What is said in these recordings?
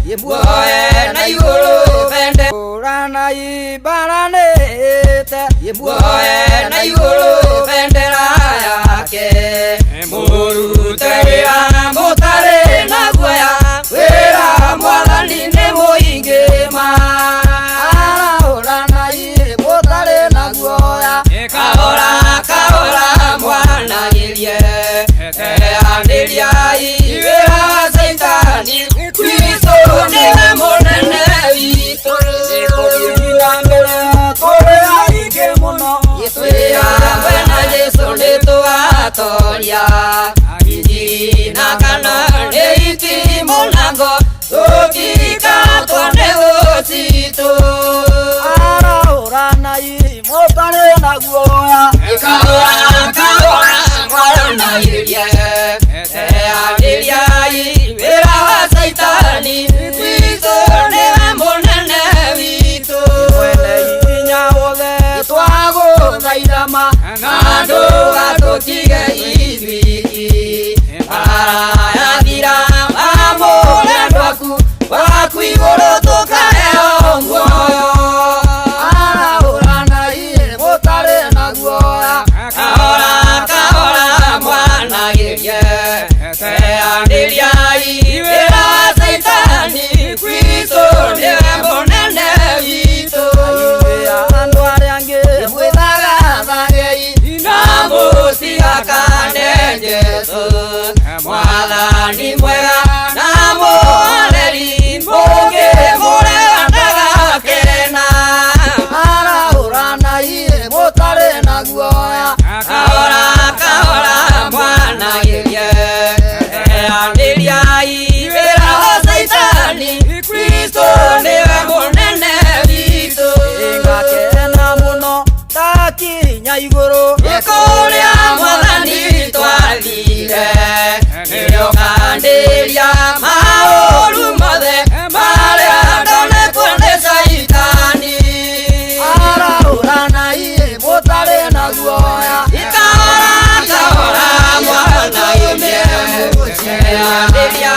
Yemuoe na iguru bende urana ibarane Yemuoe na iguru bendera yake Muruteria mutare na guaya Wera mwathani ni muingi ma Urana mutare na guaya Kahora kahora mwana girie Andiria iwera saitani Kristo niwe munene witu Yesu nituatoria Injiri na kana neiti mulango Tukika twone usitu Urana mutare na guoya Kahora kahora mwana girie Andiria iwera saitani Kristo niwe munene witu Inya wothe twago thairama Nando atutige ithuiki Arayathira amore ndwaku Waku iguru tukaheo muoyo Urana mutare na guoya Kahora kahora mwana girie Andiria iwera saitani Kristo niwe munene witu Andu aria angi mwithaga thagei na musigakane Jesu Mwathani mwega na mwareri mungi murega ndagakena Urana mutare na guoya Kahora kahora mwana girie Andiria iwera saitani Kristo niwe munene witu Ngakena muno takinya iguru Ikuria mwathani twathire Nĩrĩo kandiria maũru mothe marĩa ndonekwo nĩ Saitani Urana mutare na guoya Kahora kahora mwana girie Andiria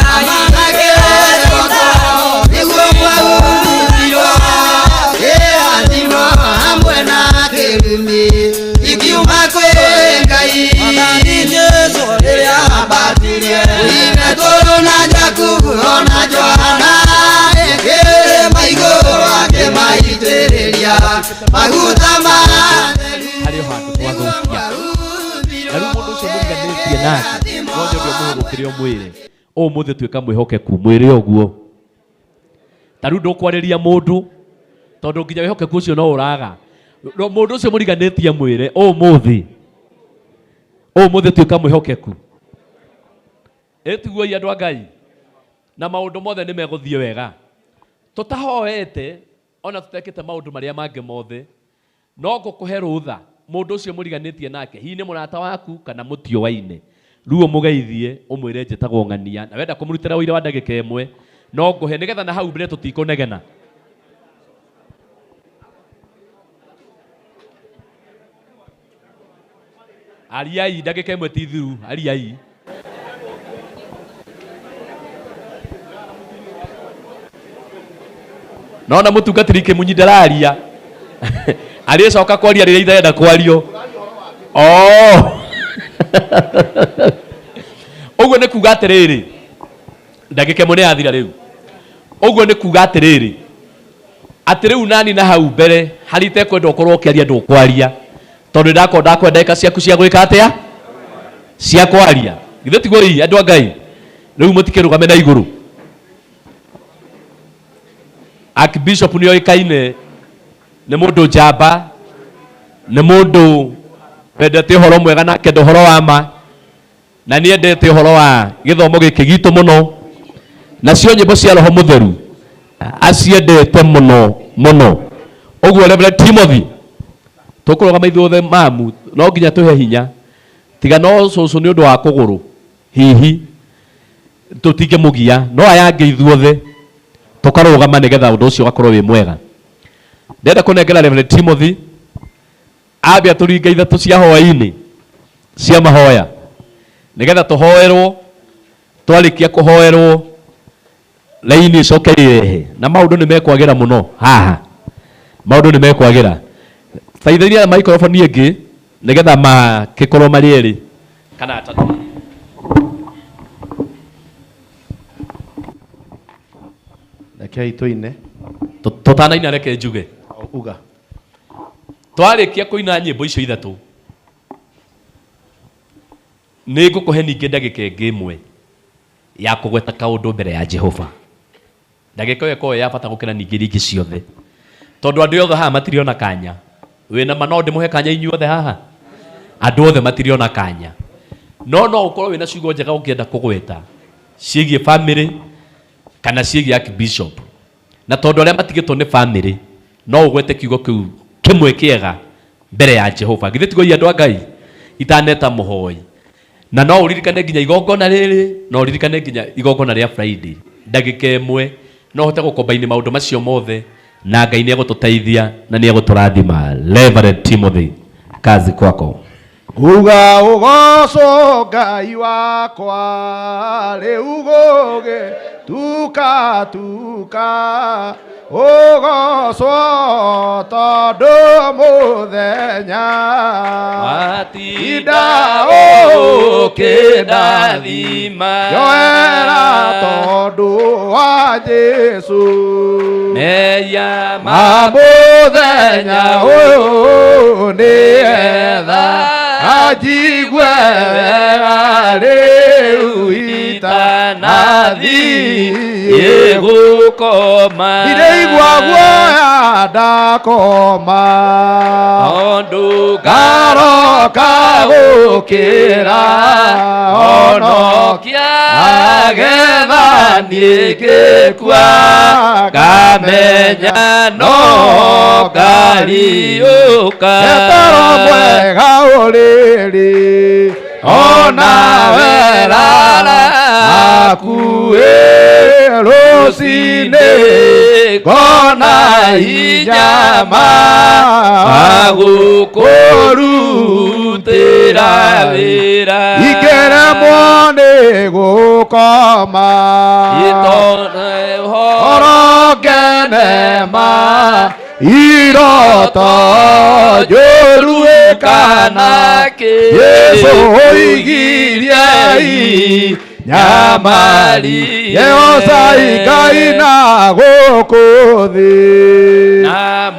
nĩguo mwagurirwo Athimwo hamwe na kĩrumi Ikiuma kwĩ Ngai Jesũ rĩrĩa ambatirie Ine tũrũ na Jakubu ona Johana Maigũrũ akĩmaitĩrĩria maguta harĩ handũ twathũkia na rĩu mũndũ ũcio mũriganĩtie nake no njoge mũhũgũkĩre o mwĩre ũmũthĩ tuĩka mwĩhokeku mwĩre ũguo ta rĩu ndũkwarĩria mũndũ tondũ nginya wĩhokeku ũcio no ũraga mũndũ ũcio mũriganĩtie mwĩre ũmũthĩ tuĩka mwĩhokeku ĩtiguoi andũ a Ngai na maũndũ mothe nĩ megũthiĩ wega tũtahoete ona tũtekĩte maũndũ marĩa mangĩ mothe no ngũkũhe rũtha mũndũ ũcio mũriganĩtie nake hihi nĩ mũrata waku kana mũtiowaine rĩu ũmũgeithie ũmwĩre njĩtagwo Ng'ania na wenda kũmũrutĩra ũira wa ndagĩka ĩmwe no ngũhe nĩgetha na hau mbere tũtikũnegena ariai ndagĩka ĩmwe ti thiru ariai Nona mũtungatĩri kĩmunyi ndararia arĩcoka kwaria rĩrĩa itharenda kwario ũguo nĩ kuga atĩrĩrĩ ndagĩka ĩmwe nĩ yathira rĩu ũguo nĩ kuga atĩrĩrĩ atĩ rĩu nani na hau mbere harĩ itekwenda ũkorwo ũkĩaria ndũkwaria tondũ ndakwenda ndagĩka ciaku cia gwĩka atĩa cia kwaria githĩ tiguo ii andũ a Ngai rĩu mũtikĩrũgame na igũrũ Archbishop nĩ oĩkaine nĩ mũndũ njamba nĩ mũndũ wendete ũhoro mwega na akenda ũhoro wa ma na nĩ endete ũhoro wa gĩthomo gĩkĩ gitũ mũno nacio nyĩmbo cia Roho Mũtheru aciendete mũno mũno ũguo Reverend Timothy tũkũrũgama ithuothe mamu no nginya tũhe hinya tiga no cũcũ nĩ ũndũ wa kũgũrũ hihi tũtingĩmũgia no aya angĩ ithuothe tũkarũgama nĩgetha ũndũ ũcio ũgakorwo wĩ mwega ndenda kũnengera Reverend Timothy ambia tũringa ithatũ cia hwaĩ-inĩ cia mahoya nigetha tuhoerwo twarikia kuhoerwo laini cokeire na maundu ni mekwagira muno haha maundu ni mekwagira thaithiria microphone ingi nigetha makikorwo mari eri kana atatu rekei tuine tutanaina reke njuge uga twarikia kuina nyimbo icio ithatu ni ngukuhe ninge ndagika ingi imwe ya kugweta kaundu mbere ya Jehova ndagika iyo ko ya bata gukira ninge ringi ciothe tondu andu othe haha matiriona kanya wina mano ndimuhe kanya inyuothe haha andu othe matiriona kanya no ukorwo wina ciugo njega ukienda kugweta ciigie family kana ciigie Archbishop na tondu aria matigitwo ni family no ugwete kiugo kiu kimwe kiega mbere ya Jehova githe tigo andu a Ngai itaneta muhoi na no uririkane nginya igongona riri no uririkane nginya igongona ria Friday ndagika imwe no hote gukombaini maundu macio mothe na Ngai ni egututeithia na ni eguturathima. Reverend Timothy, kazi kwako. uga ugoco Ngai wakwa riu gugi tuka ugocwo tondu muthenya watinda ukindathima njoera tondu wa Jesu meya muthenya uyu nietha ajigwe wega riu itanathi igukoma ireigua guoya ndakoma ondu ngaroka gukira onokia agetha ningikua ngamenya no ngariuka etoro mwega uriri ona werara akuĩ rũcinĩ ngona hinya agũkũrutĩra wĩra ingĩremwo nĩ gũkoma horo ngenema iroto njũru kana Yesu oigiriai nyamari Jehova Ngai na gũkũ thĩ na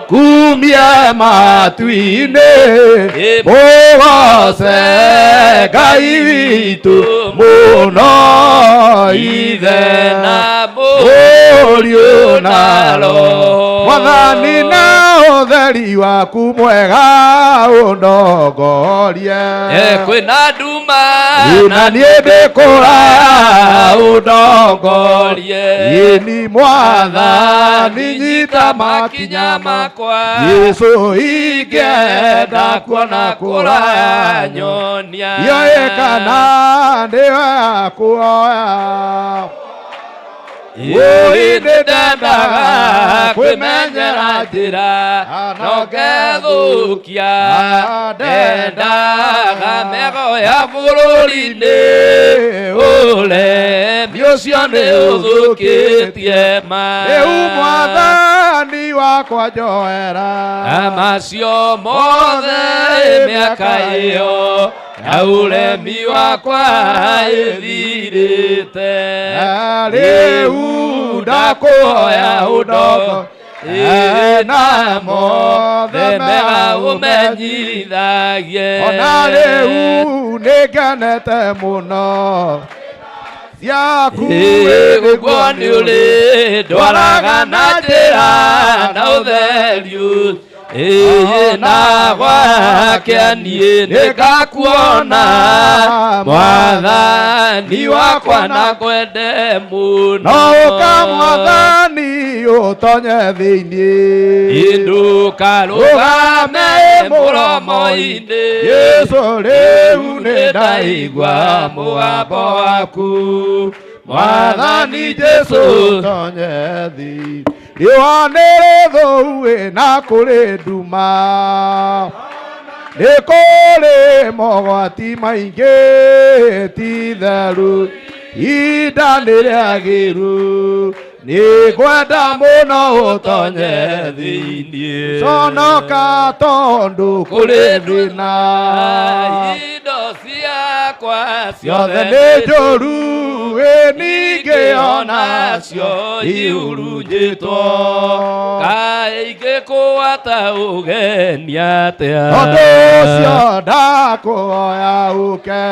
kumie matu-inĩ mũgoce Ngai witũ mũno ithe na mũriũ na Roho Mwathani na ũtheri waku mwega ũndongorie kwĩna nduma na niĩ ndĩkũraya ũndongorie ĩni Mwathani nyita makinya makwa Yesu ingĩenda kuona kũraya nyonia yoĩ kana nĩwe kuoya Ui ndendaga kwĩmenyera njĩra no ngethũkia ndendaga mego ya bũrũri-inĩ ũremi ũcio nĩ ũthũkĩtie rĩu Mwathani wakwa njoera macio mothe mĩaka ĩyo na ũremi wakwa ĩthirĩte rĩu ndakũhoya ũndongo na mothe mega ũmenyithagie ona rĩu nĩngenete mũno ciaku ũguo nĩ ũrĩ ndwaraga na njĩra na ũtheri na gwake niĩ nĩngakuona Mwathani wakwa na kwende mũno no ũka Mwathani ũtonye thĩinĩ ndũkarũgame mũromo-inĩ Yesu rĩu nĩ ndaigua mũgambo waku Mwathani Jesu tonye thĩ riũa nĩ rĩthũu na kũrĩ nduma Nikore mogwati maingi ti theru ida niriagiru nikwenda muno utonye thiini conoka tondu kuri thina indo ciakwa ciothe ni njuru ningi onacio ihurunjitwo kaĩ ingĩkũgwata ũgeni atĩa tondu ũcio ndakuhoya ũke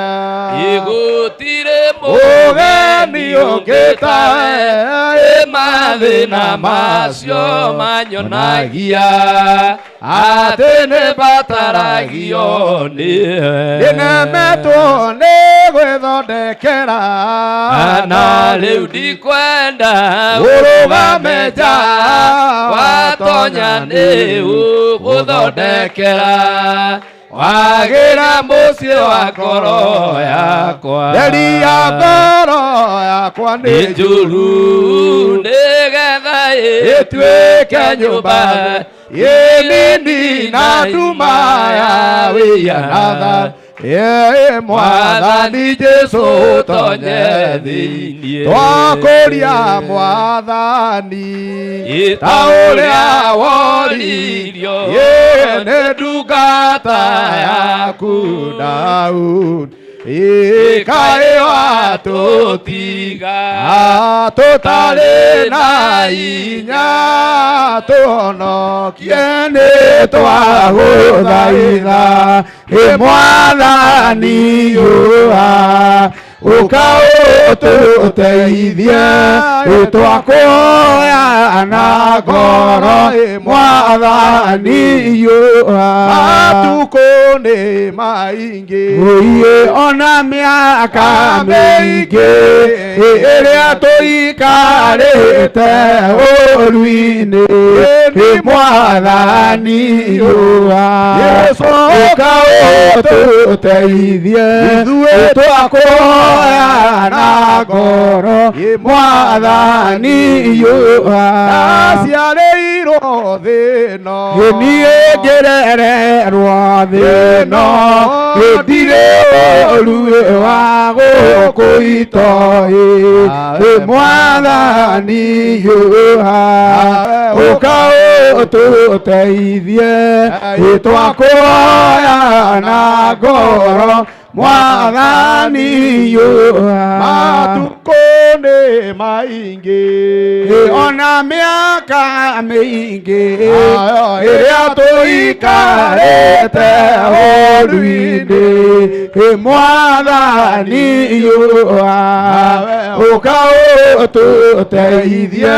igũtirĩ ũgeni ũngĩ tawe mathĩna macio manyonagia atĩ nĩmbataragio nĩwe nĩnemetwo nĩ gwĩthondekera na rĩu ndikwenda ũrũgame nja watonya nĩ ũgũthondekera wagĩra mũciĩ wa ngoro yakwa theria ngoro yakwa nĩ njũru nĩgetha ĩtuĩke nyũmba nini na nduma ya wĩyanatha Mwathani Jesu tonye thĩinĩ twakũria Mwathani ta ũrĩa woririo nĩ ndungata yaku Daudi kaĩ watũtiga tũtarĩ na hinya tũhonokie nĩ twagũthaitha Mwathani yũa ũka ũtũteithie twakuoya na ngoro Mwathani yũa matukũ nĩ maingĩ ona mĩaka mĩingĩ ĩrĩa tũikarĩte ũru-inĩ Mwathani yũa ũka ũtũteithie twakuoya na ngoro Mwathani yũa ciarĩirwo thĩ ĩno niĩ ngĩrererwo thĩ ĩno ndirĩ ũru wa gũkũ itoi Mwathani yũa ũka ũtũteithie twakuoya na ngoro Mwathani yũa matukũ nĩ maingĩ ona mĩaka mĩingĩ ĩrĩa tũikarĩte ũru-inĩ Mwathani yũa ũka ũtũteithie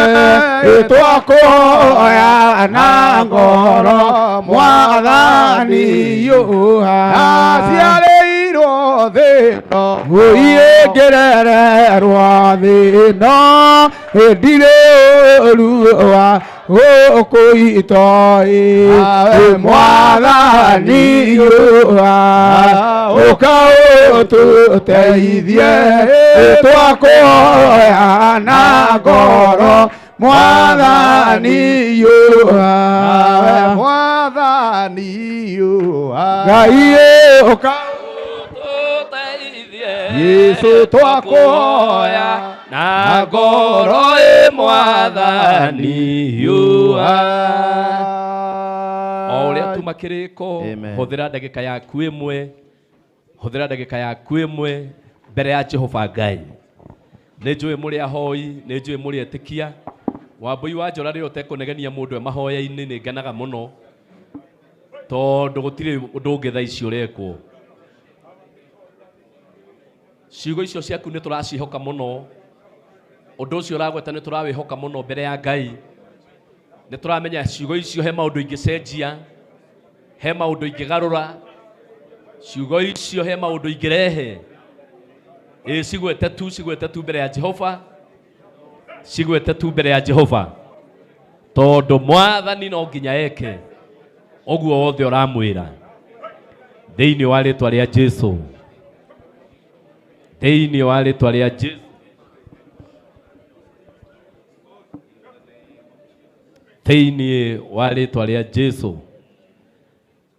twakuoya na ngoro Mwathani yũa ciarĩirwo thĩ ĩno ngĩrererwo thĩ ĩno ndirĩ ũru wa gũkũ itoi Mwathani yũa ũka ũtũteithie twakuoya na ngoro Mwathani yũa Mwathani yũa Ngai ũka Yesu twakuoya na ngoro Mwathani yũa o ũrĩa tuma kĩrĩko hũthĩra ndagĩka yaku ĩmwe mbere ya Jehova Ngai nĩ njũĩ mũrĩ ahoi nĩ njũĩ mũrĩ etĩkia Wambui wa Njora rĩrĩa ũtekũnegenia mũndũ mahoya-inĩ nĩ ngenaga mũno tondũ gũtirĩ ũndũ ũngĩ thaa ici ũrekwo ciugo icio ciaku nĩ tũracihoka mũno ũndũ ũcio ũragweta nĩ tũrawĩhoka mũno mbere ya Ngai nĩ tũramenya ciugo icio he maũndũ ingĩcenjia he maũndũ ingĩgarũra ciugo icio he maũndũ ingĩrehe cigwete tu mbere ya Jehova cigwete tu mbere ya Jehova tondũ Mwathani no nginya eke ũguo wothe ũramwĩra thĩinĩ wa rĩtwa rĩa Jesũ thĩinĩ wa rĩtwa rĩa Jesũ thĩinĩ wa rĩtwa rĩa Jesũ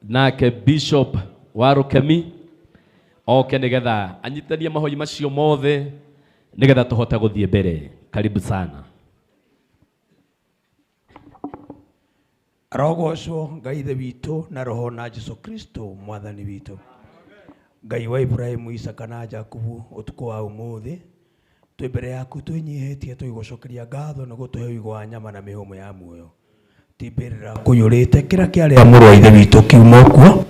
nake Bishop wa Rukemi oke nigetha anyitithanie mahoi macio mothe nigetha tuhote guthie mbere. Karibu sana. Arogocwo Ngai ithe witũ na roho na Jesu Kristo mwathani witũ. Ngai wa Ibrahimu, Isaka na Jakubu, ũtukũ wa ũmũthĩ twĩ mbere yaku twĩnyihĩtie twĩgũcokeria ngatho nĩ gũtũhe ũigũ wa nyama na mĩhũmũ ya muoyo. Timbĩrĩra kũiyũrĩte kĩrĩa kĩarĩa mũrũ wa ithe witũ kiuma kuo,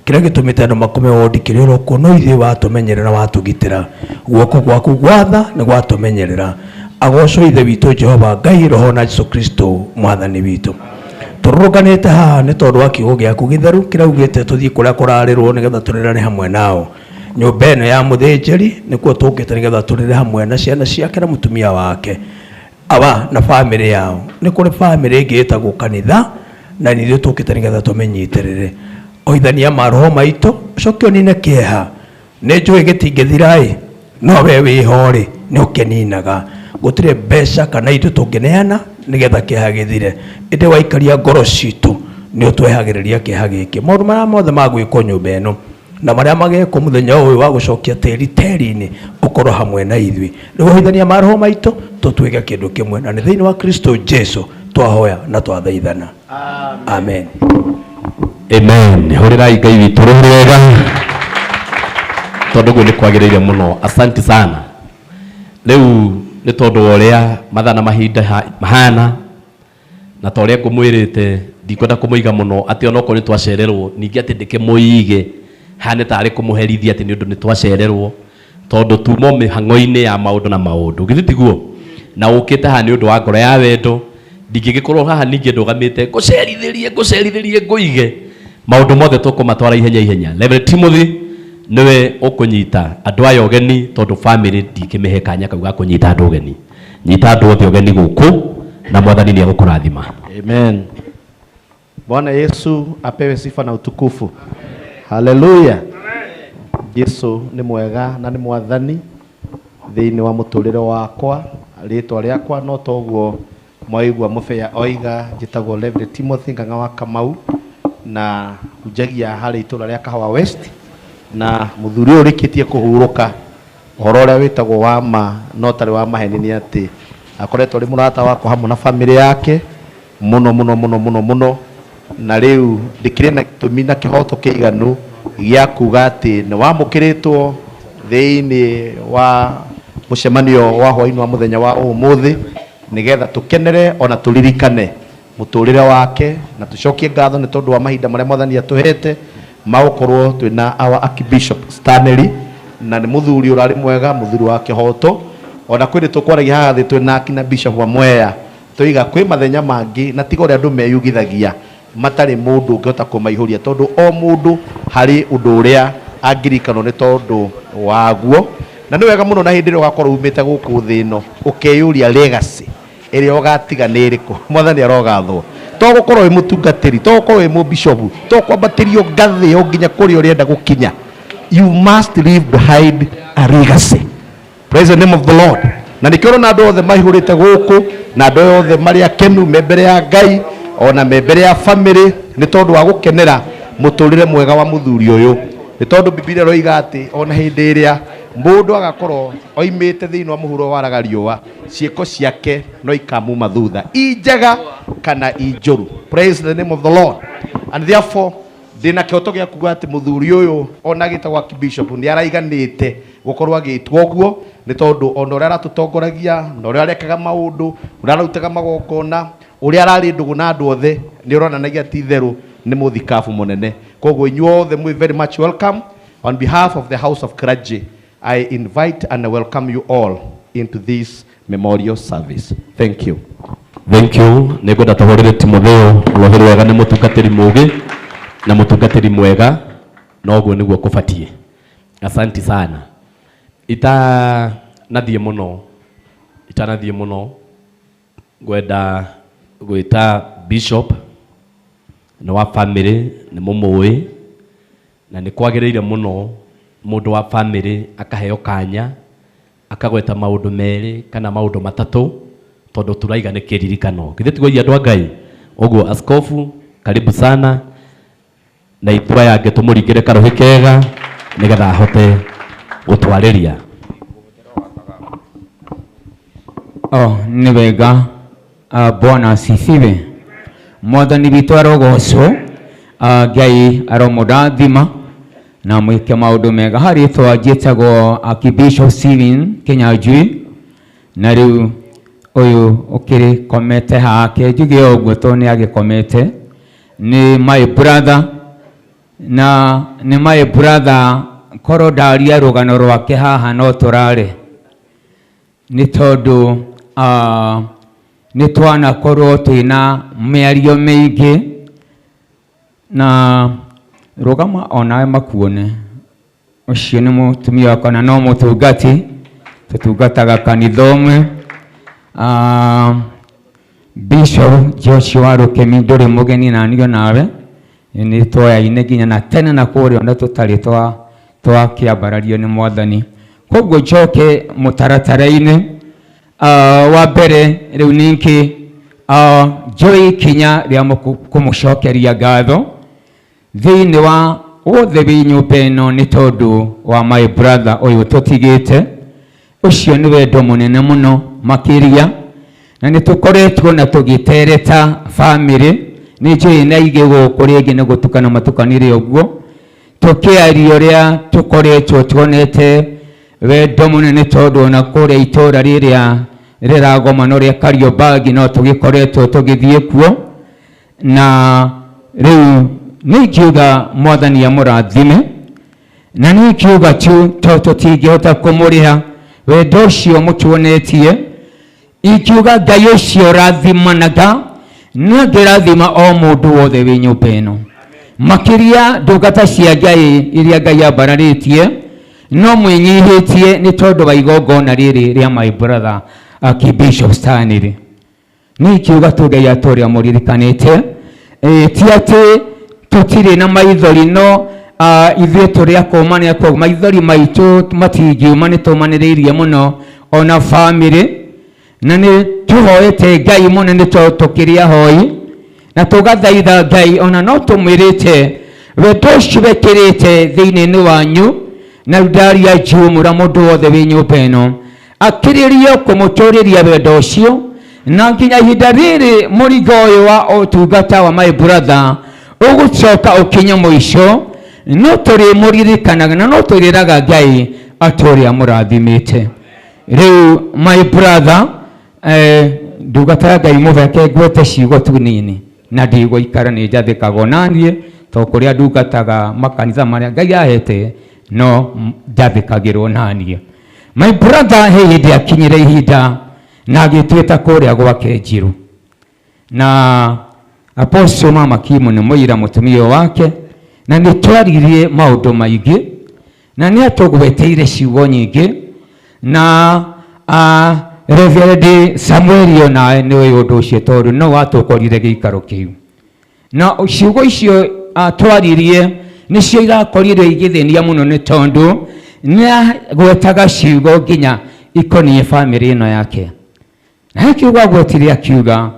kĩrĩa gĩtũmĩte andũ makome wondi kĩrĩa ũrokuo, no ithuĩ watũmenyerera watũgitĩra. Guoko gwaku gwatha nĩ gwatũmenyerera. Agocwo ithe witũ Jehova Ngai, roho na Jesu Kristo mwathani witũ. Tũrũrũnganĩte haha nĩ tondũ wa kiugo gĩaku gĩtheru kĩrĩa ugĩte tũthiĩ kũrĩa kũrarĩrwo nĩgetha tũrĩrane hamwe nao. Nyũmba ĩno ya mũthĩnjĩri nĩkuo tũkĩte nĩgetha tũrĩre hamwe na ciana ciake na mũtumia wake aba na bamĩrĩ yao. Nĩ kũrĩ bamĩrĩ ĩngĩ ĩtagwo kanitha, na nithuĩ tũkĩte nĩgetha tũmĩnyitĩrĩre. Oithania maroho maitũ cokia ũnine kĩeha. Nĩ njũĩ gĩtingĩthira-ĩ, no we wĩho-rĩ nĩ ũkĩninaga. Gũtirĩ mbeca kana indo tũngĩneana nigetha kĩeha gĩthire. Ĩndĩ waikaria ngoro citũ nĩ ũtwehagĩrĩria kĩeha gĩkĩ. Maũndũ marĩa mothe magwĩkwo nyũmba ĩno na marĩa magekwo mũthenya ũyũ wa gũcokia tĩri tĩri-inĩ ũkorwo hamwe na ithuĩ. Nĩ gũhithania maroho maitũ tũtuĩke kĩndũ kĩmwe, na nĩ thĩinĩ wa Kristo Jesu twahoya na twathaithana. Amen. Amen. Hũrĩrai Ngai witũ rũhĩ wega tondũ guo nĩ kwagĩrĩire mũno. Asante sana. Rĩu nĩ tondũ wa ũrĩa mathaa na mahinda mahana na ta ũrĩa ngũmwĩrĩte ndikwenda kũmũiga mũno atĩ onokorwo nĩ twacererwo ningĩ atĩ ndĩkĩmũige hane tarĩ kũmũherithia atĩ nĩ ũndũ nĩ twacererwo, tondũ tumo mĩhang'o-inĩ ya maũndũ na maũndũ. Githĩ tiguo? Na ũkĩte haha nĩ ũndũ wa ngoro ya wendo. Ndingĩgĩkorwo haha ningĩ ndũgamĩte ngũcerithĩrie ngũige. Maũndũ mothe tũkũmatwara ihenya ihenya. Reverend Timothy niwe ũkũnyita andũ aya ũgeni, tondũ family ndingĩmĩhe kanya kau ga kũnyita andũ ũgeni. Nyita andũ othe ũgeni gũkũ na mwathani nĩ agũkũrathima. Amen. Bwana Yesu apewe sifa na utukufu. Haleluya. Yesu nĩ mwega na nĩ mwathani thĩinĩ wa mũtũrĩre wakwa. Rĩtwa rĩakwa no toguo mwaigua mũbĩa oiga, njĩtagwo Reverend Timothy Ng'ang'a wa Kamau, na hunjagia harĩ itũra rĩa Kahawa West, na mũthuri ũyũ rĩkĩtie kũhurũka. Ũhoro ũrĩa wĩtagwo wa ma no tarĩ wa maheni nĩ atĩ akoretwo rĩ mũrata wakwa hamwe na family yake mũno, na rĩu ndĩkĩrĩ na gĩtũmi na kĩhoto kĩiganu gĩa kuga atĩ nĩ wamũkĩrĩtwo thĩinĩ wa mũcemanio wa hwaĩ-inĩ wa mũthenya wa ũmũthĩ, nĩgetha tũkenere ona tũririkane mũtũrĩre wake na tũcokie ngatho nĩ tondũ wa mahinda marĩa mwathani atũhete magũkorwo twĩna our Archbishop Stanley, na nĩ mũthuri ũrarĩ mwega, mũthuri wa kĩhoto. Ona kwĩrĩ tũkwaragia haha thĩ twĩna akina Bishop wa Mwea, tũiga kwĩ mathenya mangĩ na tiga ũrĩa andũ meyugithagia matarĩ mũndũ ũngĩhota kũmaihũria, tondũ o mũndũ harĩ ũndũ ũrĩa angĩrikanwo nĩ tondũ waguo. Na nĩ wega mũno na hĩndĩ ĩrĩa ũgakorwo umĩte gũkũ thĩ ĩno ũkeyũria legacy ĩrĩa ũgatiga nĩ ĩrĩkũ. Mwathani arogathwo. To gũkorwo wĩ mũtungatĩri, to gũkorwo wĩ mũbishopu, to kwambatĩrio ngathĩ o nginya kũrĩa ũrĩenda gũkinya. You must leave behind a legacy. Praise the name of the Lord. Na nĩkĩo na andũ othe maihũrĩte gũkũ, na andũ othe marĩ akenu me mbere ya Ngai ona me mbere ya family, nĩ tondũ wa gũkenera mũtũrĩre mwega wa mũthuri ũyũ. Nĩ tondũ Biblia roiga atĩ ona hĩndĩ ĩrĩa mũndũ agakorwo oimĩte thĩinĩ wa mũhuro waraga riũa, ciĩko ciake no ikamuma thutha, injega kana injũru. Praise the name of the Lord. And therefore ndĩna kĩhoto gĩa kuga atĩ mũthuri ũyũ ona gĩtagwo Archbishop nĩ araiganĩte gũkorwo agĩtwo ũguo, nĩ tondũ ona ũrĩa aratũtongoragia na ũrĩa arekaga maũndũ, ũrĩa ararutaga magongona, ũrĩa ararĩ ndũgũ na andũ othe, nĩ ũronanagia ti itherũ nĩ mũthikabu mũnene. Koguo inyuĩ othe mwĩ very much welcome. On behalf of the House of Clergy, I invite and I welcome you all into this memorial service. Thank you. Thank you. Nĩngwenda tũhũrĩre Timotheo rũhĩ rwega, nĩ mũtungatĩri mũũgĩ na mũtungatĩri mwega, na ũguo nĩguo kũbatiĩ. Asante sana. Itanathiĩ mũno ngwenda gwĩta Bishop nĩ wa family, nĩ mũmũĩ, na nĩ kwagĩrĩire mũno mũndũ wa family akaheo kanya akagweta maũndũ merĩ kana maũndũ matatũ, tondũ turaiga nĩ kĩririkano. Githĩ tiguo andũ a Ngai? Ũguo askofu, karibu sana. na itwa yange tumuringire karuhi kega nigetha ahote gutwariria. Nĩ wega. Bwana asifiwe. Mwathani witũ arogocwo. Ngai aromũrathima na mwĩke maũndũ mega. Harĩ rĩtwa njĩtagwo Archbishop Stephen Kĩnyanjui, na rĩu ũyũ ũkĩrĩ komete hake njuge ũguo tondũ nĩ agĩkomete, nĩ my brother, na nĩ my brother. Korwo ndaria rũgano rwake haha no tũrare, nĩ tondũ nĩ twanakorwo twĩna mĩario mĩingĩ, na rũgama onawe makuone. Ũcio nĩ mũtumia wakwa na no mũtungati, tũtungataga kanitha ũmwe. Bishop Joshua Rukemi ndũrĩ mũgeni na niĩ nawe nĩ twoyaine nginya na tene na kũrĩa ona tũtarĩ twakĩambarario nĩ Mwathani. Koguo njoke mũtaratara-inĩ wa mbere rĩu ningĩ njoe ikinya rĩa kũmũcokeria ngatho thĩinĩ wa wothe wĩ nyũmba ĩno nĩ tondũ wa my brother ũyũ tũtigĩte. Ũcio nĩ wendo mũnene mũno makĩria, na nĩ tũkoretwo na tũgĩtereta family. Nĩ njũĩ na igĩ gũkũ rĩngĩ nĩ gũtukana matukanire ũguo, tũkĩaria ũrĩa tũkoretwo tuonete wendo mũnene tondũ ona kũrĩa itũũra rĩrĩa rĩragomana rĩa Kariobangi no tũgĩkoretwo tũgĩthiĩ kuo, na rĩu nĩ ingiuga Mwathani amũrathime, na nĩ ingiuga tu tondũ tũtingĩhota kũmũrĩha wendo ũcio mũtuonetie. Ingiuga Ngai ũcio rathimanaga na ngĩrathima o mũndũ wothe wĩ nyũmba ĩno, makĩria ndungata cia Ngai iria Ngai ambararĩtie, no mwĩnyihĩtie nĩ tondũ wa igongona rĩrĩ rĩa my brother Archbishop Stanley. Nĩ ingiuga tu Ngai atũũre amũririkanĩte, ti atĩ tũtirĩ na maithori, no ithuĩ tũrĩ akũmania kũu maithori maitũ matingiuma nĩ tũmanĩrĩirie mũno ona family, na nĩ tũhoete Ngai mũnene tondũ tũkĩrĩ ahoi, na tũgathaitha Ngai ona no tũmwĩrĩte wendo ũcio wekĩrĩte thĩinĩ wanyu, na ndaria njumũra mũndũ wothe wĩ nyũmba ĩno akĩrĩrio kũmũtũrĩria wendo ũcio, na nginya ihinda rĩrĩ mũrigo ũyũ wa ũtungata wa my brother ũgũcoka ũkinye mũico, no tũrĩmũririkanaga na no twĩrĩraga Ngai atũũre amũrathimĩte. Rĩu my brother ndungata ya Ngai mũveke ngwete ciugo tu nini na ndigũikara nĩ njathĩkaga onaniĩ tondũ kũrĩa ndungataga makanitha marĩa Ngai ahete no njathĩkagĩrwo naniĩ. My brother he hĩndĩ akinyire ihinda na agĩtuĩta kũrĩa gwake Njirũ, na Apostle Mama Kimu nĩ mũira mũtumia wake, na nĩ twaririe maũndũ maingĩ na nĩ atũgweteire ciugo nyingĩ, na Reverend Samuel onawe nĩ ũĩ ũndũ ũcio tondũ no watũkorire gĩikaro kĩu, na ciugo icio twaririe nĩcio irakorire igĩthĩnia mũno nĩ tondũ nĩ gwetaga ciugo nginya ikoniĩ family ĩno yake, na akiuga gwetire akiuga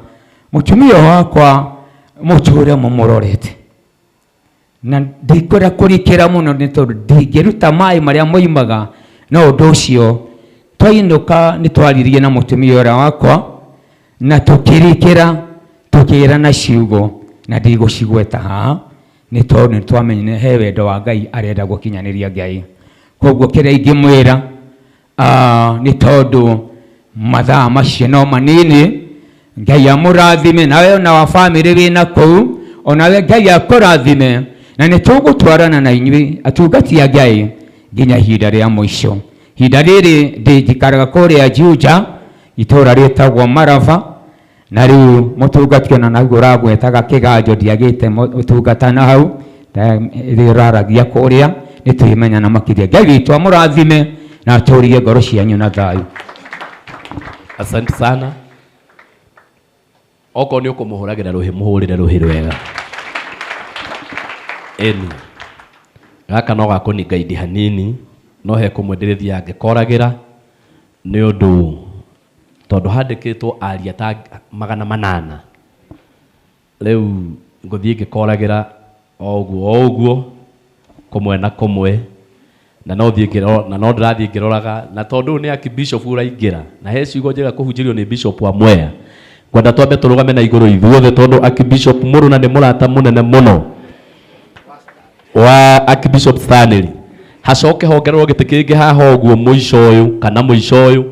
mũtumia wakwa mũtũũre mũmũrorete, na ndikwenda kũrikĩra mũno nĩ tondũ ndingĩruta maĩ marĩa moimaga na ũndũ ũcio. Twainũka nĩ twaririe na mũtumia ũrĩa wakwa na tũkĩrikĩra tũkĩra na ciugo, na ndigũcigweta haha nĩ tondũ nĩ twamenyire he wendo wa Ngai arenda gũkinyanĩria Ngai. Koguo kĩrĩa ingĩmwĩra nĩ tondũ mathaa macio no manini, Ngai amũrathime nawe ona wa family wĩna kũu, onawe Ngai akũrathime, na nĩ tũgũtwarana na inyuĩ atungati a Ngai nginya ihinda rĩa mũico. Ihinda rĩrĩ njikaraga kũrĩa Juja itũũra rĩtagwo Marava, na rĩu mũtungati ona naguo ũragwetaga Kĩganjo ndiagĩte ũtungata na hau rĩraragia kũrĩa nĩ twĩmenyana makĩria. Ngai witũ amũrathime na atũũrie ngoro cianyu na thayũ. Asante sana. Oko nĩ ũkũmũhũragĩra rũhĩ mũhũrĩre rũhĩ rwega. Eni gaka no gakũninga indi hanini, no he kũmwenderethia angĩkoragĩra nĩ ũndũ tondũ handĩkĩtwo aria ta 800. Rĩu ngũthiĩ ngĩkoragĩra oguo kumwe na kumwe na no thie ngiro na no ndirathie ngiroraga na tondu ni Archbishop uraingira na he ciugo njega kuhunjirio ni Bishop wa Mwea kwenda twambe turugame na iguru ithuothe tondu Archbishop Muruna ni murata munene muno wa Archbishop Stanley hacoke hongererwo giti kingi haha oguo muico uyu kana muico uyu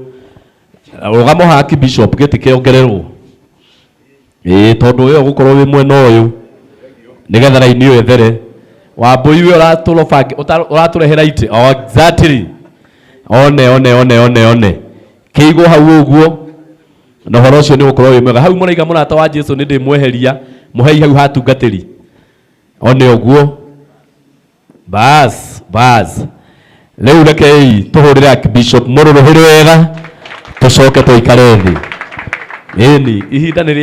rugamo ha Archbishop giti kiongererwo tondu uyu gukorwo wi mwena uyu nigetha raini uyu ethere Wambui uyu uraturehera ite exactly one kiigo hau uguo na horo ucio ni gukorwo wi mwega hau muraiga murata wa Jesu ni ndimweheria muhei hau hatungatiri one uguo bas riu rekei tuhurire Archbishop Mururuhire wega tucoke tuikare thi ini ihinda ni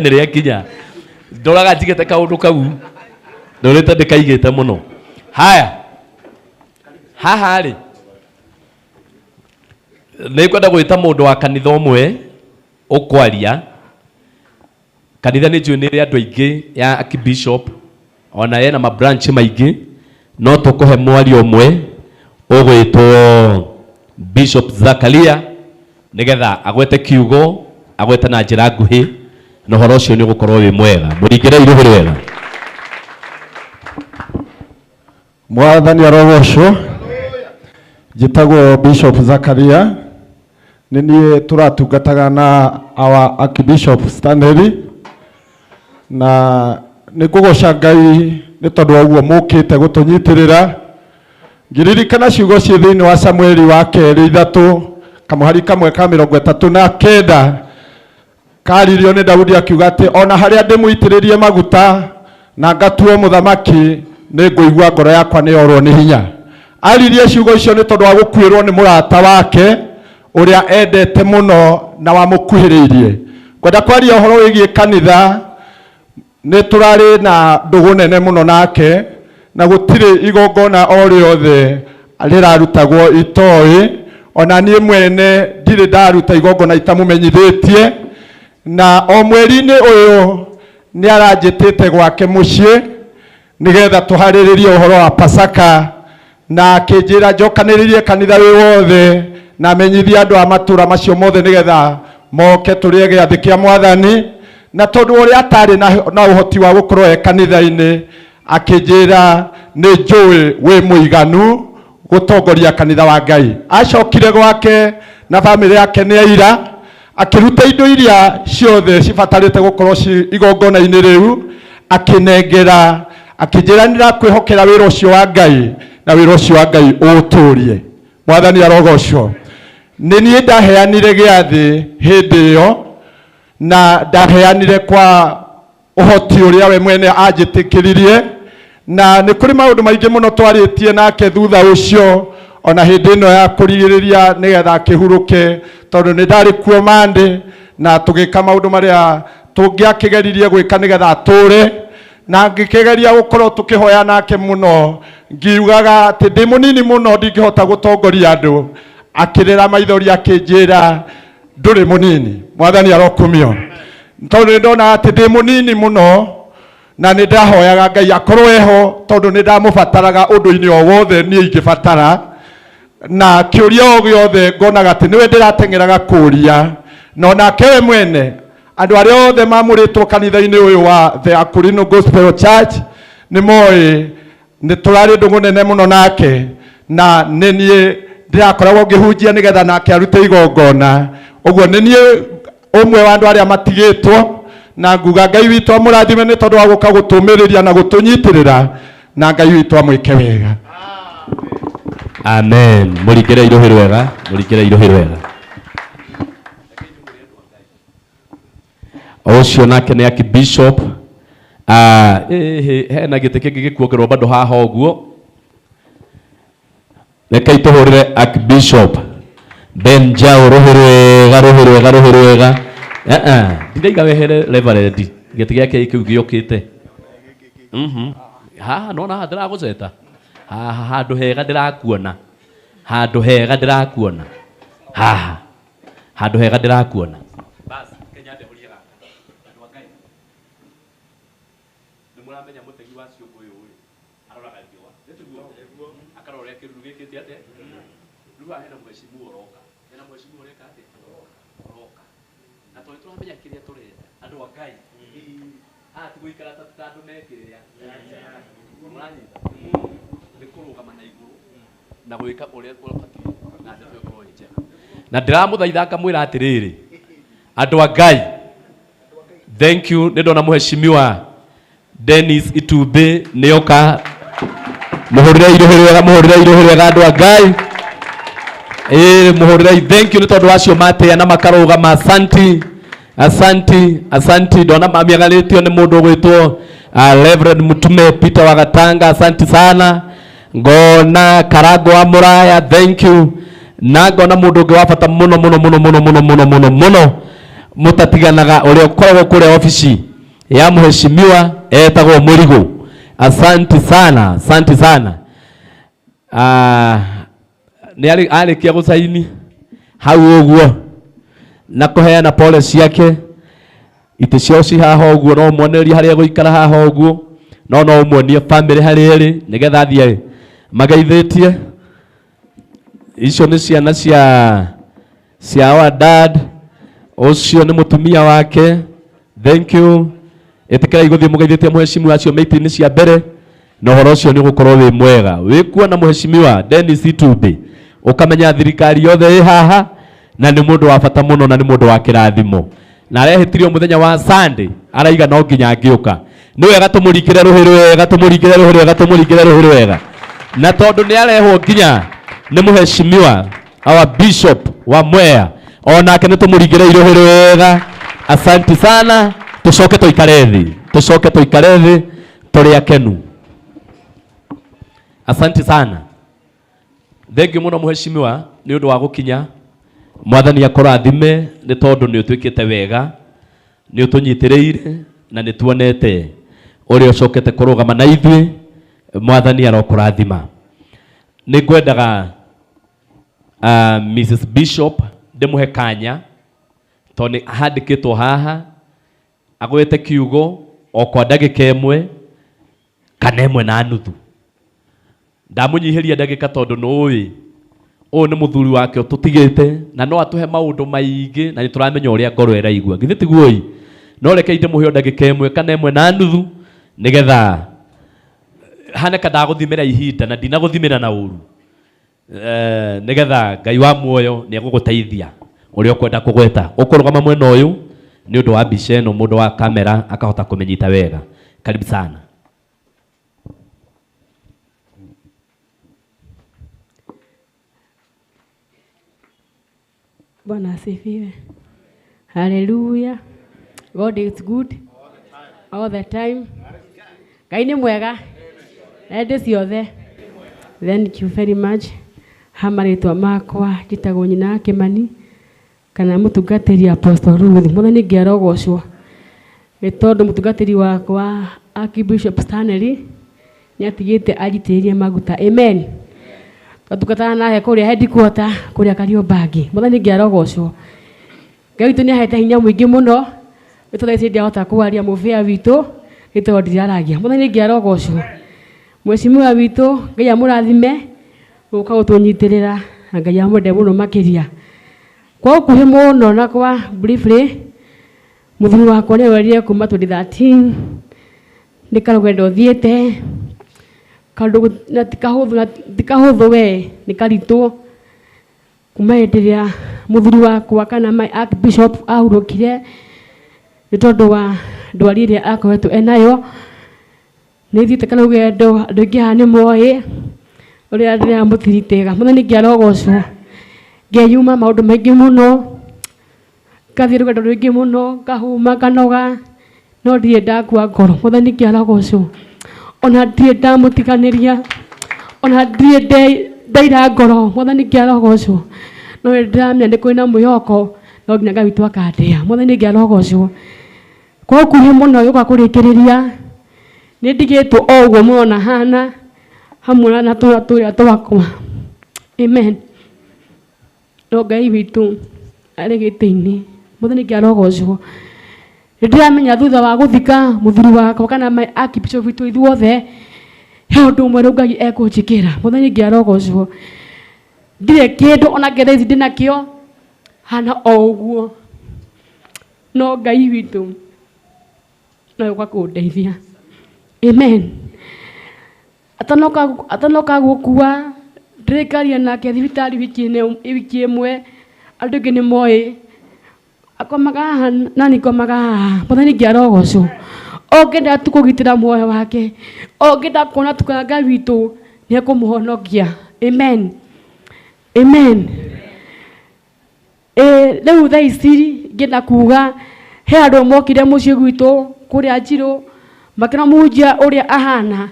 riakinya ndoraga njigete kaundu kau ndorete ndikaigite muno haya haha ri ni kwenda gwita mundu wa kanitha umwe ukwaria kanitha ni njui ni andu aingi ya Archbishop ona yena ma branch maingi no tukuhe mwari umwe ugwitwo Bishop Zakaria nigetha agwete kiugo agwete na njira nguhi no horo ucio ni gukorwo wi mwega muringire iruhire wega Mwathani arogocwo njitagwo Bishop Zakaria nini turatungataga na our Archbishop Stanley na nikugoca Ngai ni tondu oguo mukite gutunyitirira ngiririkana ciugo cie thiini wa Samueli wa 2:3 kamuhari kamwe ka 39 karirio ni Daudi akiuga ati ona haria ndimuitiririe maguta na ngatuo muthamaki ni nguigua ngoro yakwa ni orwo ni hinya aririe ciugo icio ni tondu wa gukwirwo ni murata wake uria endete muno na wa mukuhiriirie kwenda kwaria uhoro wigie kanitha ni turari na ndugu nene muno nake na gutire igongona o riothe rirarutagwo itoi ona nie mwene ndire ndaruta igongona itamumenyithitie na o mweri-ini uyu ni aranjitite gwake mucii nigetha tuhariririe uhoro wa Pasaka na kinjira njokaniririe kanitha wi wothe na menyithie andu a matura macio mothe nigetha moke turie giathi kia Mwathani na tondu uria atari na uhoti wa gukorwo e kanitha-ini akinjira ni njui wi muiganu gutongoria kanitha wa Ngai acokire gwake na family yake ni aira akiruta indo iria ciothe cibatarite gukorwo igongona-ini riu akinengera akinjira nira kwihokera wira ucio wa Ngai na wira ucio wa Ngai uturie Mwathani arogocwo nini ndaheanire giathi hindi iyo na ndaheanire kwa uhoti uria we mwene anjitikiririe na ni kuri maundu maingi muno twaritie nake thutha ucio ona hindi ino ya kurigiriria nigetha akihuruke tondu ni ndari kuo mande na tugika maundu maria tungiakigeririe gwika nigetha ature na ngikigeria gukorwo tukihoya nake muno ngiugaga ati ndi munini muno ndingihota gutongoria andu akirira maithori akinjira nduri munini Mwathani arokumio tondu ndona ati ndi munini muno na ni ndahoyaga Ngai akorwo eho tondu ni ndamubataraga undu-ini o wothe ni ingibatara na kiuria o giothe ngonaga ati niwe ndirateng'eraga kuria no nake we mwene andu aria othe mamuritwo kanitha-ini uyu wa The Akurino Gospel Church ni moi ni turari ndugu nene muno nake na ninie ndirakoragwo ngihunjia nigetha nake arute igongona uguo ninie umwe wa andu aria matigitwo na nguga Ngai witu amurathime ni tondu wa guka gutumiriria na gutunyitirira na Ngai witu amwike wega amen muringire iruhire wega ucio nake ni Archbishop hena gite kingi gikuongerwo bado haha uguo reke tuhurire Archbishop Ben Njau ruhire wega ndaiga wehere Reverend gite giake kiu giukite haha no na ndiragũceta haha handu hega ndirakuona haha handu hega ndirakuona basi Kenya ndehoria gaka andũ a Ngai nĩmũramenya Eti ate. Ruga hena mheshimiwa roka. Hena mheshimiwa reka ate. Roka. Na turamenya kiria turenda. Andu a Ngai. Tiguikara ta andu mekiria. Muranyita. Ndikurugama na iguru. Na gwika uria urabati. Na ndeto yo njega. Na ndiramuthaitha kamwira atiriri. Andu a Ngai. Thank you. Nendo na mheshimiwa Dennis Itube nioka muhurira irohero wega andu a Ngai. Muhurira, thank you ni tondu wacio mate na makarugama. Asanti ndona mamiagaritio ni mundu ugwitwo Reverend Mutume Peter wa Gatanga. Asanti sana. Ngona Karago wa Muraya, thank you. Na ngona mundu ungi wa bata muno mutatiganaga uria ukoragwo kuria ofisi ya mheshimiwa etagwo Murigo. Asanti sana. Ni alikia gusaini hau uguo na kuheana pole ciake. Ite cio ci haha uguo no mwoneria haria guikara haha uguo no umwonie family haria iri nigetha thie magaithitie. Icio ni ciana cia our dad. Ucio ni mutumia wake. Thank you. Etikira iguthie mugaithite mheshimiwa acio meitini cia mbere no horo ucio ni gukorwo wi mwega wikuo na mheshimiwa Dennis Itube ukamenya thirikari yothe ĩ haha na ni mundu wa bata muno na ni mundu wa kirathimo na arehitirio muthenya wa Sunday araiga no nginya ngiuka. Ni wega tumurikire ruhiru wega na tondu ni arehwo nginya ni mheshimiwa our bishop wa Mwea onake ni tumurikire ruhiru wega. Asanti sana. Tucoke tuikare thi turi akenu. Asanti sana. Thank you muno mheshimiwa ni undu wa gukinya. Mwathani akurathime ni tondu ni utwikite wega, ni utunyitireire na ni tuonete uri ucokete kurugama na ithui. Mwathani arokurathima. Ni ngwendaga Mrs Bishop ndimuhe kanya tondu handikitwo haha agwete kiugo o kwa ndagika imwe kana imwe na nuthu. Ndamunyihiria ndagika tondu nui o ni muthuri wake ututigite na no atuhe maundu maingi na nituramenya uria ngoro iraigua. Githi tiguoi no reke inde muhio ndagika imwe kana imwe na nuthu nigetha haneka ndaguthimira ihinda na ndinaguthimira na uru. Nigetha Ngai wa muoyo ni aguguteithia uria ukwenda kugweta. Ukurugama mwena uyu ni undu wa mbica ino mundu wa kamera akahota kumenyita wega. Karibu sana. Bwana asifiwe. Hallelujah. God is good all the time. Ngai ni mwega. Ende ciothe. Thank you very much. Hamaritwa makwa njitagwo nyina Kimani kana mutungatiri Apostle Ruth. Muthani ngiarogocwo ni tondu mutungatiri wakwa Archbishop Stanley ni atigite ajitirie maguta. Amen. Tukatana nahe kuria headquarter kuria Kariobangi. Muthani ngiarogocwo. Ngai tu ni ahete hinya mwingi muno. Nituthaicire ndiahota kwaria muvia witu nitondũ ndiraragia. Muthani ngiarogocwo. Mheshimiwa witu Ngai amurathime uka utunyitirira na Ngai amwende muno makiria. Kwa ukuhi muno na kwa briefly muthuri wakwa ni werire kuma 2013 nikarugendo thiete kandu na tikahuthu we nikaritu kuma endelea muthuri wakwa kana my Archbishop ahurukire ni tondu wa ndwari iria akoretwo enayo ni thiete kana rugendo andu aingi haha ni moi uria ndiramuthiritega. Muthani ngiarogocwo ngeyuma maundu maingi muno kathie rugendo ruingi muno kahuma kanoga no ndire ndakua ngoro. Muthani ngiarogocwo ona ndire ndamutiganiria ona ndire ndaira ngoro. Muthani ngiarogocwo no ndiramenya ni kwina mwihoko no nginya Ngai witu akandea. Muthani ngiarogocwo kwa ukuhi muno yuka kurikiriria ni ndigitwo o uguo muona hana hamwe na turia twakwa. Amen. No Ngai witu ari giti-ini. Muthani ngiarogocwo ndiramenya thutha wa guthika muthuri wakwa kana my Archbishop witu ithuothe he undu umwe Ngai ekunjikira. Muthani ngiarogocwo ndire kindu ona ngethe ndinakio hana o uguo no Ngai witu no kwa kundeithia. Amen. Atanoka gukua ndirikaria nake thibitari wiki imwe andu ngi ni moi akomaga nani komaga muthani ngiarogocwo ongenda tu kugitira muoyo wake ongenda kuona tukana Ngai witu ni akumuhonokia. Amen. Amen. Leo thaa ici ngenda kuga he andu mokire mucii gwitu kuria Njiro makina munjia uria ahana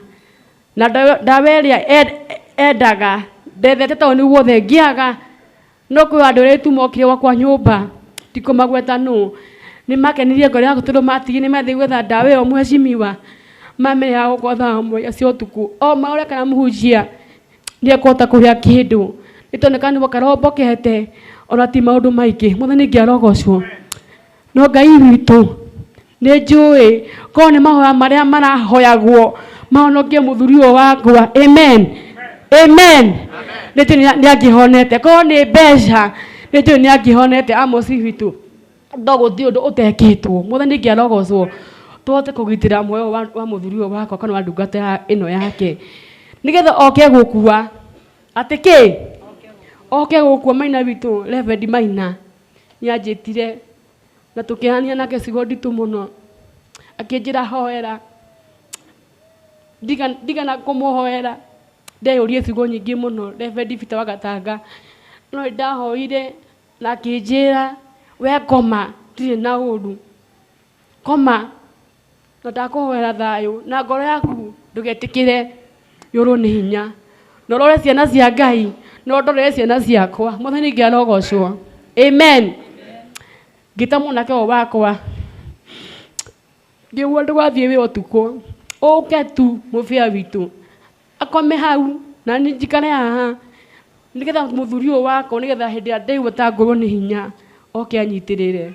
na ndawa iria endaga ndethete to ni guothe ngiaga no kwi andu ritu mokire wakwa nyumba tiko magweta no ni makenirie ngoro yaku tondu matigi ni mathi gwetha ndawa iyo mheshimiwa mame ya gukotha mwe cio tuku o maure kana muhunjia ni ekota kuria kindu itonekana bokarobokete ona ti maundu maingi muthani ngiarogocwo no Ngai witu ni njui ko ni mahoya maria marahoyagwo mahonokie muthuri uyu wakwa. Amen. Amen. Niti ni angihonete ko ni mbeca niti ni angihonete Amos witu ndogo thi undu utekitwo muthani ngiarogocwo twote kugitira muoyo wa muthuri uyu wakwa kana wa ndungata ino yake nigetha oke gukua atiki oke gukua Maina witu Reverend Maina nianjitire na tukihania nake cigo nditu muno akinjira hoera diga na kumuhoera ndeyurie cigo nyingi muno Reverend Peter Wagatanga no ndahoire na akinjira we koma ndire na uru koma na ndakuhoera thayu na ngoro yaku ndugetikire yuru ni hinya no rore ciana cia Ngai no ndorere ciana ciakwa muthani ngiarogocwo. Amen. Gita munake wakwa ngiuga ndwathie wi utuku uke tu mufia witu akome hau na ni njikare haha nigetha muthuri uyu wakwa nigetha hindi ya ndei gutangurwo ni hinya oke anyitirire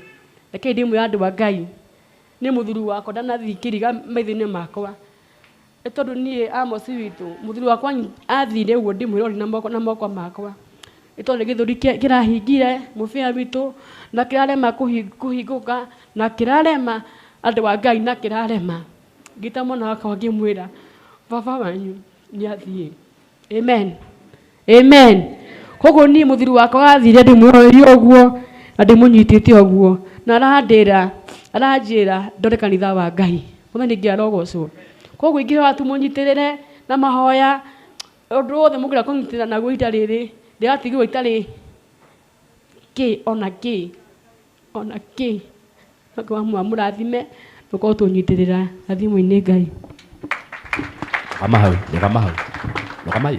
reke ndimu ya andu wa Ngai ni muthuri wakwa ndanathikiriga maitho-ini makwa tondu nie Amos witu muthuri wakwa athire uguo ndimwirori na moko makwa itondu githuri kirahingire mufia witu na kirarema kuhinguka na kirarema andu wa Ngai na kirarema ngita mwana wakwa ngimwira baba wanyu ni athie. Amen. Amen. Koguo ni muthuri wakwa athire ndimwirori uguo na ndimunyitite uguo na aranjira ndore kanitha wa Ngai muthani ngiarogocwo koguo ingihwa tumunyitirire na mahoya undu wothe mugira kunyitirira naguo ita riri ndiratigirwo itari ona ki nakwa murathime tuko tunyitirira athimu-ini Ngai Nokamai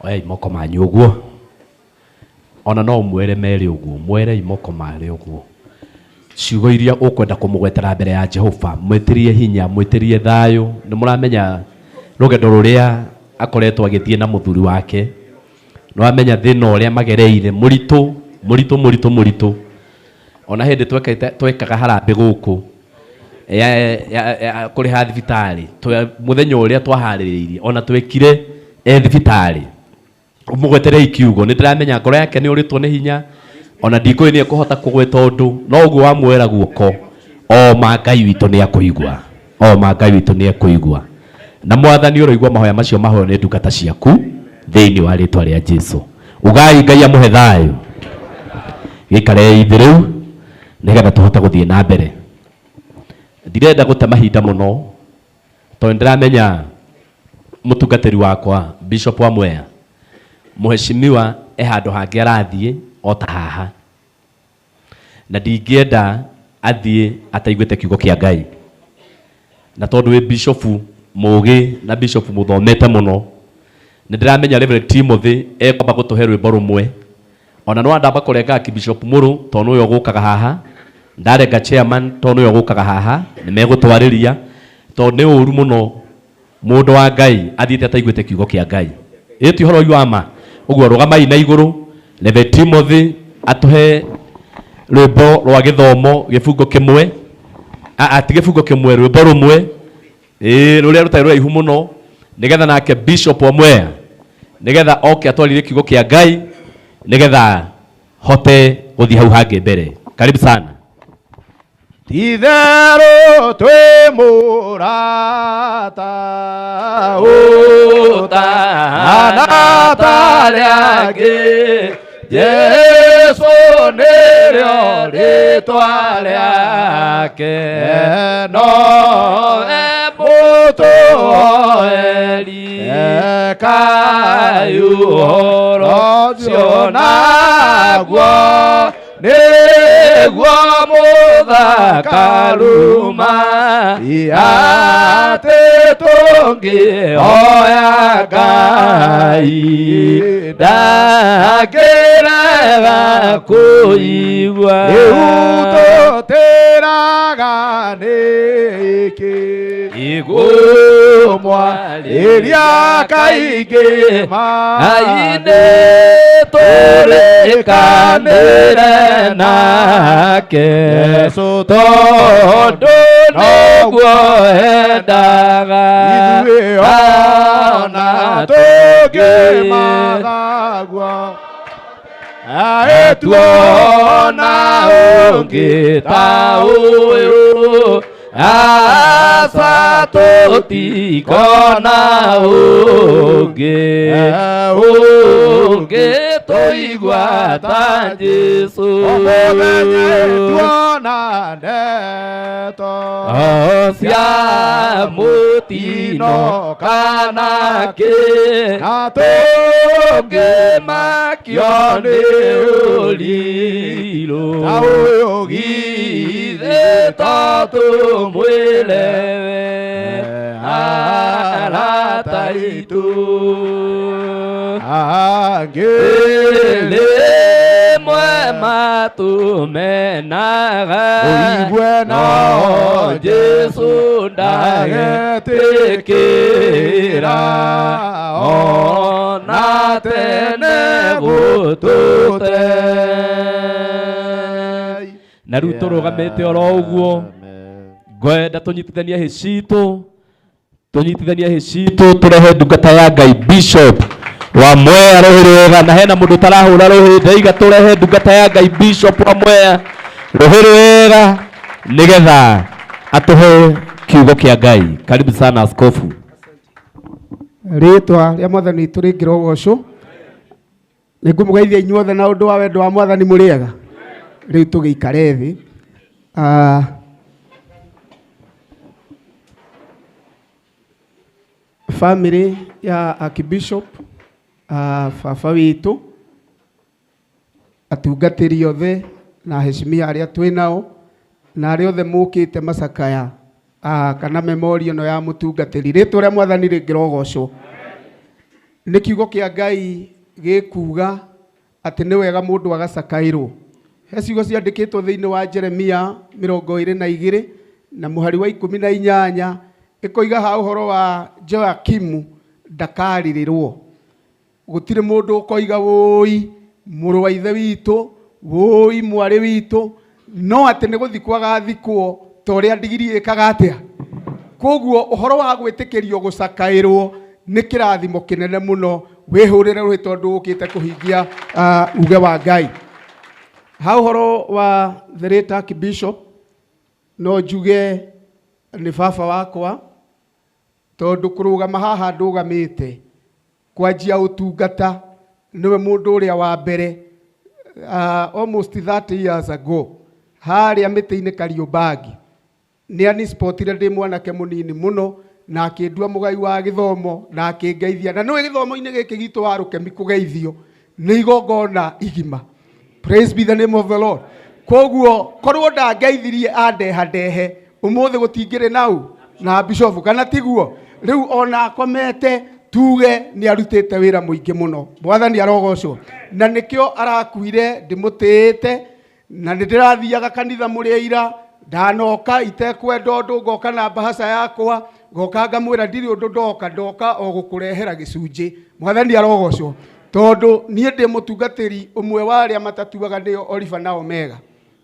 oya imoko manyu uguo ona no mwere meri uguo mwere imoko mari uguo ciugo iria ukwenda kumugwetera mbere ya Jehova mwitirie hinya mwitirie thayu ni muramenya rugendo ruria akoretwo agithie na muthuri wake no amenya thina uria magereire muritu ona hindi twekaga harambe guku kuri ha thibitari muthenya uria twahaririirie ona twekire thibitari umugwetere ikiugo nitiramenya ngoro yake ni uritwo ni hinya ona ndikoi ni ekuhota kugweta undu no uguo wamwera guoko o Ngai witu ni akuigua na mwathani uroigua mahoya macio mahoyo ni ndungata ciaku thiini wa ritwa ria Jesu ugai Ngai amuhe thayu gikare ithiru nigetha tuhote guthie na mbere ndirenda gute mahinda muno to ndiramenya mutungatiri wakwa Bishop wa Mwea muheshimiwa handu hangi arathie o ta haha na ndingienda athie ataiguite kiugo kia Ngai na tondu wi bishop mugi na bishop muthomete muno ndiramenya Reverend Timothy ekwamba gutuhe rwimbo rumwe ona no andamba kurenga ki Bishop Muru tondu uyo gukaga haha ndarenga chairman tondu uyo gukaga haha ni megutwariria tondu ni uru muno mundu wa Ngai athiite ataiguite kiugo kia Ngai iti horo yuama uguo rugamai na iguru Reverend Timothy atuhe rwimbo rwa githomo gifungo kimwe ati gifungo kimwe rwimbo rumwe ruria rutai rwa ihu muno nigetha nake Bishop wa Mwea nigetha oke atwarire kiugo kia Ngai nigetha hote guthi hau hangi mbere. Karibu sana. Tithero twi murata utahana taria angi Jesu nirio ritwa riake no mutuhoeri kayu horo cio naguo niguo muthakaruma ate tungioya Ngai ndangirega kuigua riu tutiraga niki igumwariria kaingi Ngai turikanire nake Yesu tondu niguo endaga ithuĩ ona tũngĩmathagua tuona ũngĩ ta ũyũ aca tũtikona ũngĩ tũigua ta Jesũ tuona ndeto cia mũtino kana kĩ na tũngĩmakio nĩ ũrirũ ta ũyũ githĩ to tũmwĩre arata aitũ angĩ rĩmwe matũmenaga ũigwe no Jesũ ndagetĩkĩra ona tene gũtũte na rĩu tũrũgamĩte oro ũguo ngwenda tũnyitithanie hĩ citũ tũrehe ndungata ya Ngai Bishop wa Mwea rũhĩ rwega, na hena mũndũ tarahũra rũhĩ ndaiga tũrehe ndungata ya Ngai Bishop wa Mwea rũhĩ rwega nigetha atũhe kiugo kĩa Ngai. Karibu sana askofu. Rĩtwa rĩa Mwathani witũ rĩngĩrwo ũgocwo. Nĩngũmũgeithia inyuothe na ũndũ wa wendo wa Mwathani mũrĩega. Rĩu tũgĩikare thĩ. Family ya Archbishop baba witũ, atungatĩri othe na heshimia arĩa twĩ nao na arĩa othe mũkĩte macakaya kana memorial ĩno ya mũtungatĩri. Rĩtwa rĩa Mwathani rĩngĩrogocwo. Nĩ kiugo kĩa Ngai gĩkuga atĩ nĩ wega mũndũ agacakaĩrwo. He ciugo ciandĩkĩtwo thĩinĩ wa Jeremia 22 na mũhari wa 18 ĩkoiga ha ũhoro wa Joakimu ndakarirĩrwo. Gũtirĩ mũndũ ũkoiga wũi mũrũ wa ithe witũ, wũi mwarĩ witũ, no atĩ nĩ gũthikwo agathikwo ta ũrĩa ndigiri ĩkaga atĩa. Koguo ũhoro wa gwĩtĩkĩrio gũcakaĩrwo nĩ kĩrathimo kĩnene mũno. Wĩhũrĩre rũhĩ tondũ ũkĩte kũhingia uge wa Ngai. Ha ũhoro wa the late Archbishop no njuge nĩ baba wakwa, tondũ kũrũgama haha ndũgamĩte kwanjia ũtungata nĩwe mũndũ ũrĩa wa mbere almost 30 years ago harĩa mĩtĩ-inĩ Kariombangi nĩ anispotire ndĩ mwanake mũnini mũno na akĩndua mũgai wa gĩthomo na akĩngeithia, na nĩwe gĩthomo-inĩ gĩkĩ gitũ wa Rũkemi kũgeithio nĩ igongona igima. Praise be the name of the Lord. Koguo korwo ndangeithirie andeha ndehe ũmũthĩ gũtingĩrĩ nau na Bishop kana tiguo. Rĩu ona akomete tuge nĩ arutĩte wĩra mũingĩ mũno. Mwathani arogocwo. Na nĩkĩo arakuire ndĩmũtĩĩte na nĩndĩrathiaga kanitha mũrĩa ira ndanoka itekwenda ũndũ, ngoka na mbahaca yakwa ngoka ngamwĩra ndirĩ ũndũ ndoka o gũkũrehera gĩcunjĩ. Mwathani arogocwo. Tondũ niĩ ndĩ mũtungatĩri ũmwe wa arĩa matatuaga nĩo Alpha na Omega.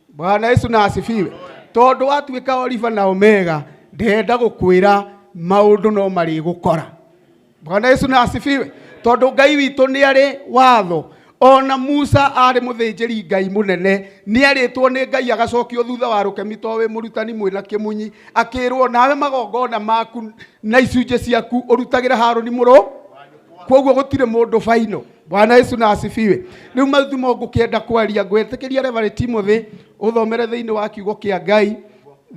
Bwana Yesu na asifiwe. Tondũ watuĩka Alpha na Omega ndenda gũkwĩra maũndũ no marĩ gũkora. Bwana Yesu na asifiwe. Tondũ Ngai witũ nĩ arĩ watho ona Musa arĩ mũthĩnjĩri Ngai mũnene nĩarĩtwo nĩ Ngai agacokio thutha wa rũkemi to wĩ mũrutani mwĩna kĩmunyi akĩrwo nawe magongona maku na icunjĩ ciaku ũrutagĩra Harũni mũrũ koguo gũtirĩ mũndũ faino. Bwana Yesu na asifiwe. Rĩu mathimo ngũkĩenda kwaria ngwĩtĩkĩria Reverend Timothy ũthomere thĩinĩ wa kiugo kĩa Ngai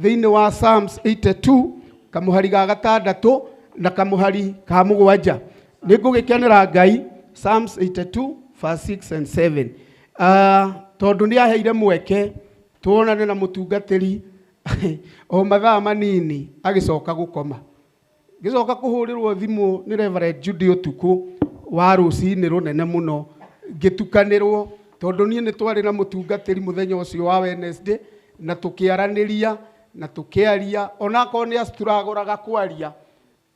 thĩinĩ wa Psalms 82 kamuhari ga 6 na kamuhari ka 7. Nĩngũgĩkenera Ngai Psalms 82 verse 6 and 7. Tondũ nĩ aheire mweke tuonane na mũtungatĩri o mathaa manini agĩcoka gũkoma. Gĩcoka kũhũrĩrwo thimũ nĩ Reverend Judy ũtukũ wa rũcinĩ rũnene mũno ngĩtukanĩrwo tondũ niĩ nĩ twarĩ na mũtungatĩri mũthenya ũcio wa Wednesday na tũkĩaranĩria na tũkĩaria onakorwo nĩ tũragoraga kwaria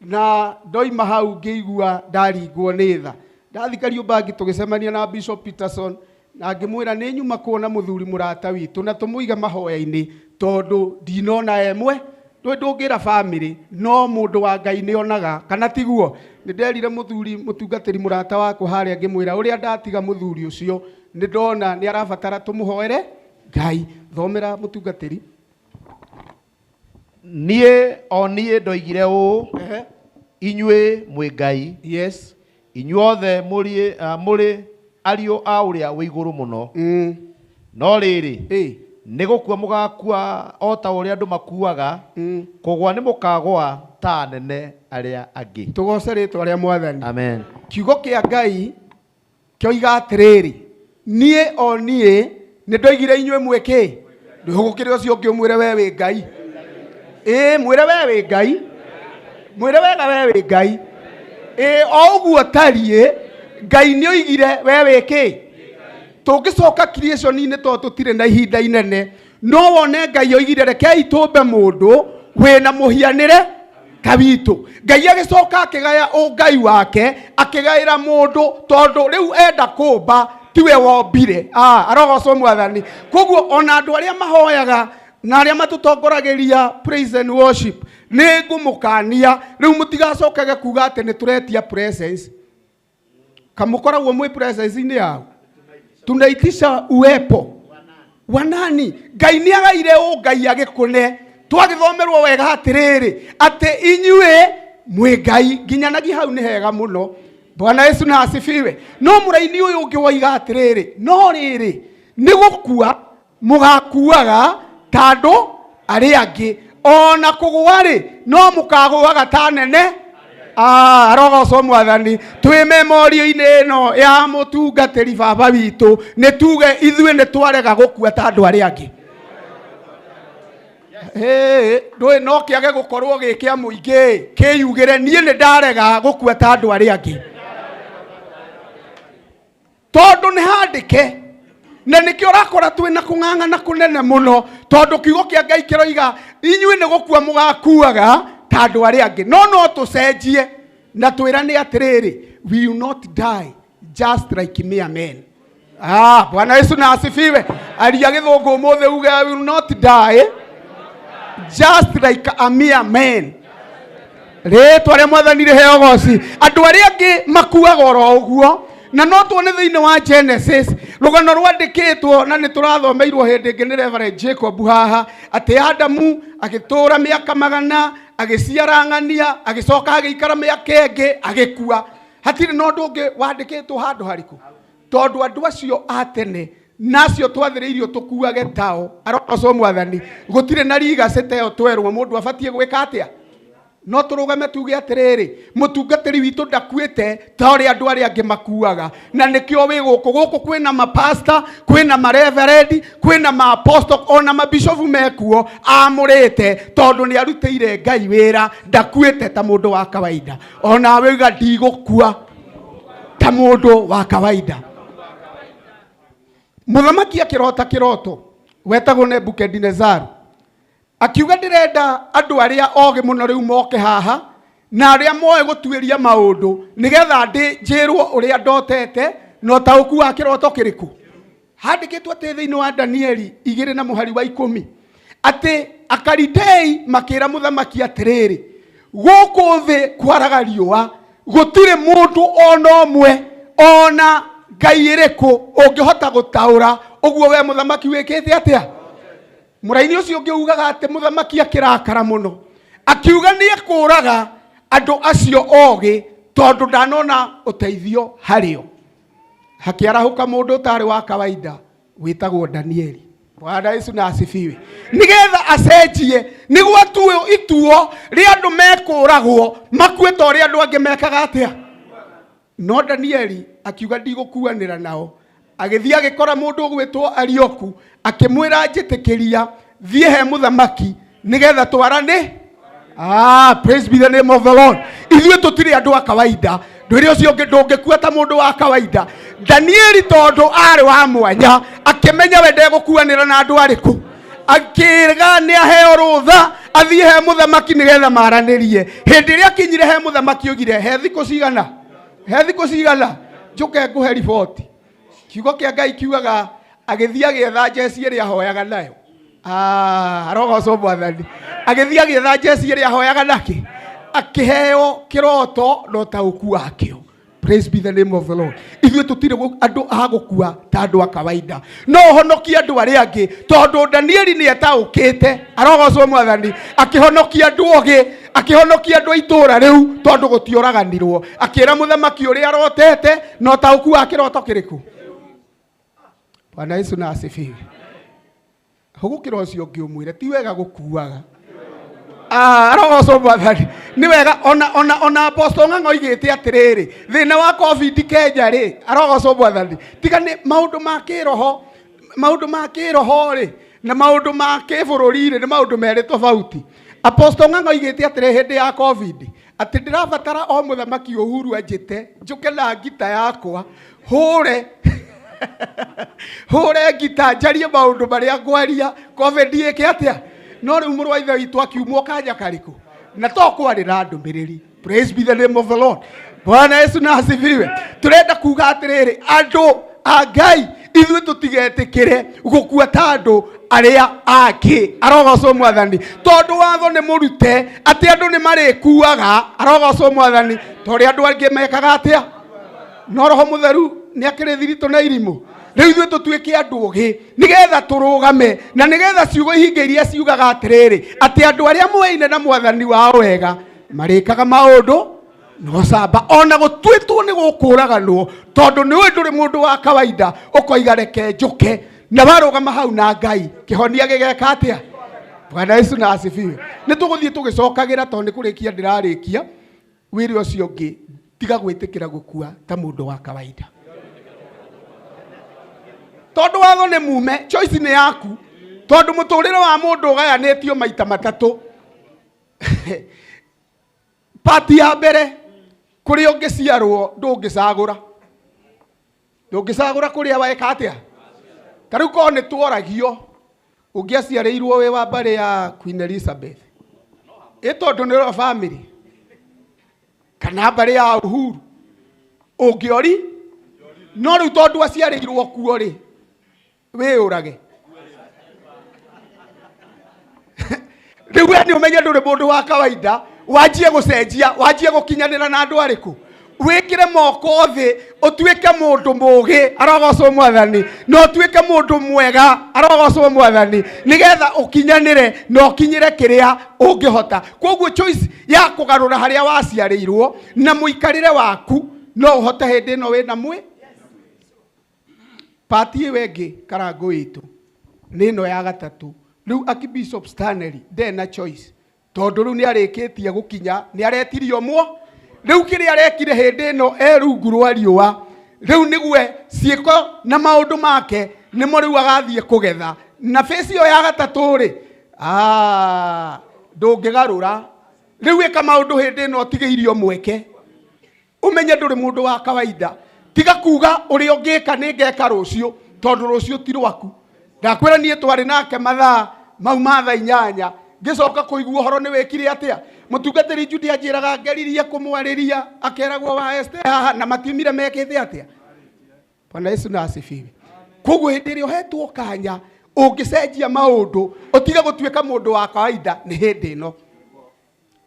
na ndoima hau ngĩigua ndaringwo nĩ tha. Ndathi Kariũbangi tũgĩcemania na Bishop Peterson na ngĩmwĩra nĩ nyuma kuona mũthuri mũrata witũ na tũmũige mahoya-inĩ tondũ ndinona emwe ndũngĩra family no mũndũ wa Ngai nĩ onaga kana tiguo. Nĩ nderire mũtungatĩri mũrata wakwa harĩa ngĩmwĩra ũrĩa ndatiga mũthuri ũcio nĩ ndona nĩ arabatara tũmũhoere Ngai. Thomera mũtungatĩri. Niĩ ndoigire ũũ inyuĩ mwĩ Ngai. Yes. Inyuothe mũrĩ ariũ a ũrĩa wĩ igũrũ mũno. No rĩrĩ nĩ gũkua mũgakua o ta ũrĩa andũ makuaga kũgwa nĩ mũkagwa ta anene arĩa angĩ. Tũgoce rĩtwa rĩa Mwathani. Amen. Kiugo kĩa Ngai kĩoiga atĩrĩrĩ niĩ nĩ ndoigire inyuĩ mwĩkĩ ndũhũgũkĩre ũcio ũngĩ ũmwĩre we wĩ Ngai. Mwĩre we wĩ Ngai. Mwĩre wega we wĩ Ngai. O ũguo tariĩ Ngai nĩ oigire we wĩkĩ. Tũngĩcoka creation-inĩ to tũtirĩ na ihinda inene no wone Ngai oigire rekei tũmbe mũndũ wĩna mũhianĩre ta witũ. Ngai agĩcoka akĩgaya ũngai wake akĩgaĩra mũndũ tondũ rĩu enda kũmba tiwe wombire. Arogocwo Mwathani. Koguo ona andũ arĩa mahoyaga na arĩa matũtongoragĩria praise and worship nĩ ngũmũkania rĩu mũtigacokage kuga atĩ nĩ tũretia presence. Kamũkoragwo mwĩ presence-inĩ yao tunaitisha uwepo wa nani? Ngai nĩ agaire Ngai agĩkũne twagĩthomerwo wega atĩrĩrĩ atĩ inyuĩ mwĩ Ngai. Nginyanagia hau nĩ hega mũno. Bwana Yesu na asifiwe. No mũraini ũyũ ũngĩ woiga atĩrĩrĩ no rĩrĩ nĩ gũkua mũgakuaga ta andũ arĩa angĩ ona kũgũa-rĩ no mũkagũaga ta nene. Arogocwo Mwathani. Twĩ memorio-inĩ ĩno ya mũtungatĩri baba witũ nĩ tuge ithuĩ nĩ twarega gũkua ta andũ arĩa angĩ. Ndũĩ no kĩage gũkorwo gĩ kĩa mũingĩ kĩyugĩre niĩ nĩ ndarega gũkua ta andũ arĩa angĩ tondũ nĩ handĩke na nĩkĩo ũrakora twĩna kũng'ang'ana kũnene mũno tondũ kiugo kĩa Ngai kĩroiga inyuĩ nĩ gũkua mũgakuaga ta andũ arĩa angĩ no tũcenjie na twĩrane atĩrĩrĩ we will not die just like mere men. Bwana Yesu na asifiwe. Aria gĩthũngũ ũmũthĩ uge we will not die just like a mere man. Rĩtwa rĩa Mwathani rĩheo goci. Andũ arĩa angĩ makuaga oro ũguo na no tuone thĩinĩ wa Genesis rũgano rwandĩkĩtwo na nĩ tũrathomeirwo hĩndĩ ĩngĩ nĩ Reverend Jacob haha atĩ Adamu agĩtũũra mĩaka 100 agĩciara ng'ania agĩcoka agĩikara mĩaka ĩngĩ agĩkua. Hatirĩ na ũndũ ũngĩ wandĩkĩtwo handũ harĩkũ tondũ andũ acio a tene nacio twathĩrĩirio tũkuage tao. Arogocwo Mwathani. Gũtirĩ na rigacĩte ĩyo twerwo mũndũ abatiĩ gwĩka atĩa. No tũrũgame tuge atĩrĩrĩ mũtungatĩri witũ ndakuĩte ta ũrĩa andũ arĩa angĩ makuaga na nĩkĩo wĩ gũkũ kwĩna mapasta kwĩna mareverend kwĩna maapostle ona mabishofu mekuo amũrĩte tondũ nĩ arutĩire Ngai wĩra ndakuĩte ta mũndũ wa kawaida. Ona wĩga ndigũkua ta mũndũ wa kawaida. Mũthamaki akĩrota kĩroto wetagwo Nebukadnezaru akiuga ndĩrenda andũ arĩa ogĩ mũno rĩu moke haha na arĩa moe gũtuĩria maũndũ nĩgetha njĩrwo ũrĩa ndotete no taũku wa kĩroto kĩrĩkũ. Handĩkĩtwo atĩ thĩinĩ wa Danieli 2 na mũhari wa 10 atĩ Akalidei makĩra mũthamaki atĩrĩrĩ gũkũ thĩ kwaraga riũa gũtirĩ mũndũ ona ũmwe ona ngai iriku ungihota gutaura uguo we muthamaki wikite atia muraini ucio ungiugaga ati muthamaki akirakara muno akiuga ni ekuraga andu acio ogi tondu ndanona uteithio hario hakiarahuka mundu utari wa kawaida witagwo Danieli. Bwana Yesu na asifiwe. Nigetha acenjie niguo tuwe ituo ri andu mekuragwo makweta uri andu ange mekaga atia. No Danieli akiuga ndigukuanira nao agithia agikora mundu gwitwo Arioku akimwira njitikiria thie he muthamaki nigetha twarane. Praise be the name of the Lord. Ithuĩ tutire andu a kawaida ndwire ucio ndungikua ta mundu wa kawaida. Danieli tondu ari wa mwanya akimenya we ndegũkuanĩra na andu ariku akirga ni aheo rutha athie he muthamaki nigetha maranĩrie. Hindi ĩrĩa akinyire he muthamaki ugire he thikũ cigana njuke nguhe riboti. Kiugo kia Ngai kiugaga agithia gietha jeci ĩrĩa ahoyaga nayo. Arogocwo Mwathani. Agithia gietha jeci ĩrĩa ahoyaga naki akiheo kiroto no tauku wakio. Praise be the name of the Lord. Ithuĩ tutire andu a gukua ta andu a kawaida no honokia andu aria angi tondu Danieli ni etaukite. Arogocwo Mwathani. Akihonokia andu ogi akihonokia andu itura riu tondu gutiuraganirwo akira muthamaki uria arotete no tauku wa kiroto kiriku. Bwana Yesu na asifiwe. Hugukira ucio ngiumwire ti wega gukuaga. Arogocwo Mwathani. Ni wega ona Apostle Ng'ang'o igite atiriri thina wa COVID Kenya ri. Arogocwo Mwathani. Tiga ni maundu ma kiroho ri na maundu ma kibururi ri ni maundu meri tofauti. Apostle Ng'ang'o igite atire hindi ya COVID ati ndirabatara o muthamaki Uhuru anjite njuke na ngita yakwa hure ngita njarie maundu maria ngwaria COVID iki atia. No riu muru wa ithe witu akiumwo kanya kariku na to kwarira ndumiriri. Praise be the name of the Lord. Bwana Yesu na asifiwe. Turenda kuga atiriri andu a Ngai ithuĩ tutigetikire gukua ta andu aria angi. Arogocwo Mwathani. Tondu watho ni murute ati andu ni marikuaga. Arogocwo Mwathani. Tori andu angi mekaga atia. No Roho Mutheru ni akire thirito na irimu. Riu ithuĩ tutuĩke andu ogi nigetha turugame na nigetha ciugo ihinge iria ciugaga atiriri ati andu aria mweine na Mwathani wao wega marikaga maundu no camba ona gutwitwo ni gukuraganwo tondu ni we nduri mundu wa kawaida ukoiga reke njuke na warugama hau na Ngai kihonia gigeka atia. Bwana Yesu na asifiwe. Ni tuguthie tugicokagira tondu kurikia ndirarikia wiri ucio ngi tiga gwitikira gukua ta mundu wa kawaida. Tondu watho ni mume choice ni yaku tondu muturire wa mundu ugayanitio maita matatu. Pati ya mbere kuri ungiciarwo ndungicagura kuria weka atia. Tariu ko ni tuoragio ungiaciarirwo we wa mbare ya Queen Elizabeth tondu ni ro family kana mbare ya Uhuru ungiori no riu tondu aciarirwo kuo ri we urage. Riu ni umenye nduri mundu wa kawaida wajie gucenjia wajie gukinyanira na andu ariku wikire moko thi utuike mundu mugi. Arogocwo Mwathani. No tuike mundu mwega. Arogocwo Mwathani. Nigetha ukinyanire no kinyire kiria ungihota. Koguo choice ya kugarura haria waciarirwo na muikarire waku no uhote hindi no we na mwe. Pati wengi karango itu nino ya gatatu. Riu Archbishop Stanley ndena choice tondu riu ni arikitie gukinya ni aretirio mwo. Riu kiri arekire hindi no rungu rwa riua riu nigwe ciiko na maundu make nimo riu agathie kugetha na face yo ya gatatu ri ndungigarura riu eka maundu hindi no tigeirio mweke umenye nduri mundu wa kawaida. Tiga kuga uri ungika ni ngeka rucio tondu rucio ti rwaku. Ndakwira nie twari nake mathaa mau mathaa 8 ngicoka kuigua horo ni wekire atia. Mutungatiri Judi ajiraga ngeririe kumwariria akeragwo wa este haha na matiumire mekite atia. Bwana Yesu na asifiwe. Koguo hindi ri ohetwo kanya ungicenjia maundu utiga gutuika mundu wa kawaida ni hindi no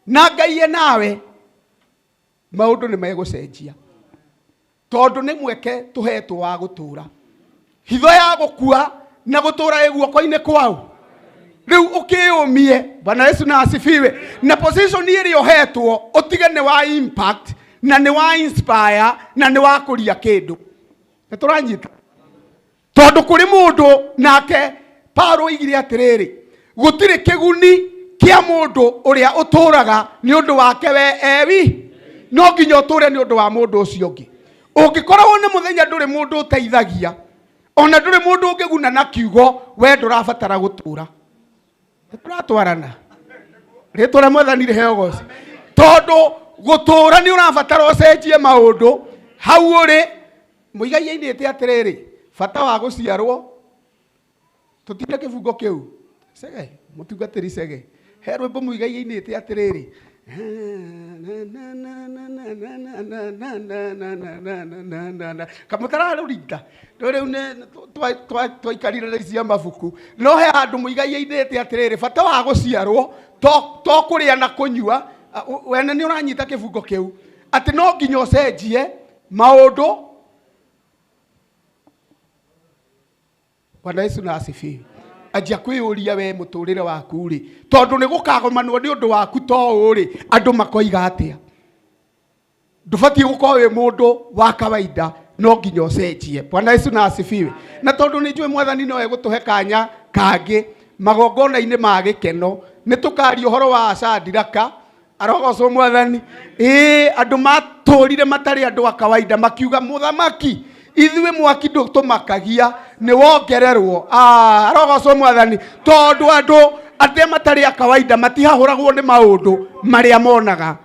na Ngai nawe maundu ni megucenjia. tondu nĩ mweke tũhetwo wa gũtũra. Hitho ya gũkua na gũtũra guoko-inĩ kwao. Rĩu ũkĩyũmie, Bwana Yesu na asifiwe, na position ĩrĩa ũhetwo ũtige nĩ wa impact na nĩ wa inspire na nĩ wa kũria kĩndũ. Nĩ tũranyita tondu kuri mundu nake Paulo oigire atiriri gutiri kiguni kia mundu uria uturaga ni undu wake we ewi no nginya uture ni undu wa mundu ucio ungi. Ungikorwo ni muthenya nduri mundu uteithagia ona nduri mundu ungiguna na kiugo we ndurabatara gutura. Turatwarana ritwa mwathani riheo goci tondu gutura ni urabatara ucenjie maundu hau uri muigai-inĩ ĩte atiriri bata wa guciarwo tutinde kibungo kiu sege mutungatiri sege he rwimbo muigai-inĩ ĩte atiriri kamutara ruringa riu twaikarire raicia mabuku no he andu muigai-inĩ ĩte atiriri bata wa guciarwo to kuria na kunyua wene ni uranyita kibungo kiu ati no nginya ucenjie maundu. Bwana Yesu na asifiwe. Ajia kwĩyũria we mũtũrĩre waku rĩ tondu nĩ gũkagomanwo nĩ ũndũ waku to ũrĩ andũ makoiga atĩa. Ndũbatiĩ gũkorwo wĩ mũndũ wa kawaida no nginya ũcenjie. Bwana Yesu na asifiwe. Na tondu nĩ njũĩ mwathani no egũtũhe kanya kangĩ magongona-inĩ ma gĩkeno nĩ tũkaria ũhoro wa Shadiraka arogocwo mwathani andũ matũrire matarĩ andũ a kawaida makiuga mũthamaki ithuĩ mwaki ndũtũmakagia nĩ wongererwo. Arogocwo mwathani tondu andũ arĩa matarĩ a kawaida matihahũragwo nĩ maũndũ marĩa monaga.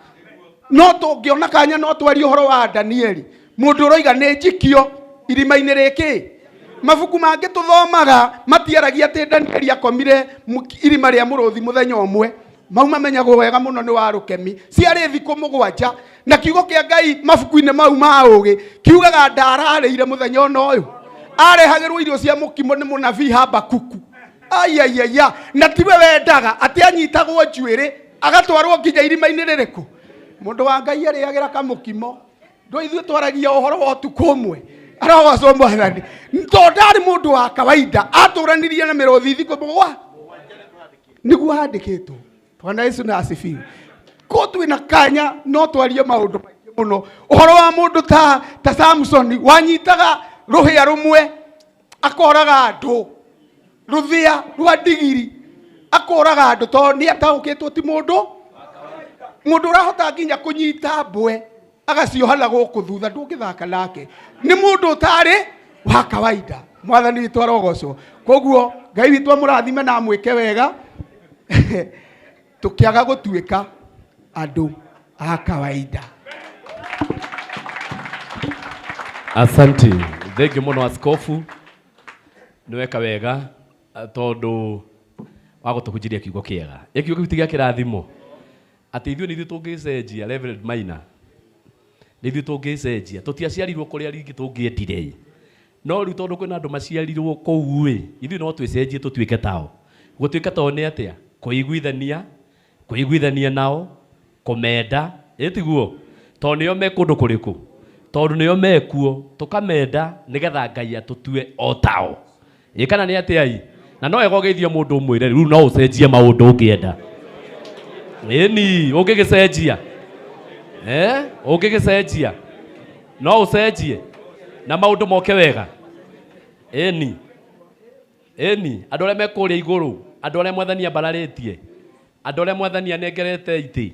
No tũngĩona kanya no twarie ũhoro wa Danieli mũndũ ũroiga nĩ njikio irima-inĩ rĩkĩ. Mabuku mangĩ tũthomaga matiaragia atĩ Danieli akomire irima rĩa mũrũthi mũthenya ũmwe. Mau mamenyagwo wega mũno nĩ wa rũkemi ciarĩ thikũ mũgwanja na kiugo kĩa Ngai mabuku-inĩ mau ma ũgĩ kiugaga ndararĩire mũthenya ona ũyũ arehagĩrwo irio cia mũkimo nĩ mũnabii Habakuku. Ayayaya na tiwe wendaga atĩ anyitagwo njuĩrĩ agatwarwo nginya irima-inĩ rĩrĩkũ. Mũndũ wa Ngai arĩagĩra kamũkimo ndũ ithuĩ twaragia ũhoro wa ũtukũ ũmwe. Arogocwo mwathani tondu ndarĩ mũndũ wa kawaida atũranirie na mĩrũthi thikũ mũgwanja nĩguo handĩkĩtwo. Bwana Yesu na asifiwe. Ko twina kanya no twarie maundu maingĩ muno uhoro wa mundu ta Samson wanyitaga ruhia rumwe akoraga andu ruthia rwa ndigiri akoraga andu to ni ataukitwo ti mundu urahota nginya kunyita mbwe agaciohana guku thutha ndungithaka nake ni mundu utari wa kawaida. Mwathani witũ arogocwo. Koguo Ngai witũ amũrathime na mwĩke wega tukiaga gutuika andu a kawaida. Asante. Thank you muno askofu. Niweka wega tondu wa gutukujiria kiugo kiega. Kiugo kitiga kirathimo. Ati ithuĩ nĩ ithuĩ tũngĩcenjia Reverend Maina. Nĩ ithuĩ tũngĩcenjia. Tũtiaciarirwo kũrĩa ringi tũngĩendire. No rĩu tondu kwĩna andũ maciarirwo kũu ithuĩ no twĩcenjie tũtuĩke tao. Gũtuĩka tao nĩ atĩa? Kũiguithania nao, kũmenda, ĩtiguo. Tondũ nĩo me kũndũ kũrĩkũ? Tondũ nĩo mekuo, tũkamenda nĩgetha Ngai atũtue o tao. Kana nĩ atĩa ai? Na no wega ũgeithie mũndũ ũmwĩre rĩu no ũcenjie maũndũ ũngĩenda. Ĩni, ũngĩgĩcenjia. Ũngĩgĩcenjia. No ũcenjie na maũndũ moke wega. Ĩni, andũ arĩa me kũrĩa igũrũ, andũ arĩa mwathani ambararĩtie, andũ arĩa mwathani anengerete itĩ,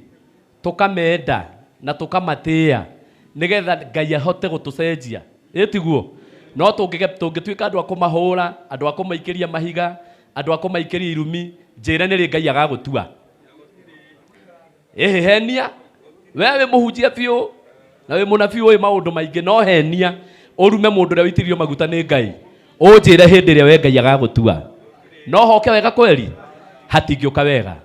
tũkamenda na tũkamatĩa nĩgetha Ngai ahote gũtũcenjia. Ĩtiguo. No tũngĩtuĩka andũ a kũmahũra, andũ a kũmaikĩria mahiga, andũ a kũmaikĩria irumi, njĩra nĩ rĩ Ngai agagũtua. Henia, we wĩ mũhunjia biũ na wĩ mũnabii ũĩ maũndũ maingĩ no henia ũrume mũndũ ũrĩa wĩitirio maguta nĩ Ngai. Ũnjĩre hĩndĩ ĩrĩa we Ngai agagũtua. No hoke wega kweli? Hatingĩũka wega.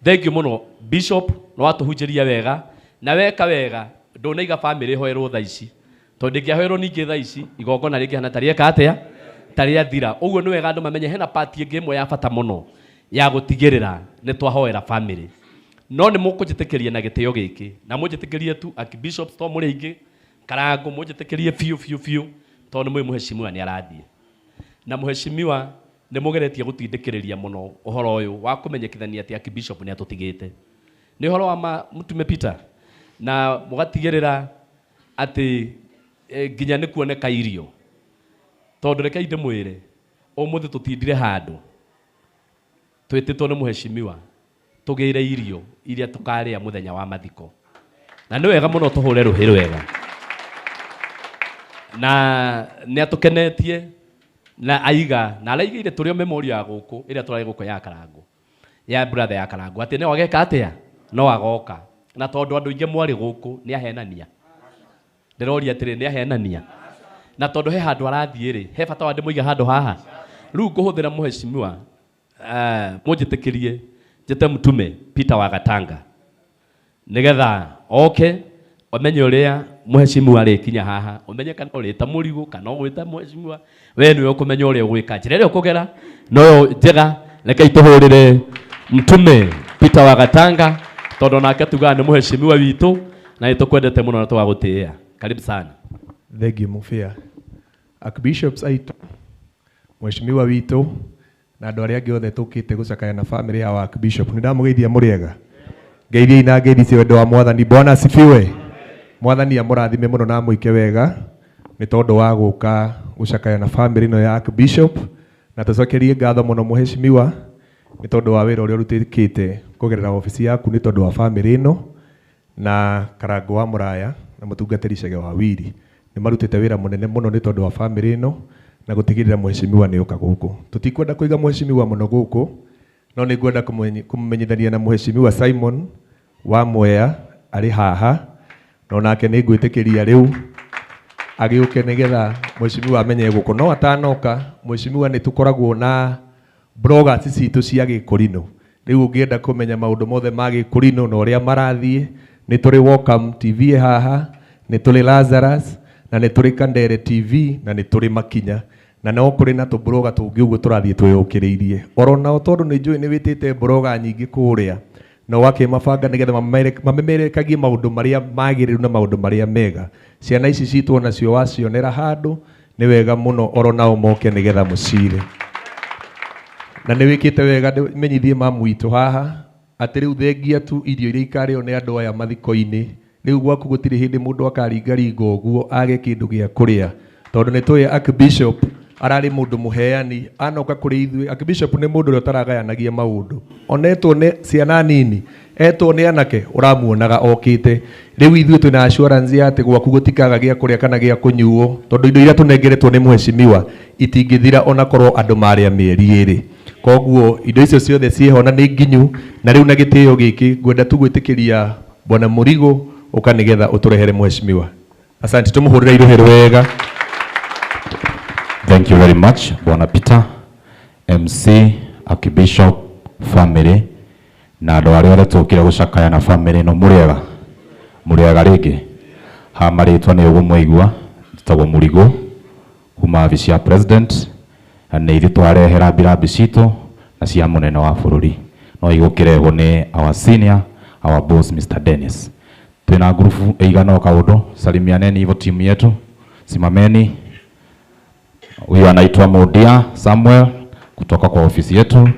Thank you muno Bishop, no watuhunjĩria wega na weka wega. Ndũnaiga family hoerwo thaa ici. Tondũ ingĩahoerwo ningĩ thaa ici igongona rĩngĩ hana tarĩeka atĩa? Tarĩathira. Ũguo nĩ wega andũ mamenye hena part ĩngĩ ĩmwe ya bata muno ya gũtigĩrĩra nĩ twahoera family. No nĩ mũkũnjĩtĩkĩria na gĩtĩo gĩkĩ na mũnjĩtĩkĩrie tu Archbishop to mũrĩ aingĩ Karango mũnjĩtĩkĩrie biũ tondũ nĩ mũheshimiwa nĩ arathiĩ. Na mũheshimiwa nĩ mũgeretie gũtindĩkĩrĩria mũno ũhoro ũyũ wa kũmenyekithania atĩ Archbishop nĩ atũtigĩte. Nĩ ũhoro wa Mtume Peter na mũgatigĩrĩra atĩ nginya nĩ kuoneka irio. Tondũ reke ndĩmwĩre ũmũthĩ tũtindire handũ twĩtĩtwo nĩ mũheshimiwa tũgĩire irio iria tũkarĩa mũthenya wa mathiko. Na nĩ wega mũno tũhũre rũhĩ rwega. Na nĩ atũkenetie na aiga na araigĩire tũrĩ o memori ya gũkũ ĩrĩa tũrarĩ gũkũ ya Karango ya brother ya Karango atĩ no ageka atĩa no agoka. Na tondũ andũ aingĩ mwarĩ gũkũ nĩ ahenania. Ndĩroria atĩrĩ nĩ ahenania. Na tondũ he handũ arathiĩ rĩ he bata wa ndĩmũige handũ haha. Rĩu ngũhũthĩra mũheshimiwa mũnjĩtĩkĩrie njĩte Mtume Peter wa Gatanga nĩgetha oke omenye ũrĩa mũheshimiwa arĩkinya haha, omenye kana ũrĩta mũrigo kana ũgwĩta mũheshimiwa, we nĩwe ũkũmenya ũrĩa ũgwĩka. Njĩra ĩrĩa ũkũgera no njega. Rekei tũhũrĩre Mtume Peter wa Gatanga tondũ nake tugaga nĩ mũheshimiwa witũ na nĩtũkwendete mũno na twagũtĩĩa. Karibu sana. Thank you Mufia. Archbishops aitũ, mũheshimiwa witũ na andũ arĩa angĩ othe tũkĩte gũcakaya na family ya Archbishop, nĩ ndamũgeithia mũrĩega. Ngeithia na ngeithi cio wendo wa Mwathani. Bwana asifiwe. Mwathani amũrathime mũno na mũike wega nĩ tondũ wa gũka gũcakaya na family ĩno ya Archbishop, na tũcokerie ngatho mũno mũheshimiwa nĩ tondũ wa wĩra ũrĩa ũrutĩkĩte kũgerera obici yaku nĩ tondũ wa family ĩno na Karango wa Mũraya na mũtungatĩri Chege wa Wili nĩ marutĩte wĩra mũnene mũno nĩ tondũ wa family ĩno na gũtigĩrĩra mũheshimiwa nĩ ũka gũkũ. Tũtikwenda kũiga mũheshimiwa mũno gũkũ, no nĩ ngwenda kũmũmenyithania na mũheshimiwa Simon wa Mwea arĩ haha, no nake nĩ ngwĩtĩkĩria rĩu agĩũke nĩgetha mũheshimiwa amenye gũkũ. No atanoka mũheshimiwa nĩ tũkoragwo na bloggers citũ cia Gĩkũrinũ. Rĩu ũngĩenda kũmenya maũndũ mothe ma Gĩkũrinũ na ũrĩa marathiĩ, nĩ tũrĩ Welcome TV haha, nĩ tũrĩ Lazarus na nĩ tũrĩ Kandere TV na nĩ tũrĩ Makinya, na no kũrĩ na tũbloga tũngĩ ũguo tũrathiĩ twĩyũkĩrĩirie. Oro nao tondũ nĩ njũĩ nĩ wĩtĩte bloga nyingĩ kũrĩa no wakĩmabanga nĩgetha mamemerekagie maũndũ marĩa magĩrĩru na maũndũ marĩa mega. Ciana ici citũ nacio wacionera handũ nĩ wega mũno oro nao moke nĩgetha mũcire. Na nĩ wĩkĩte wega menyithie mamu witũ haha atĩ rĩu thengia tu irio iria ikarĩo nĩ andũ aya mathiko-inĩ. Rĩu gwaku gũtirĩ hĩndĩ mũndũ akaringaringa ũguo age kĩndũ gĩa kũrĩa, tondũ nĩ tũĩ Archbishop ararĩ mũndũ mũheani, anoka kũrĩ ithuĩ. Archbishop nĩ mũndũ ũrĩa ũtaragayanagia maũndũ, onetwo nĩ ciana nini, etwo nĩ anake ũramuonaga okĩte. Rĩu ithuĩ twĩna assurance ya atĩ gwaku gũtikaga gĩa kũrĩa kana gĩa kũnyuo, tondũ indo iria tũnengeretwo nĩ mũheshimiwa itingĩthira onakorwo andũ marĩa mĩeri ĩrĩ. Koguo indo icio ciothe ciĩho na nĩ nginyu, na rĩu na gĩtĩo gĩkĩ ngwenda tu gwĩtĩkĩria Bwana Mũrigo ũka nĩgetha ũtũrehere mũheshimiwa. Asante, tũmũhũrĩre irohero wega. Thank you very much, Bwana Peter, MC, Archbishop, family, na andũ arĩa tũkire gũcakaya na family ĩno mũrĩega rĩngĩ. Ha marĩtwa nĩ ũguo mwaigua, njĩtagwo Mũrigo, kuma Vice ya President, na nĩ ithuĩ twarehera birambi citũ na cia mũnene wa bũrũri. No igũkĩrehwo nĩ our senior, our boss Mr. Dennis. Twina grupu ĩigana kaũndũ, salimianeni hivyo timu yetu, simameni. Huyu anaitwa Modia Samuel kutoka kwa ofisi yetu.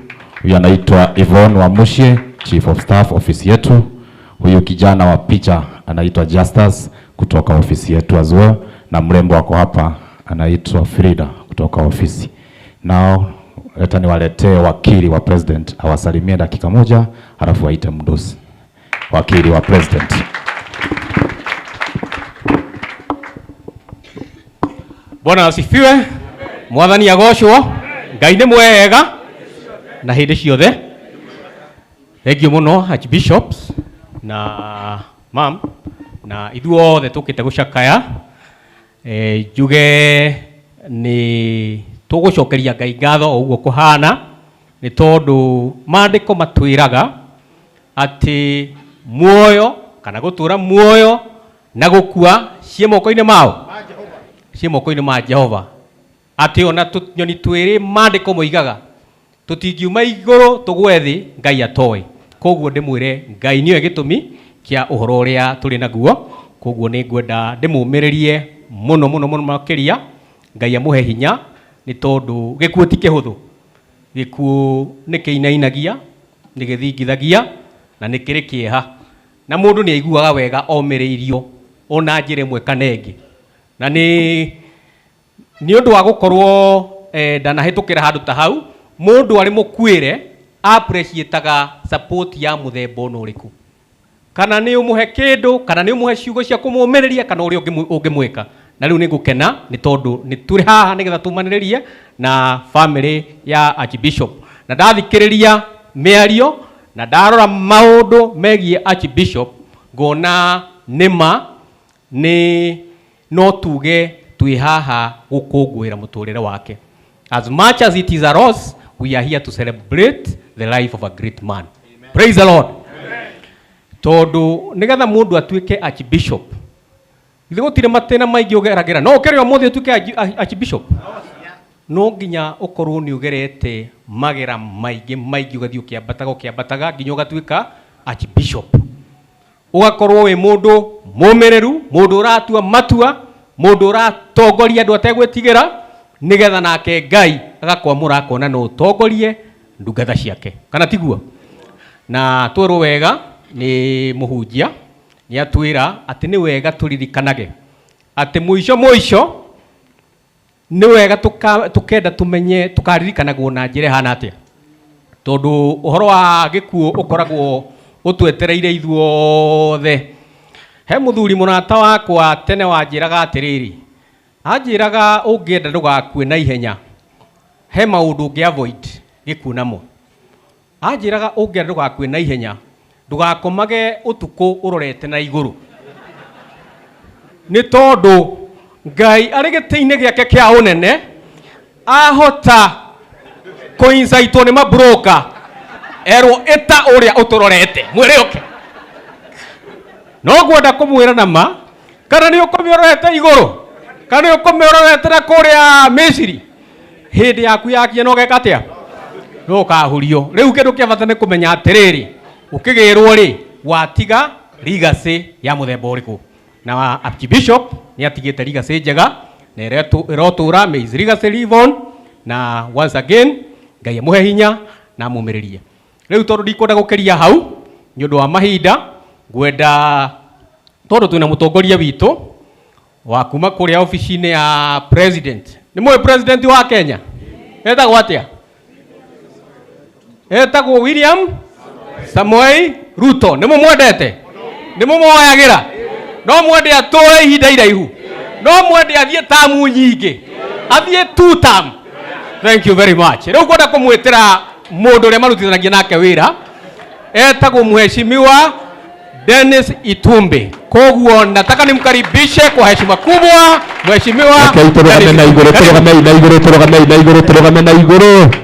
Huyu anaitwa Yvonne Wamushie, Chief of Staff ofisi yetu. Huyu kijana wa picha anaitwa Justus kutoka ofisi yetu as well. Na mrembo wako hapa anaitwa Frida kutoka ofisi. Nao leta niwaletee wakili wa president awasalimie dakika moja, halafu aite mdosi. Wakili wa president. Bwana asifiwe. Mwathani agocwo. Ngai nĩ mwega na hĩndĩ ciothe. Thengiũ mũno Archbishops na mam na ithuĩ othe tũkĩte gũcakaya. Njuge nĩ tũgũcokeria Ngai ngatho o ũguo kũhana nĩ tondũ maandĩko matwĩraga atĩ muoyo kana gũtũra muoyo na gũkua ciĩ moko-inĩ mao, ciĩ moko-inĩ ma Jehova. Atĩ ona tũnyoni twĩrĩ maandĩko moigaga tũtingiuma igũrũ tũgwe thĩ Ngai atoĩ. Koguo ndĩmwĩre Ngai nĩoĩ gĩtũmi kĩa ũhoro ũrĩa tũrĩ naguo, koguo nĩ ngwenda ndĩmũmĩrĩrie mũno mũno mũno makĩria Ngai amũhe hinya nĩ tondũ gĩkuũ ti kĩhũthũ gĩkuũ nĩ kĩinainagia nĩ gĩthingithagia na nĩ kĩrĩ kĩeha na mũndũ nĩ aiguaga wega omĩrĩirio ona njĩra ĩmwe kana ĩngĩ na nĩ ũndũ wa gũkorwo ndanahĩtũkĩra handũ ta hau mũndũ arĩ mũkuĩre appreciataga support ya mũthemba ũno ũrĩkũ kana nĩ ũmũhe kĩndũ kana nĩ ũmũhe ciugo cia kũmũmĩrĩria kana ũrĩa ũngĩmwĩka na rĩu nĩ ngũkena nĩ tondũ nĩ tũrĩ haha nĩgetha tumanĩrĩrie na family ya Archbishop na ndathikĩrĩria mĩario na ndarora maũndũ megiĩ Archbishop ngona nĩma nĩ no tuge twĩ haha gũkũngũĩra mũtũrĩre wake. As much as it is a loss, we are here to celebrate the life of a great man. Amen. Praise the Lord. Tondũ nĩgetha mũndũ atuĩke Archbishop ithe gũtirĩ matĩna maingĩ ũgeragĩra no ũkĩrĩ ũmũthĩ ũtuĩke Archbishop no nginya ũkorwo nĩ ũgerete magera maingĩ ũgathiĩ ũkĩambataga nginya ũgatuĩka Archbishop ũgakorwo wĩ mũndũ mũmĩrĩru mũndũ ũratua matua mũndũ ũratongoria andũ ategwĩtigĩra nĩgetha nake Ngai agakwamũra akona no ũtongorie ndungata ciake kana tiguo na twĩrwo wega nĩ mũhunjia nĩ atwĩra atĩ nĩ wega tũririkanage atĩ mũico nĩ wega tũkenda tũmenye tũkaririkanagwo na njĩra hana atĩa tondũ ũhoro wa gĩkuũ ũkoragwo ũtwetereire ithuothe he mũthuri mũrata wakwa tene wanjĩraga atĩrĩrĩ anjĩraga ũngĩenda ndũgakue na ihenya he maũndũ ũngĩ avoid gĩkuũ namo anjĩraga ũngĩenda ndũgakue na ihenya ndũgakomage ũtukũ ũrorete na igũrũ nĩ tondũ Ngai arĩ gĩtĩ-inĩ gĩake kĩa ũnene ahota kũinsaitwo nĩ mabroka erwo ĩta ũrĩa ũtũrorete mwĩre oke no ngwenda kũmwĩra nama kana nĩ ũkũmĩororete igũrũ kana nĩ ũkũmĩororete na kũrĩa Misiri hĩndĩ yaku yakinya no geka atĩa no kahurio rĩu kĩndũ kĩa bata nĩ kũmenya atĩrĩrĩ ũkĩgĩrwo rĩ watiga legacy ya mũthemba ũrĩkũ na Archbishop nĩ atigĩte legacy njega na ĩrotũra may his legacy live on na once again Ngai amũhe hinya na amũmĩrĩrie rĩu tondũ ndikwenda gũkĩria hau nĩ ũndũ wa mahinda ngwenda tondũ twĩna mũtongoria witũ wa kuma kũrĩa ofici-inĩ ya president nĩ mũĩ president wa Kenya etagwo atĩa etagwo William Samoei Ruto nĩ mũmwendete nĩ mũmwoyagĩra no mwende atũre ihinda iraihu no mwende athiĩ tamu nyingĩ athiĩ 2 term thank you very much rĩu ngwenda kũmwĩtĩra mũndũ ũrĩa marutithanagia nake wĩra etagwo mheshimiwa Dennis Itumbi koguo nataka nimkaribishe kwa heshima kubwa mheshimiwa turugame na igũrũ turugame na igũrũ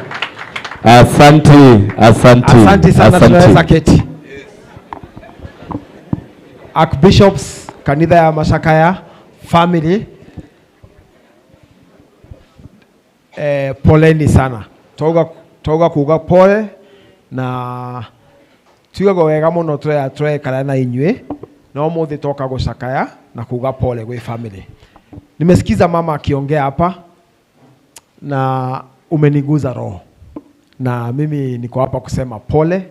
asante sana tunaweza keti Archbishops kanitha ya Mashakaya family poleni sana toga kuga pole na tugaga wega muno twekara na inyuĩ no mũthĩ toka gũcakaya na kuga pole gwĩ family. Nimesikiza mama akiongea hapa na umeniguza roho na mimi niko hapa kusema pole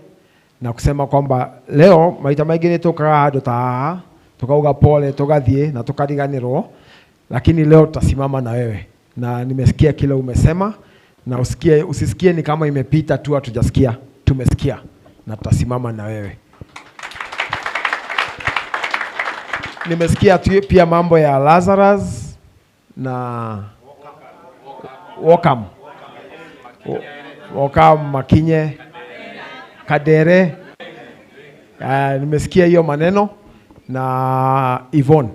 na kusema kwamba leo maita maingĩ nĩ tũkaga handũ ta haha tukauga pole tugathiĩ na tukariganĩrwo lakini leo tutasimama na wewe na nimesikia kile umesema na usisikie ni kama imepita tu hatujasikia tumesikia na tutasimama na wewe. Nimesikia pia mambo ya Lazarus na Wakam Makinye Kadere nimesikia hiyo maneno na Yvonne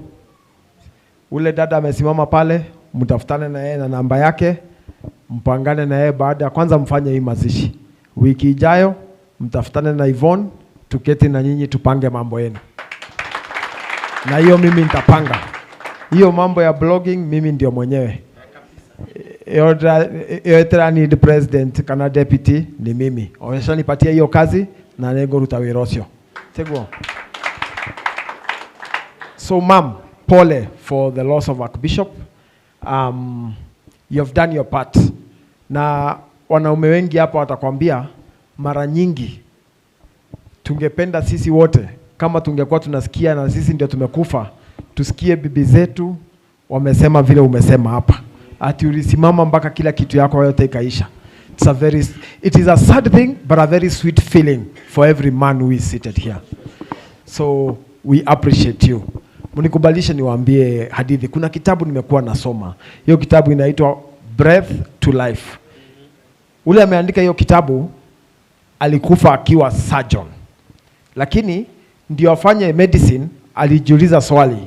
ule dada amesimama pale mtafutane na yeye na namba yake mpangane na yeye baada ya kwanza mfanye hii mazishi wiki ijayo mtafutane na Yvonne tuketi na nyinyi tupange mambo yenu na hiyo mimi nitapanga hiyo mambo ya blogging mimi ndio mwenyewe yote ni the president kana deputy ni mimi wameshanipatia hiyo kazi na nego ruta wĩra ũcio teguo So mom, pole for the loss of Archbishop. You have done your part. Na wanaume wengi hapa watakwambia mara nyingi tungependa sisi wote kama tungekuwa tunasikia na sisi ndio tumekufa, tusikie bibi zetu wamesema vile umesema hapa. Ati ulisimama mpaka kila kitu yako yote ikaisha. It is a sad thing but a very sweet feeling for every man who is seated here. So we appreciate you. Mnikubalishe niwaambie hadithi. Kuna kitabu nimekuwa nasoma. Hiyo kitabu inaitwa Breath to Life. Ule ameandika hiyo kitabu alikufa akiwa surgeon. Lakini ndio afanye medicine, alijiuliza swali,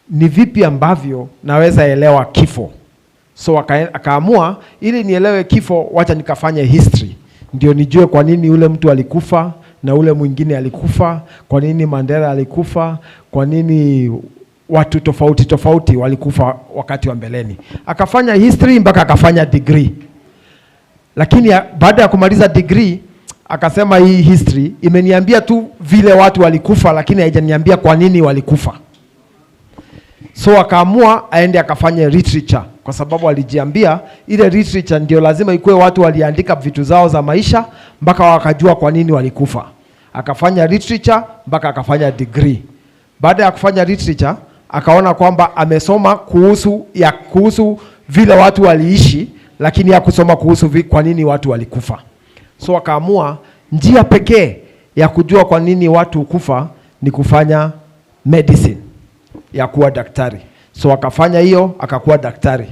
ni vipi ambavyo naweza elewa kifo? So akaamua ili nielewe kifo, wacha nikafanye history. Ndio nijue kwa nini ule mtu alikufa na ule mwingine alikufa, kwa nini Mandela alikufa, kwa nini watu tofauti tofauti walikufa wakati wa mbeleni. Akafanya history mpaka akafanya degree. Lakini baada ya kumaliza degree akasema hii history imeniambia tu vile watu walikufa, lakini haijaniambia kwa nini walikufa. So akaamua aende akafanye literature, kwa sababu alijiambia ile literature ndio lazima ikuwe watu waliandika vitu zao za maisha mpaka wakajua kwa nini walikufa. Akafanya literature mpaka akafanya degree. Baada ya kufanya literature akaona kwamba amesoma kuhusu vile watu waliishi, lakini hakusoma kuhusu kwa nini watu walikufa. So akaamua njia pekee ya kujua kwa nini watu kufa ni kufanya medicine, ya kuwa daktari. So akafanya hiyo, akakuwa daktari.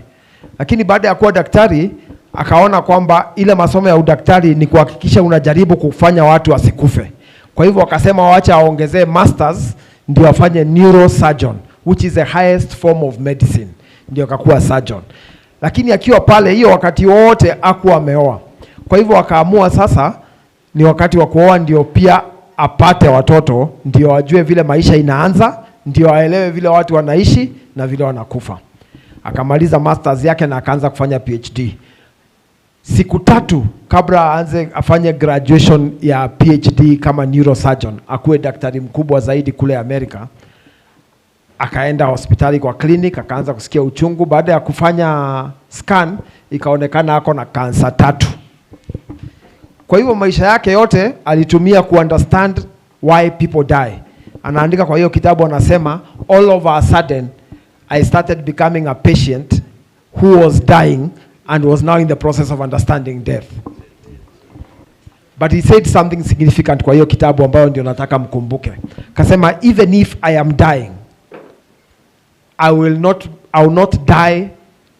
Lakini baada ya kuwa daktari akaona kwamba ile masomo ya udaktari ni kuhakikisha unajaribu kufanya watu wasikufe. Kwa hivyo akasema waacha aongezee masters ndio afanye neurosurgeon, which is the highest form of medicine. Ndio akakuwa surgeon. Lakini akiwa pale hiyo wakati wote hakuwa ameoa. Kwa hivyo akaamua sasa ni wakati wa kuoa ndio pia apate watoto, ndio ajue vile maisha inaanza, ndio aelewe vile watu wanaishi na vile wanakufa. Akamaliza masters yake na akaanza kufanya PhD. Siku 3 kabla afanye graduation ya PhD kama neurosurgeon, akuwe daktari mkubwa zaidi kule Amerika, akaenda hospitali kwa clinic, akaanza kusikia uchungu. Baada ya kufanya scan ikaonekana ako na kansa 3. Kwa hivyo maisha yake yote alitumia ku understand why people die. Anaandika kwa hiyo kitabu, anasema all of a sudden I started becoming a patient who was dying and was now in the process of understanding death. But he said something significant kwa hiyo kitabu ambayo ndio nataka mkumbuke. Kasema even if I am dying, I will not die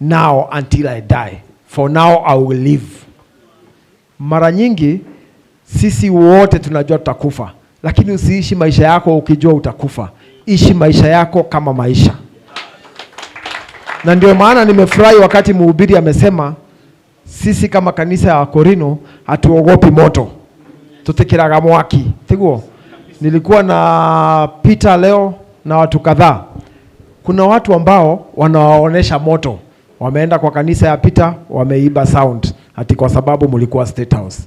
now until I die. For now I will live. Mara nyingi sisi wote tunajua tutakufa, lakini usiishi maisha yako ukijua utakufa. Ishi maisha yako kama maisha. Na ndio maana nimefurahi wakati mhubiri amesema sisi kama kanisa ya Korino hatuogopi moto, tutekeraga mwaki. Tiguo, nilikuwa na Peter leo na watu kadhaa. Kuna watu ambao wanawaonesha moto. Wameenda kwa kanisa ya Peter, wameiba sound ati kwa sababu mlikuwa State House.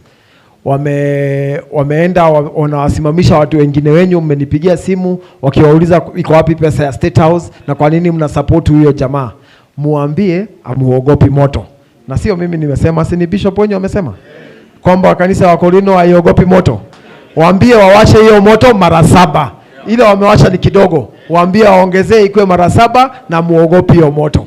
Wameenda wanawasimamisha watu wengine wenyu, mmenipigia simu wakiwauliza iko wapi pesa ya State House na kwa nini mna support huyo jamaa. Muambie amuogopi moto. Na sio mimi nimesema, si ni Bishop wenyu amesema kwamba kanisa wa Korino haiogopi moto. Waambie wawashe hiyo moto mara 7. Ile wamewasha ni kidogo. Waambie waongezee ikuwe mara 7 na muogopi hiyo moto.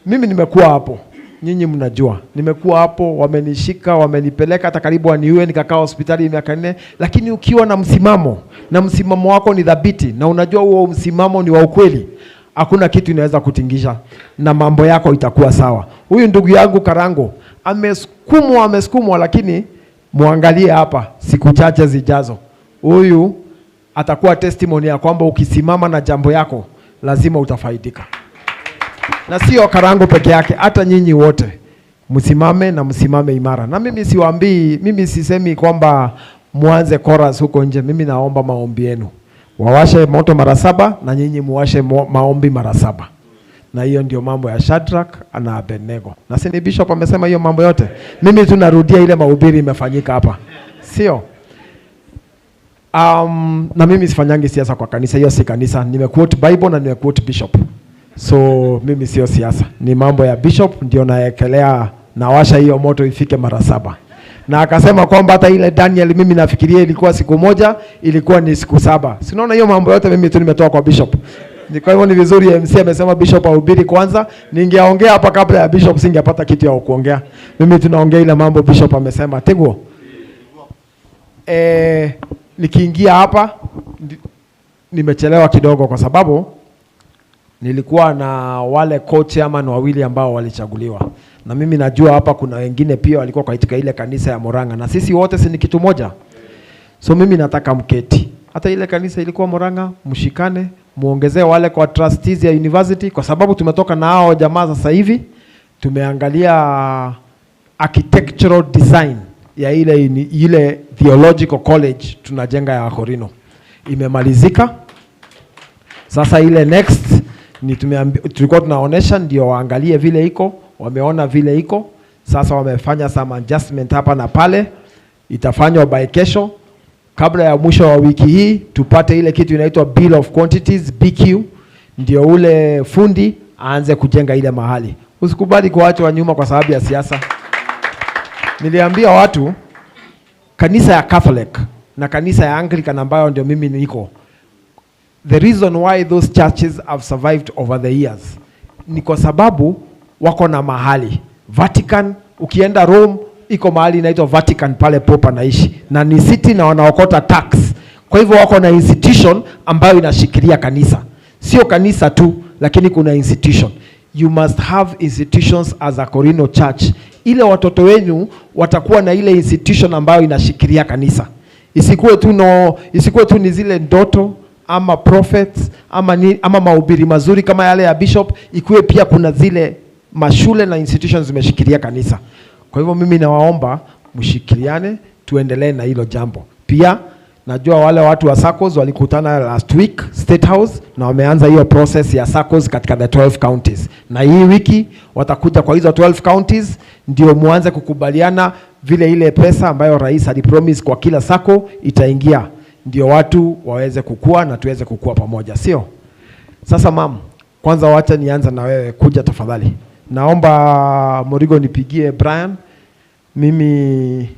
Mimi nimekuwa hapo. Nyinyi mnajua. Nimekuwa hapo, wamenishika, wamenipeleka hata karibu waniue, nikakaa hospitali miaka 4, lakini ukiwa na msimamo, na msimamo wako ni thabiti, na unajua huo msimamo ni wa ukweli, hakuna kitu inaweza kutingisha na mambo yako itakuwa sawa. Huyu ndugu yangu Karango amesukumwa, lakini muangalie hapa siku chache zijazo. Huyu atakuwa testimony ya kwamba ukisimama na jambo yako lazima utafaidika. Na sio Karango peke yake, hata nyinyi wote msimame na msimame imara. Na mimi sisemi kwamba muanze chorus huko nje. Mimi naomba maombi yenu. Wawashe moto mara 7 na nyinyi muwashe maombi mara 7. Na hiyo ndio mambo ya Shadrach na Abednego. Na si Bishop amesema hiyo mambo yote. Mimi tunarudia ile mahubiri imefanyika hapa. Sio? Na mimi sifanyangi siasa kwa kanisa, hiyo si kanisa. Nimequote Bible na nimequote Bishop. So mimi sio siasa. Ni mambo ya Bishop ndio naekelea, nawasha hiyo moto ifike mara 7. Na akasema kwamba hata ile Daniel mimi nafikiria ilikuwa siku moja, ilikuwa ni siku 7. Sinaona hiyo mambo yote mimi tu nimetoa kwa Bishop. Kwa hivyo ni vizuri MC amesema Bishop ahubiri kwanza. Ningeongea hapa kabla ya Bishop singepata kitu ya kuongea. Mimi tunaongea ile mambo Bishop amesema. Tego. Nikiingia hapa nimechelewa kidogo kwa sababu nilikuwa na wale co-chairman wawili ambao walichaguliwa. Na mimi najua hapa kuna wengine pia walikuwa katika ile kanisa ya Murang'a, na sisi wote si ni kitu moja. So mimi nataka mketi. Hata ile kanisa ilikuwa Murang'a, mshikane, muongezee wale kwa trustees ya university, kwa sababu tumetoka na hao jamaa sasa hivi. Tumeangalia architectural design ya ile theological college tunajenga ya Korino. Imemalizika. Sasa ile next ni tulikuwa tunaonesha ndio waangalie vile iko, wameona vile iko. Sasa wamefanya some adjustment hapa na pale. Itafanywa by kesho. Kabla ya mwisho wa wiki hii tupate ile kitu inaitwa bill of quantities, BQ, ndio ule fundi aanze kujenga ile mahali. Usikubali kuachwa nyuma kwa sababu ya siasa. Niliambia watu kanisa ya Catholic na kanisa ya Anglican ambayo ndio mimi niko, the reason why those churches have survived over the years ni kwa sababu wako na mahali. Vatican, ukienda Rome, iko mahali inaitwa Vatican pale Pope anaishi, na ni city na wanaokota tax. Kwa hivyo wako na institution ambayo inashikilia kanisa. Sio kanisa tu, lakini kuna institution. You must have institutions as a Korino church. Ile watoto wenu watakuwa na ile institution ambayo inashikilia kanisa. Isikuwe tu ni zile ndoto ama prophets ama mahubiri mazuri kama yale ya Bishop. Ikuwe pia kuna zile mashule na institutions zimeshikilia kanisa. Kwa hivyo mimi nawaomba mshikiliane, tuendelee na hilo jambo. Pia najua wale watu wa SACCOS walikutana last week State House na wameanza hiyo process ya SACCOS katika the 12 counties. Na hii wiki watakuja kwa hizo 12 counties ndio muanze kukubaliana vile ile pesa ambayo rais alipromise kwa kila SACCO itaingia. Ndio watu waweze kukua na tuweze kukua pamoja, sio? Sasa mam, kwanza wacha nianza na wewe, kuja tafadhali. Naomba Morigo nipigie Brian. Mimi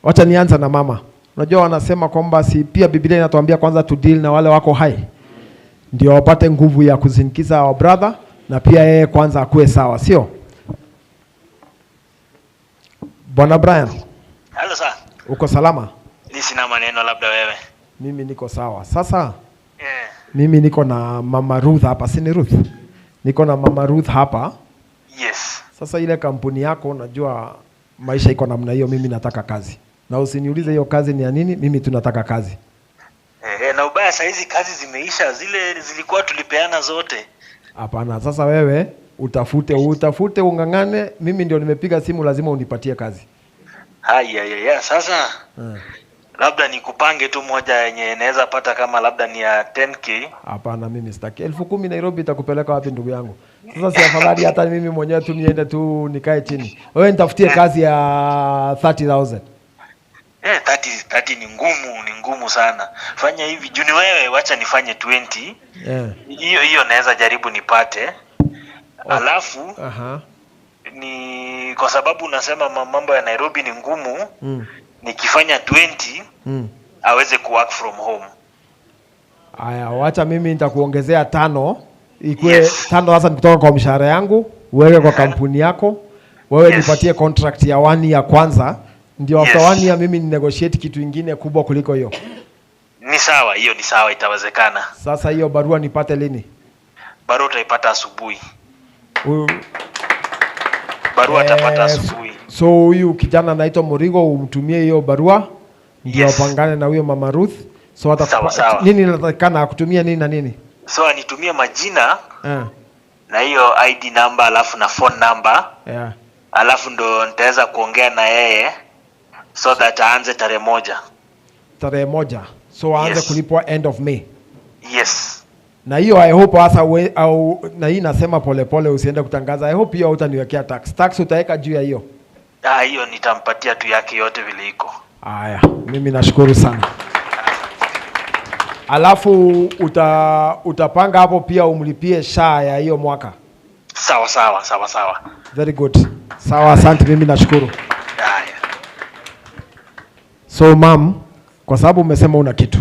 wacha nianza na mama. Unajua wanasema kwamba si pia Biblia inatuambia kwanza to deal na wale wako hai, ndio wapate nguvu ya kuzinkiza our brother, na pia yeye kwanza akue sawa, sio? Bwana Brian. Hello sir. Uko salama? Ni sina maneno, labda wewe. Mimi niko sawa. Sasa mimi niko na Mama Ruth hapa, si ni Ruth? Niko na Mama Ruth hapa. Yes. Sasa ile kampuni yako unajua maisha iko namna hiyo, mimi nataka kazi. Na usiniulize hiyo kazi ni ya nini, mimi tunataka kazi. Na ubaya saa hizi kazi zimeisha, zile zilikuwa tulipeana zote. Hapana, sasa wewe utafute ungangane, mimi ndio nimepiga simu, lazima unipatie kazi. Haya, sasa labda nikupange tu moja yenye naweza pata kama labda ni ya 10k. Hapana, mimi sitaki. 10,000 Nairobi itakupeleka wapi ndugu yangu? Sasa si afadhali hata mimi mwenyewe tu niende tu nikae chini. Wewe nitafutie kazi ya 30,000. 30 ni ngumu sana. Fanya hivi, juni wewe wacha nifanye 20. Hiyo naweza jaribu nipate. Alafu ni kwa sababu unasema mambo ya Nairobi ni ngumu. Nikifanya 20 aweze work from home. Aya, wacha mimi nitakuongezea 5. Ikue 5 sasa kutoka kwa mshahara yangu, uweke kwa kampuni yako. Wewe nipatie contract ya 1 year kwanza, ndio after 1 year mimi ni negotiate kitu kingine kubwa kuliko hiyo. Ni sawa, hiyo ni sawa, itawezekana. Sasa hiyo barua nipate lini? Barua utaipata asubuhi. Barua utapata asubuhi. So huyu kijana anaitwa Morigo, umtumie hiyo barua ndio apangane na huyo Mama Ruth. So sawa. Nini natakana akutumia nini na nini? So anitumie majina na hiyo ID number alafu na phone number. Alafu ndo nitaweza kuongea na yeye so that aanze tarehe 1. Tarehe 1. So aanze kulipwa end of May. Yes. Na hiyo I hope hasa au na hii nasema polepole, usiende kutangaza. I hope hiyo utaniwekea tax. Tax utaweka juu ya hiyo. Hiyo nitampatia tu yake yote vile iko. Haya, mimi nashukuru sana. alafu utapanga hapo pia umlipie SHA ya hiyo mwaka. Sawa. Very good. Sawa, asante, mimi nashukuru. So ma'am, kwa sababu umesema una kitu.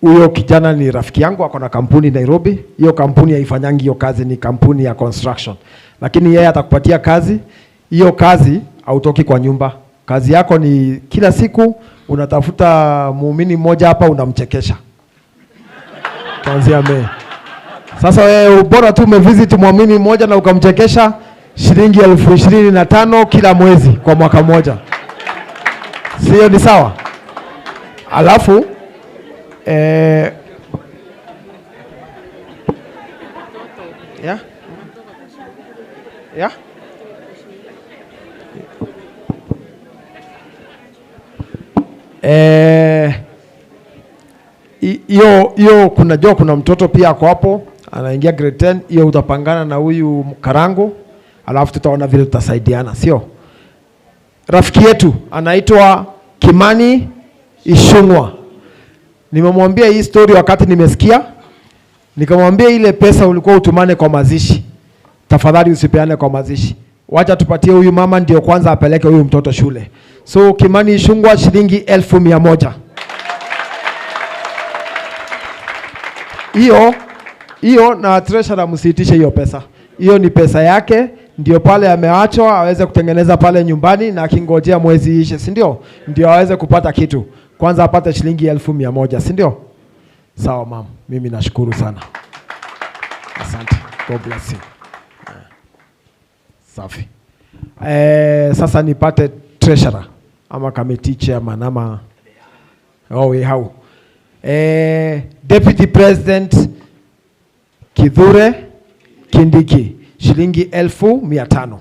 Huyo kijana ni rafiki yangu, ako na kampuni Nairobi. Hiyo kampuni haifanyangi hiyo kazi, ni kampuni ya construction. Lakini yeye atakupatia kazi. Hiyo kazi hautoki kwa nyumba. Kazi yako ni kila siku unatafuta muumini mmoja hapa unamchekesha. Kuanzia Mei. Sasa wewe bora tu umevisit muumini mmoja na ukamchekesha, shilingi 25,000 kila mwezi kwa mwaka mmoja. Sio ni sawa? Alafu hiyo kuna mtoto pia ako hapo anaingia grade 10. Hiyo utapangana na huyu Karango, alafu tutaona vile tutasaidiana, sio? Rafiki yetu anaitwa Kimani Ishungwa. Nimemwambia hii story wakati nimesikia. Nikamwambia ile pesa ulikuwa utumane kwa mazishi, tafadhali usipeane kwa mazishi. Wacha tupatie huyu mama ndio kwanza apeleke huyu mtoto shule. So Kimani Ishungwa shilingi 1,100. Hiyo na treasurer msiitishe hiyo pesa. Hiyo ni pesa yake, ndio pale ameachwa aweze kutengeneza pale nyumbani na akingojea mwezi ishe, si ndio? Ndio aweze kupata kitu. Kwanza apate shilingi 1,100, si ndio? Sawa mama, mimi nashukuru sana. Asante. God bless you. Safi. Sasa nipate treasurer ama committee chairman ama how. Deputy President Kithure Kindiki shilingi 1,500.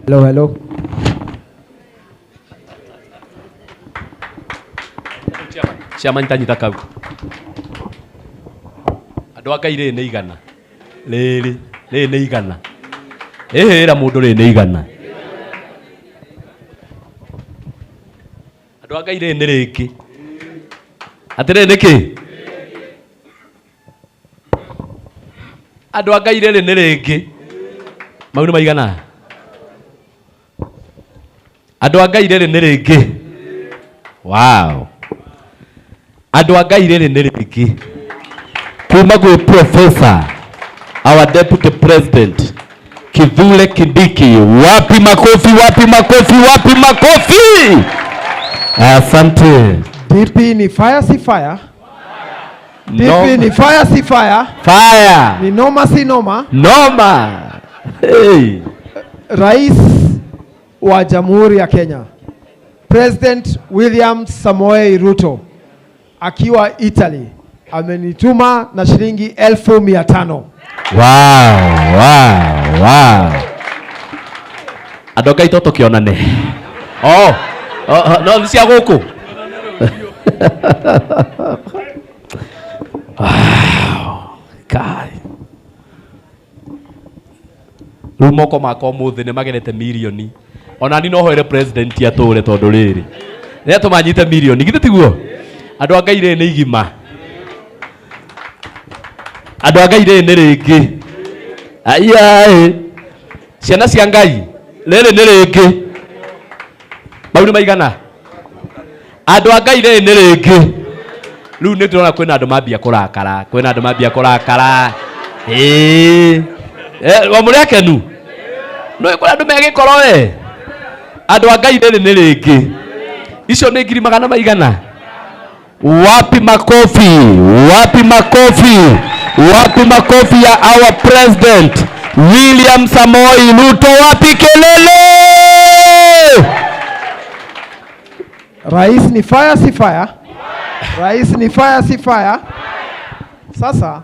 Hello. Chairman tanyita kau. Andũ aka ire nĩ igana. Rĩrĩ nĩ igana. Ehera mũndũ rĩ nĩ igana. Andũ aka ire nĩ rĩngĩ. Atĩrĩ nĩkĩ? Andũ aka ire nĩ rĩngĩ. Mau nĩ maigana. Andũ aka ire nĩ rĩngĩ. Wow. Andũ aka ire nĩ rĩngĩ. Kuma gwĩ Professor, our Deputy President Kithure Kindiki. Wapi makofi. Asante. DP ni fire si fire. DP ni fire si fire. Fire. Ni noma si noma. Noma. Hey. Rais wa Jamhuri ya Kenya, President William Samoei Ruto akiwa Italy amenituma na shilingi 1,500. Wow. Adoka itoto kionane. No nisia gũkũ. Wow. Kai. Rumoko makwa mũthĩ nĩ magerete milioni. Ona ni no hoere president atũre tondũ rĩrĩ. Nĩ atũmanyite milioni. Githĩ tiguo? Andũ anga ire nĩ igima. Andũ anga ire nĩ rĩngĩ. Aiyaĩ. Ciana cia Ngai. Rĩrĩ nĩ rĩngĩ. Mau nĩ maigana. Andũ anga ire nĩ rĩngĩ. Rĩu nĩ tũrona kwĩna andũ mambia kũrakara. Wa mũrĩ akenu. No kwĩna andũ megĩkoro we. Andũ anga ire nĩ rĩngĩ. Icio nĩ 100 maigana. Wapi makofi ya our president William Samoei Ruto? Wapi kelele? Rais ni fire si fire. Sasa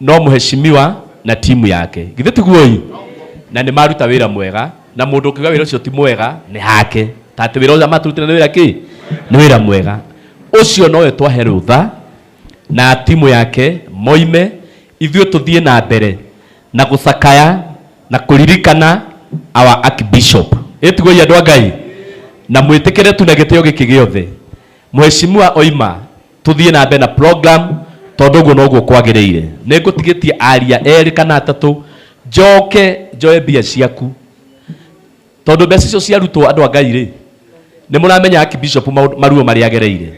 no muheshimiwa na timu yake githe tiguoi na ni maruta wira mwega na mundu ukiuga wira ucio ti mwega ni hake tate wira ucio maturutire ni wira ki ni wira mwega ucio nowe twahe rutha na timu yake moime ithio tuthie na mbere na gucakaya na kuririkana our archbishop etigoi andu Ngai na mwitikire tu na gitio giki giothe muheshimiwa oima tuthie na mbere na program tondu guo noguo kwagiriire ningutigitie aria eri kana atatu njoe mbia ciaku tondu mbeca icio ciarutwo andu a Ngai ri ni muramenya archbishop maruo mari agereire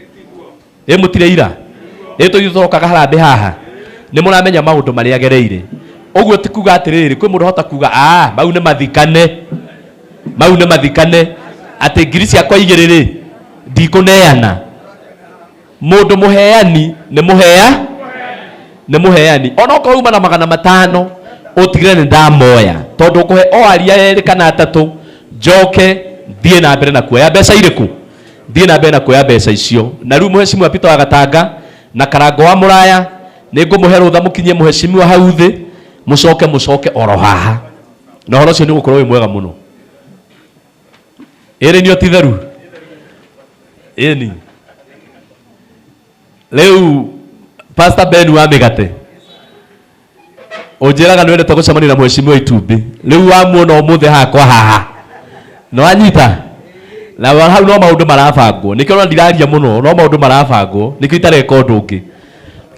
mutire ira tuithokaga harambe haha ni muramenya maundu mari agereire uguo tikuga atiriri kwi mundu hota kuga mau ni mathikane ati ngiri ciakwa igiriri ndikuneana mundu muheani ni muheani ona ukauma na 500 utigire ni ndamoya tondu kuhe o aria eri kana atatu njoke thie na mbere na kuoya mbeca iriku thie na mbere na kuoya mbeca icio na riu muheshimiwa Peter wa Gatanga na Karango wa Muraya ni ngumuhe rutha mukinyie muheshimiwa hau thi mucoke oro haha na horo cio ni gukorwo wi mwega muno eri ni otitheru eni leu Pastor Ben wa Migate ujiraga ni wendete gucemania na muheshimiwa Itumbi riu wamuona umuthe hakwa haha no anyita na hau no maundu marabangwo nikio ndiraria muno no maundu marabangwo nikio itareka undu ungi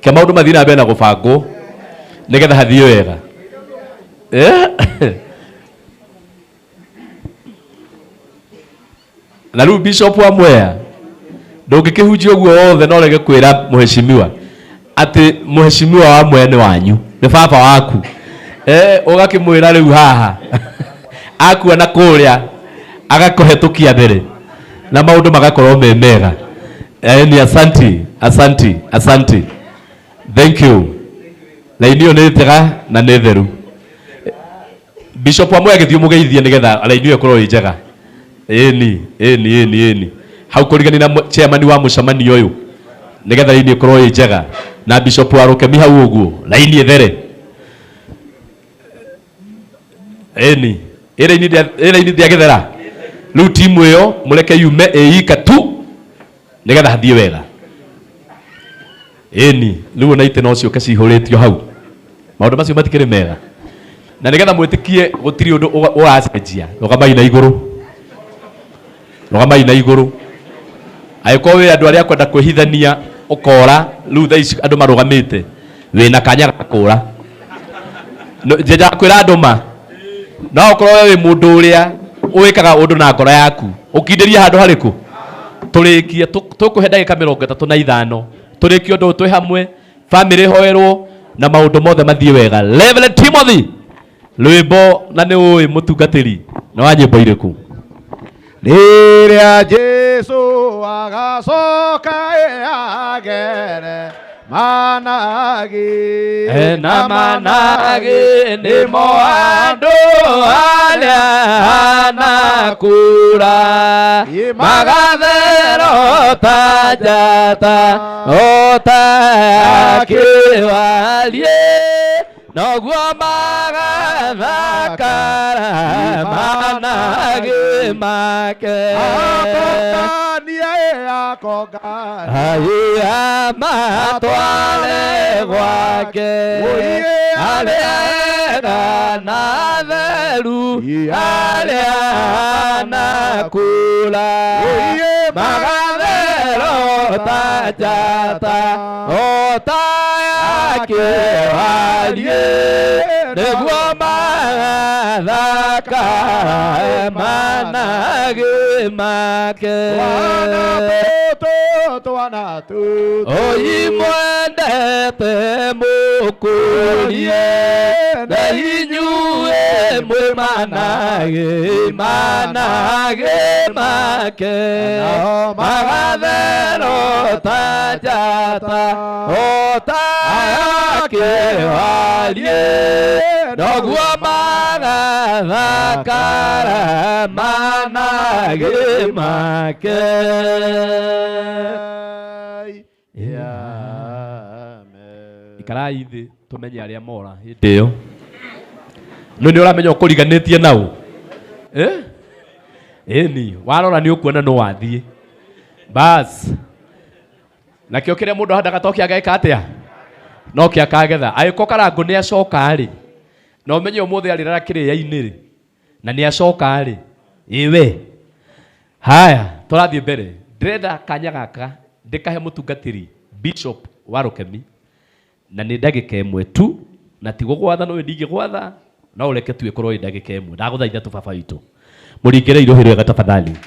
ke maundu mathii na mbere na gubangwo nigetha hathie wega na riu bishop wa Mwea ndungikihunjia uguo wothe no rege kwira muheshimiwa ati muheshimiwa wa Mwea ni wanyu ni baba waku ugakimwira riu haha akua na kuria agakuhetukia mbere na maundu magakorwo me mega ni asanti thank you laini yo nitega na netheru bishop wa Mwea githio mugeithie nigetha laini yo ikorwo njega eni hau kurigani na chairman wa mucamanio uyu nigetha laini ikorwo njega na bishop wa Rukemi hau uguo laini ethere eni laini dia gethera riu timu iyo mureke yume eika tu nigetha hathie wega riu na ite no cio kacihuritio hau maundu macio matikire mega na nigetha mwitikie gutiri undu uracenjia rugamai na iguru aiko we andu aria kwenda kwihithania ukora riu tha ici andu marugamite wina kanya gakura njeja kwira andu no ukorwo we mundu uria uikaga undu na ngoro yaku ukinderia handu hariku turikie tukuhe ndagika 35 turikie undu twi hamwe family hoerwo na maundu mothe mathie wega Reverend Timothy rwimbo na ni uyi mutungatiri na wa nyimbo iriku riria Jesu agacoka agere managi na managi nimo andu aria anakura magathero tajata otakiwalie noguo magathakara managi make Aya matwale gwake alia na theru alia na kula magathero tajata otayake walie niguo magathakara managi make twana tu oyimwendete mukurie na inyue mwimanage make magathero tajata otake walie noguo magathakara manage make ikarai thi tumenye aria mora hindi yo no ni uramenya ukuriganitie nao ni warora ni ukuona no wathie bas nakio kiria mundu handaga toki ageka atia no kia kagetha aiko karangu ni acoka ri no menye umuthi arira kiria-ini ri na ni acoka ri iwe haya turathie mbere ndirenda kanya gaka ndikahe mutungatiri Bishop wa Rukemi na ni ndagika imwe tu na tigo gwatha no ndige gwatha no ureke tu ikorwo ndagika imwe ndaguthaitha tu baba witu muringire irohero wega tafadhali.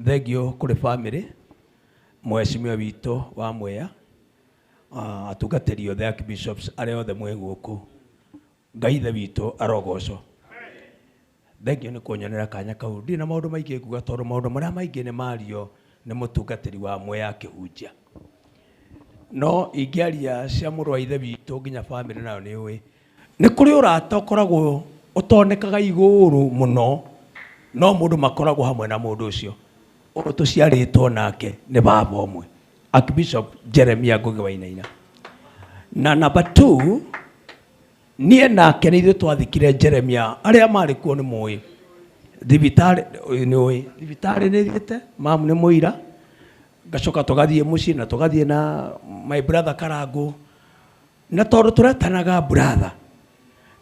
Thengio kuri family mweshimiwa wito wa Mwea atungatiri othe Archbishops aria othe mwe guku Ngai ithe wito arogocwo. Thengio ni kunyonera kanya kau ndi na maundu maingi kuga tondu maundu maria maingi ni mario ni mutungatiri wa Mwea akihunjia no ingiaria cia muru wa ithe wito nginya family nayo ni ui ni kuri urata ukoragwo utonekaga iguru muno no mundu makoragwo hamwe na mundu ucio tuciaritwo nake ni baba omwe Archbishop Jeremiah Ngugi wa Inaina na number 2 nie nake ni ithuĩ twathikire Jeremiah aria mari kuo ni mui thibitari ni ui thibitari ni thiete mamu ni muira gacoka tugathie muci na tugathie na my brother Karangu na tondu turetanaga brother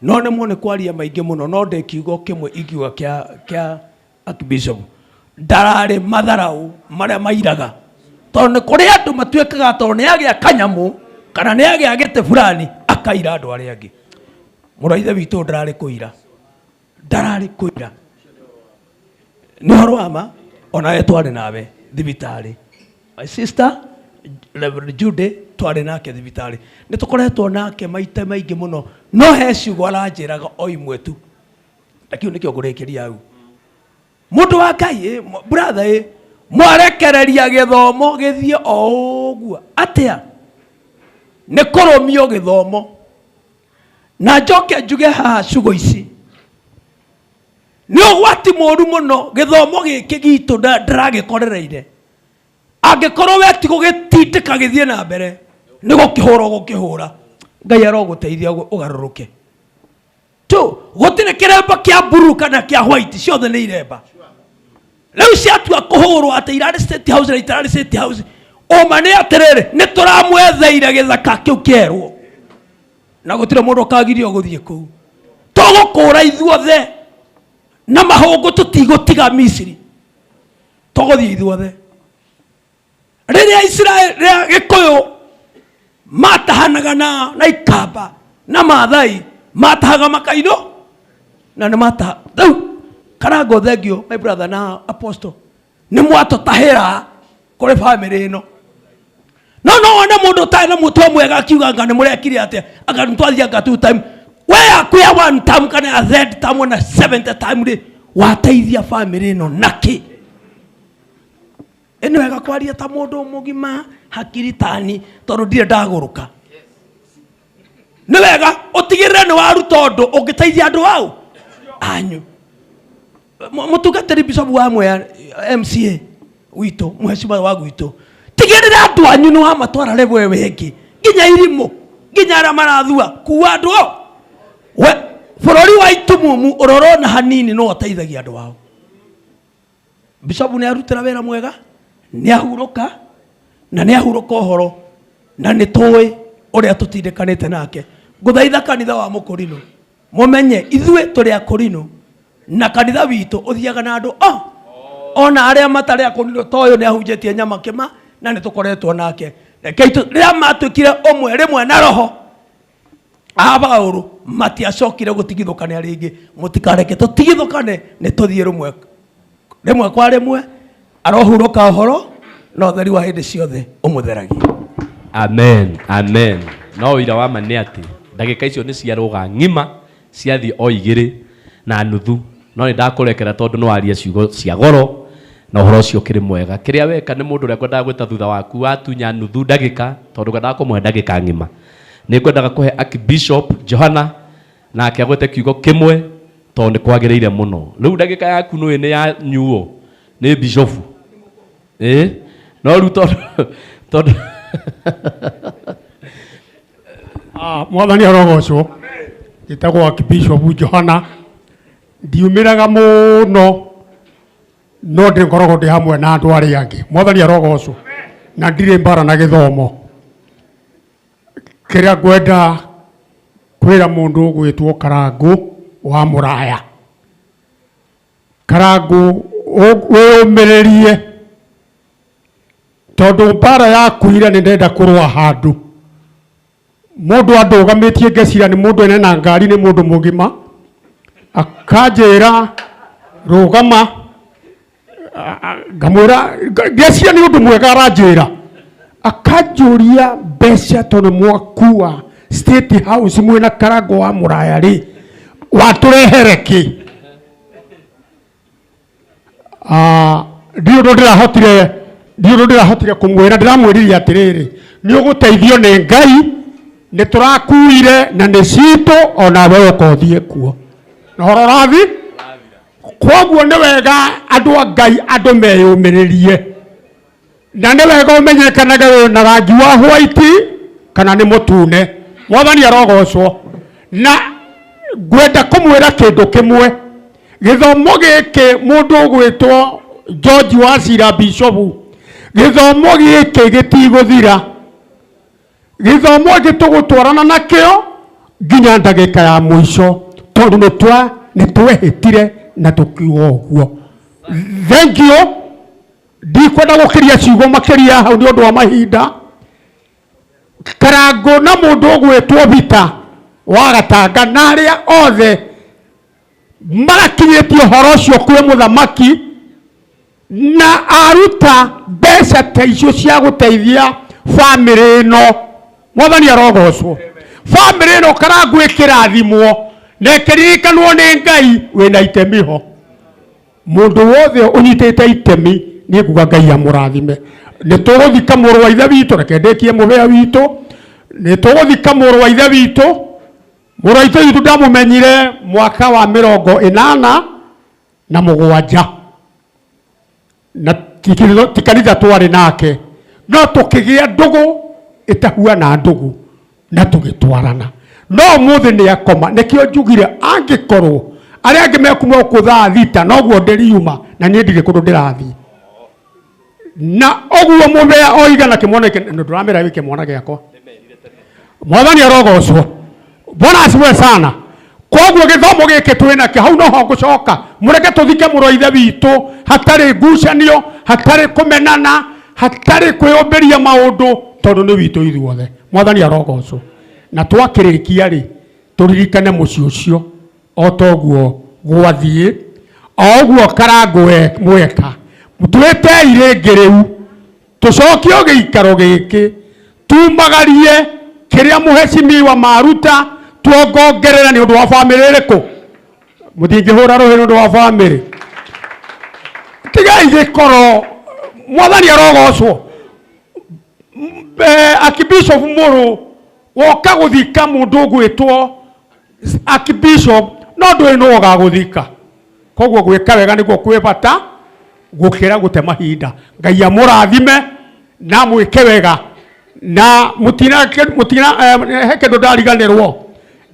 no nä mwone kwaria maingä må no no ndä kiugo kä mwe ikiuga kä Archbishop ndararä matharau marä a mairaga tondå nä kå rä andå matuä kaga tondå nä agä a kanyamå kana nä agä a gä tä fulani akaira andå arä angä må rå ithe witå ndararä kå ira ndararä kå ira nä horo wama onawe twarä nawe thibitarä my sister Reverend Jude twarä nake thibitarä nä tå koretwo nake maita maingä må no no he ciugo aranjä raga o imwe tu na kä u nä kä o ngå rä kä ria au må ndå wa Ngai brother mwarekereria gä thomo gä thiä o å guo atä a nä kå rå mio gä thomo na njoke njuge haha ciugo ici nä å gwati må ru må no gä thomo gä kä gitå ndaragä korereire angĩkorwo we ti gũgĩtindĩka gĩthiĩ na mbere nĩ gũkĩhũra ũgũkĩhũra Ngai arogũteithia ũgarũrũke tu gũtirĩ kĩremba kĩa blue kana kĩa white ciothe nĩ iremba rĩu ciatua kũhũrwo atĩ irarĩ State House na itararĩ State House ũma nĩ atĩrĩrĩ nĩ tũramwetheire gĩthaka kĩu kĩerwo na gũtirĩ mũndũ ũkagirio gũthiĩ kũu tũgũkũra ithuothe na mahũngũ tũtigũtiga Misiri tũgũthiĩ ithuothe rĩrĩa Israeli rĩa Gĩkũyũ matahanaga na Ikamba na Maathai matahaga makaino na nĩ mataha rĩu Karangu thengio my brother na apostle nĩ mwatũtahĩra kũrĩ family ĩno no wone mũndũ ũtarĩ na mũtwe mwega akiuga anga nĩ mũrekire atĩa anga nĩtwathiĩ anga 2 time we akuya 1 time kana ya third time na 7th time rĩ wateithia family ĩno nakĩ eno wega kwaria ta mundu mugima hakiri tani tondu ndire ndaguruka ni wega utigirire ni waruta undu ungiteithia andu au anyu mutungatiri Bishop wa Mwea MCA wito mheshimiwa wa gwito tigirire andu anyu ni wamatwara level wengi nginya irimu nginya ara marathua kuwa andu we bururi wa itumumu urorona hanini no uteithagia andu ao Bishop ni arutira wera mwega nĩ ahuroka na nĩ ahuroka horo na nĩ tũĩ ũrĩa tũtindĩkanĩte nake ngũthaitha kanitha wa Mũkũrinũ mũmenye ithuĩ tũrĩ akũrinũ na kanitha witũ ũthiaga na andũ ona arĩa matarĩ akũrinũ ta ũyũ nĩ ahunjĩtie nyama kĩma na nĩ tũkoretwo nake reke rĩrĩa matuĩkire ũmwe rĩmwe na roho abaga ũru matiacokire gũtigithũkania rĩngĩ mũtikareke tũtigithũkane nĩ tũthiĩ rĩmwe kwa rĩmwe arohuroka horo no theri wa hĩndĩ ciothe ũmũtheragia amen amen no ira wa mane ati ndagĩka icio nĩ ciarũga ng'ima ciathiĩ o igĩrĩ na nuthu no nĩ ndakũrekera tondũ nĩ waria ciugo cia goro na ũhoro ũcio kĩrĩ mwega kĩrĩa weka nĩ mũndũ ũrĩa ngwendaga gwĩta thutha waku watunya nuthu ndagĩka tondũ ngwendaga kũmũhe ndagĩka ng'ima nĩ ngwendaga kũhe Archbishop Johana nake agwete kiugo kĩmwe tondũ nĩ kwagĩrĩire mũno rĩu ndagĩka yaku nĩ ya nyuo nĩ Bishop no rĩu tondũ Mwathani arogocwo. Gitagwo Archbishop Johana. Ndiumiraga muno no ndingoragwo ndi hamwe na andu aria angi. Mwathani arogocwo. Na ndire mbara na githomo. Kiria ngwenda kwira mundu gwitwo Karangu wa Muraya. Karangu wĩyũmĩrĩrie tondu mbara yakuire nĩ ndenda kũrũa handũ. Mũndũ andũgamĩtie ngecira nĩ mũndũ ene na ngari nĩ mũndũ mũgima, akanjĩra rũgama, ngamwĩra ngecira nĩ ũndũ mwega aranjĩra, akanjũria mbeca tondũ mwakua State House mwĩna Karangu wa Muraya rĩ watũrehere kĩ? Ndio ndĩrahotire kũmwĩra, ndĩramwĩririe atĩrĩrĩ nĩ ũgũteithio nĩ Ngai, nĩ tũrakuire na nĩ citũ ona we ũkothiĩ kuo na horo rathi. Kwoguo nĩ wega andũ a Ngai andũ meyũmĩrĩrie, na nĩ wega ũmenyekanaga wĩna rangi wa white kana nĩ mũtune. Mwathani arogocwo. Na ngwenda kũmwĩra kĩndũ kĩmwe, gĩthomo gĩkĩ mũndũ ũgwĩtwo George Wachira Bishop, gĩthomo gĩkĩ gĩtigũthira. Gĩthomo gĩtũgũtwarana nakĩo nginya ndagĩka ya mũico tondũ nĩ twehĩtire na tũkiuga ũguo. Thank you. Ndikwenda gũkĩria ciugo makĩria hau nĩ ũndũ wa mahinda. Karangu na mũndũ ũgwĩtwo Vita wa Gatanga na arĩa othe marakinyĩtie ũhoro ũcio kwĩ mũthamaki na aruta mbeca ta icio cia gũteithia famĩlĩ ĩno. Mwathani arogocwo. Famĩlĩ ĩno Karangu ĩkĩrathimwo na ĩkĩririkanwo nĩ Ngai wĩna itemi ho. Mũndũ wothe ũnyitĩte itemi nĩ nguga Ngai amũrathime. Nĩ tũgũthika mũrũ wa ithe witũ, reke ndĩkie mũhĩa witũ. Nĩ tũgũthika mũrũ wa ithe witũ. Mũrũ wa ithe witũ ndamũmenyire mwaka wa 87 na tikanitha twarĩ nake, no tũkĩgĩa ndũgũ ĩtahuana ndũgũ na tũgĩtwarana. No mũthĩ nĩ akoma, nĩkĩo njugire angĩkorwo arĩa angĩ mekuma kũthaa thita noguo ndĩriuma na niĩ ndirĩ kũndũ ndĩrathiĩ. Na ũguo mũmea oigana kĩmwana ndũramera wĩke mwana gĩakwa. Mwathani arogocwo. Bwana asifiwe sana. Kwoguo gĩthomo gĩkĩ twĩnakĩo hau noho ngũcoka. Mũreke tũthike mũrũ wa ithe witũ hatarĩ ngucanio, hatarĩ kũmenana, hatarĩ kwĩyũmbĩria maũndũ tondũ nĩ witũ ithuothe. Mwathani arogocwo. Na twakĩrĩkia rĩ tũririkane mũciĩ ũcio o toguo gwathiĩ, o ũguo Karangu mweka. Twĩte irĩngĩ rĩu tũcokio gĩikaro gĩkĩ tumagarie kĩrĩa mũhecimiwa maruta tuongongerera nĩ ũndũ wa famĩlĩ ĩrĩkũ. Mũtingĩhũra rũhĩ nĩ ũndũ wa famĩlĩ. Tigai gĩkoro. Mwathani arogocwo. Archbishop mũrũ woka gũthika mũndũ ũgwĩtwo Archbishop no ndũĩ nũ ũgagũthika. Koguo gwĩka wega nĩguo kwĩ bata gũkĩra gũte mahinda. Ngai amũrathime na mwĩke wega na mutina he kĩndũ ndariganĩrwo.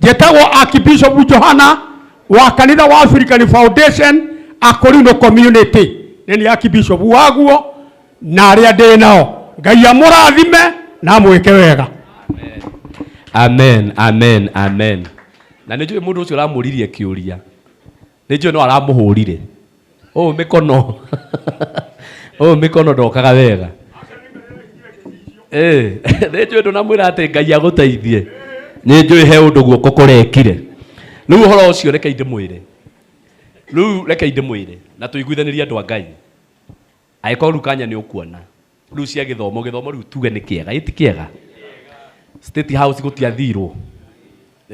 Njĩtagwo Archbishop Johana wa kanitha wa African Foundation Akorino Community. Nĩ Archbishop waguo na arĩa ndĩ nao. Ngai amũrathime na mwĩke wega. Amen, amen, amen. Na nĩ njũĩ mũndũ ũcio ũramũririe kĩũria. Nĩ njũĩ no aramũhũrire. Mĩkono. Mĩkono ndokaga wega. Nĩ njũĩ ndũnamwĩra atĩ Ngai agũteithie. Nĩ njũĩ he ũndũ guoko kũrekire. Rĩu ũhoro ũcio reke ndĩmwĩre. Na tũiguithanĩrie andũ a Ngai. Angĩkorwo rĩu kanya nĩ ũkuona. Rĩu cia gĩthomo rĩu tuge nĩ kĩega, ĩti kĩega. State House gũtiathirwo.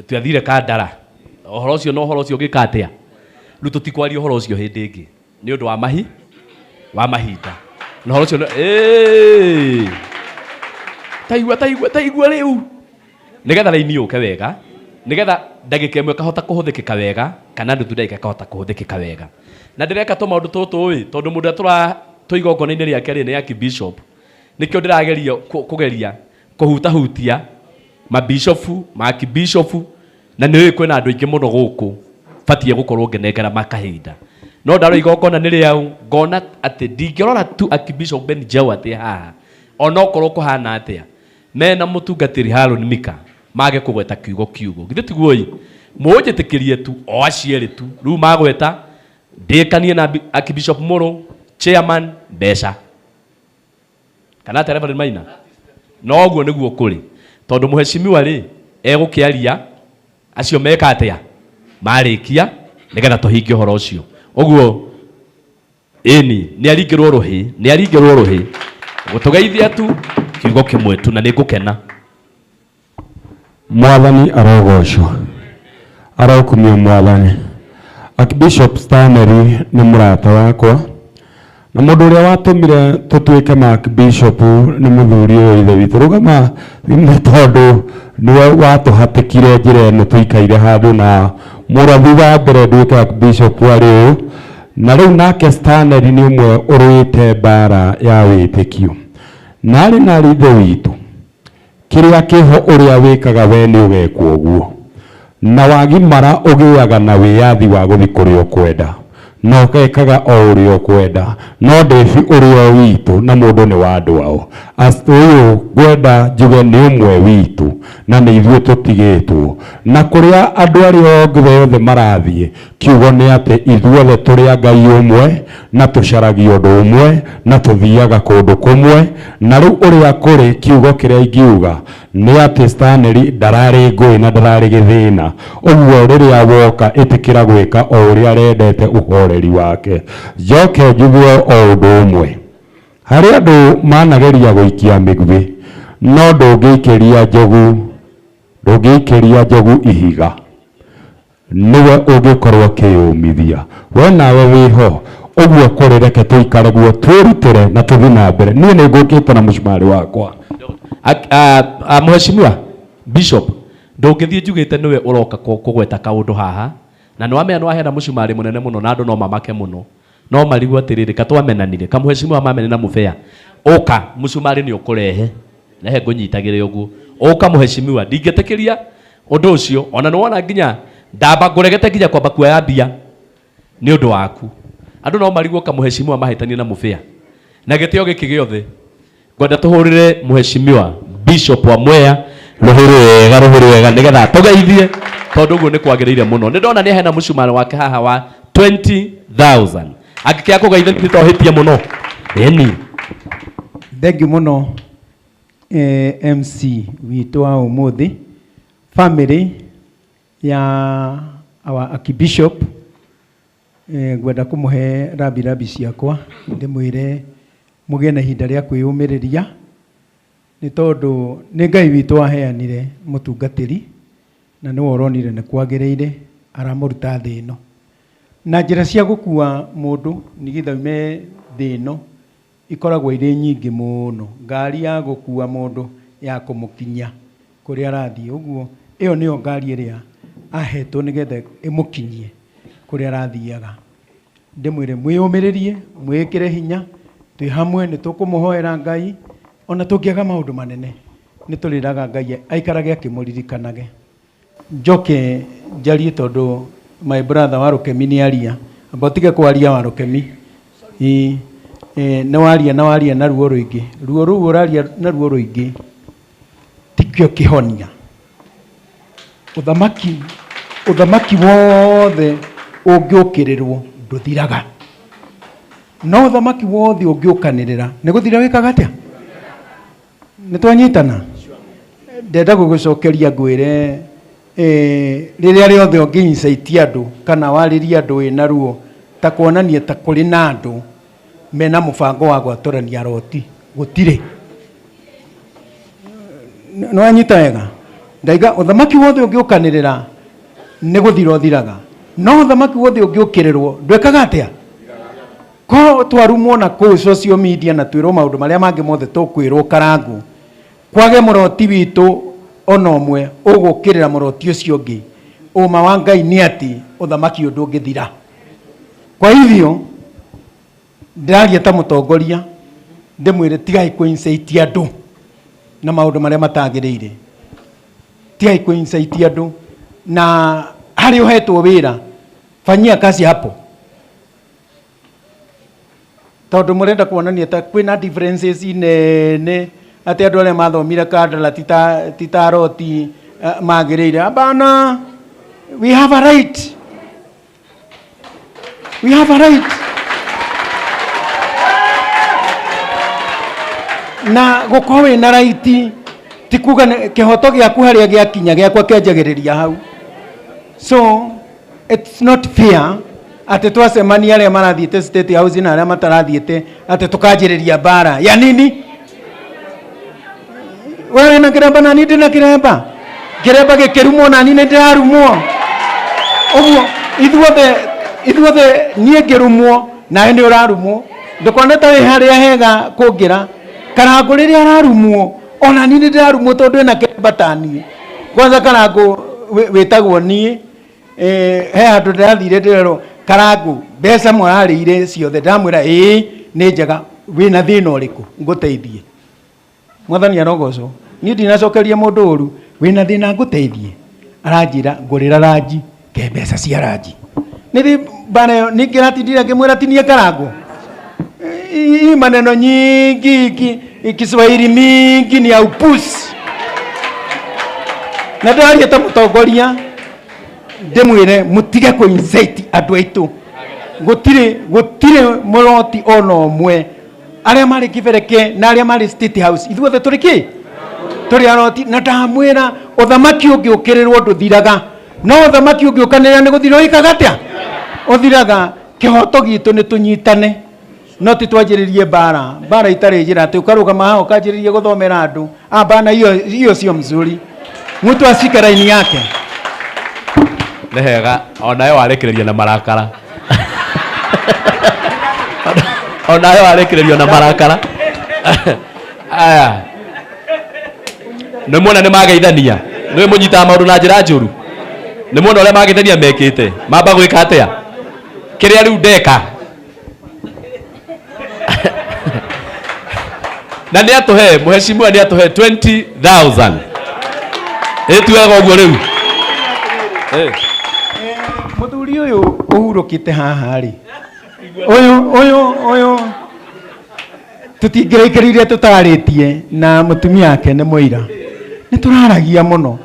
Tũathire Kandara. Ũhoro ũcio no ũhoro ũcio ũgĩka atĩa. Rĩu tũtikwaria ũhoro ũcio hĩndĩ ĩngĩ. Nĩ ũndũ wa mahinda. Na ũhoro ũcio taigua rĩu. Nĩgetha raini yũke wega. Nĩgetha ndagĩka ĩmwe kahota kũhũthĩkĩka wega kana nuthu ndagĩka kahota kũhũthĩkĩka wega. Na ndĩreka tũmaũndũ tũtũ tondũ mũndũ tũiga ngona-inĩ rĩake rĩ nĩ Archbishop. nikio ndirageria kugeria kuhutahutia mabishofu makibishofu na nä kwä na andå aingä må no gå kå batiä gå korwo ngenengera makahinda no ndarå igongona nä rä au ngona atä ndingä rora tu akibishop Ben Jau atä haha onokorwo kå hana atä a mena må tungatä ri Harun Mika mage kå gweta kiugo githä tiguoi må njä tä kä rie tu o acierä tu rä u magweta ndä kanie na akibishop må rå chairman mbeca kana Reverend Maina no guo niguo kuri tondu muheshimiwa ri egå kä aria acio meka atä a marä kia nä getha tå hingie å horo å cio å guo ĩni nä aringä rwo rå hä gå tå geithia tu kiugo kä mwe tu na nä ngå kena Mwathani arogocwo arokumio Mwathani. Archbishop Stanley nä må rata wakwa na må ndå å rä a watåmire tå tuä ke Archbishop nä må thuri å ithe witå rå gama nä tondå nä watå hatä kire njä ra ä no tå ikaire handå na må rathi wa mbere nduä ke Archbishop arä å na rä u nake Stanley nä å mwe å rå te mbara ya wä tä kio narä narä ithe witå kä rä a kä ho å rä a wä kaga we nä å gekwo å guo na wagimara å gä aga na wä yathi wa gå thi kå rä a å kwenda na ũgekaga o ũrĩa ũkwenda no Devi ũrĩa witũ na mũndũ nĩ wa andũ ao ũyũ ngwenda njuge nĩ ũmwe witũ na nĩ ithuĩ tũtigĩtwo na kũrĩa andũ arĩa othe marathiĩ kiugo nĩ atĩ ithuothe tũrĩ a Ngai ũmwe na tũcaragia ũndũ ũmwe na tũthiaga kũndũ kũmwe na rĩu ũrĩa kũrĩ kiugo kĩrĩa ingiuga nĩ atĩ Stanley ndararĩ ngũĩ na ndararĩ gĩthĩna ũguo rĩrĩa woka ĩtĩkĩra gwĩka o ũrĩa arendete ũhoreri wake njoke njugue o ũndũ ũmwe harĩ andũ manageria gũikia mĩguĩ no ndũngĩikĩria njogu ihiga niwe ũngĩkorwo kĩyũmithia we nawe wĩho ũguo kũrĩ reke tũikare guo twĩrutĩre na tũthiĩ na mbere niĩ nĩ ngũkĩte na mũcumarĩ wakwa Mheshimiwa Bishop ndũngĩthiĩ njugĩte nĩwe ũroka kũgweta kaũndũ haha na nĩ wamenya nĩ wahena mũcumarĩ mũnene mũno na andũ no mamake mũno no marigwo atĩrĩrĩ katwamenanire kamũheshimiwa mamene na mũbea ũka mũcumarĩ nĩ ũkũrehe rehe ngũnyitagĩre ũguo ũka mũheshimiwa ndingĩtĩkĩria ũndũ ũcio ona nĩ wona nginya ndamba ngũregete nginya kwamba kuoya mbia nĩ ũndũ waku andũ no marigwo kamũheshimiwa mahĩtanie na mũbea na gĩtĩo gĩkĩ gĩothe ngwenda tũhũrĩre mũheshimiwa Bishop wa Mwea rũhĩrĩ wega nĩgetha tũgeithie tondũ ũguo nĩ kwagĩrĩire mũno nĩ ndona nĩ hena mũcumarĩ wake haha wa 20,000 angĩkĩa kũgeithia nĩ tũhĩtie mũno ĩni thengiũ mũno MC witũ wa ũmũthĩ family ya our Archbishop ngwenda kũmũhe rabi ciakwa ndĩmwĩre mũgĩe na ihinda rĩa kwĩyũmĩrĩria nĩ tondũ nĩ Ngai witũ aheanire mũtungatĩri na nĩ woronire nĩ kwagĩrĩire aramũruta thĩ ĩno na njĩra cia gũkua mũndũ nĩgetha ume thĩ ĩno ikoragwo irĩ nyingĩ mũno ngari ya gũkua mũndũ ya kũmũkinyia kũrĩa arathiĩ ũguo ĩyo nĩyo ngari ĩrĩa ahetwo nĩgetha ĩmũkinyie kũrĩa arathiaga ndĩmwĩre mwĩyũmĩrĩrie mwĩkĩre hinya twĩ hamwe nĩ tũkũmũhoera Ngai ona tũngĩaga maũndũ manene nĩ tũrĩraga Ngai aikarage akĩmũririkanage njoke njarie tondũ my brother wa Rũkemi nĩ aria amba tige kwaria wa Rũkemi nĩ waria na ruo rũingĩ ruo rũu ũraria na ruo rũingĩ tikio kĩhonia ũthamaki wothe ũngĩũkĩrĩrwo ndũthiraga no ũthamaki wothe ũngĩũkanĩrĩra nĩ gũthira wĩkaga atĩa nĩ twanyitana ndenda gũgũcokeria ngwĩre rĩrĩa rĩothe ũngĩincaitia andũ kana warĩria andũ wĩna ruo ta kuonania ta kũrĩ na andũ mena mũbango wa gwatũrania roti gũtirĩ nĩ wanyita wega ndaiga ũthamaki wothe ũngĩũkanĩrĩra nĩ gũthira ũthiraga no ũthamaki wothe ũngĩũkĩrĩrwo ndwĩkaga atĩa ko twarumwo na kũu social media na twĩrwo maũndũ marĩa mangĩ mothe tũkwĩrwo karangũ kwage mũroti witũ ona ũmwe ũgũkĩrĩra mũroti ũcio ũngĩ ũma wa Ngai nĩ atĩ ũthamaki ũndũ ũngĩthira kwa hivyo ndĩraria ta mũtongoria ndimwire tigai kuinsaitia andu na maundu maria matagirire, tigai kuinsaitia andu, na hari uhetwo wira fanyia kazi hapo, tondu murenda kuonania ta kwina differences inene ati andu aria mathomire kadala titaroti magirire. Abana, we have a right, we have a right. Na gukorwo na right ti kuga kihoto giaku haria giakinya giakwa kianjagiriria hau. So it's not fair ati twacemania aria marathiete State House na aria matarathiete ati tukanjiriria bara ya nini? Wewe na kiremba na nini na kiremba gikirumo na nini ndirarumwo uguo ithuothe nie ngirumwo na ndi urarumwo ndukona ta haria hega kungira Karangu riria ararumwo ona nini ndirarumwo tondu ena kiremba tani kwanza Karangu wetagwo nie he andu ndirathire ndirero Karangu mbeca mwararire ciothe ndamwira ni njega wina thina uriku nguteithie mwathani arogocwo ni ndinacokeria mundu uru wina thina nguteithie aranjira ngurira ranji ke mbeca cia ranji nithi bana ningiratindira ngimwira tinie Karangu hii maneno nyingi Kiswahili mingi ni ya upusi na ndaria ta mutongoria ndimwire mutige ku incite andu aitu gutire muroti ona umwe aria mari kibereke na aria mari State House ithuothe turi aroti na ndamwira uthamaki ungiukirirwo nduthiraga no uthamaki ungiukanira ni guthira ikaga atia uthiraga kihoto gitu ni tunyitane no titwanjiririe bara itari njira ati ukarugama hao kanjiririe guthomera andu bana hiyo sio mzuri mtu ashike raini yake nehega onayo arekereria na marakara onayo arekererio na marakara aya nimwona ni mageithania ni munyita maundu na njira njuru nimwona uria mageithania mekite mamba gwika atia kiria riu ndeka na ni atuhe muheshimiwa ni atuhe 20,000 etuega uguo riu muthuri uyu uhurukite haha ri uyu tutingiraikirire tutaritie na mutumia yake ni muira ni turaragia muno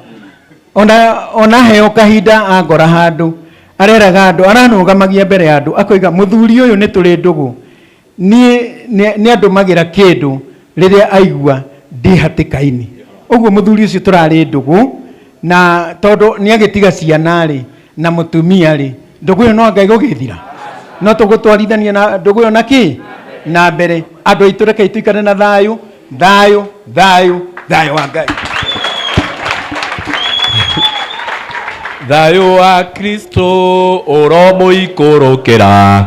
ona heo kahinda angora handu areraga andu aranugamagia mbere ya andu akoiga muthuri uyu ni turi ndugu ni andu magira kindu riria aigua ndi hatikaini uguo muthuri ucio turari ndugu na tondu ni agitiga ciana ri na mutumia ri ndugu yo no Ngai gugithira no tugutwarithania na ndugu yo naki na mbere andu aitu reke tuikare na thayu wa Ngai thayu wa Kristo uromuikurukira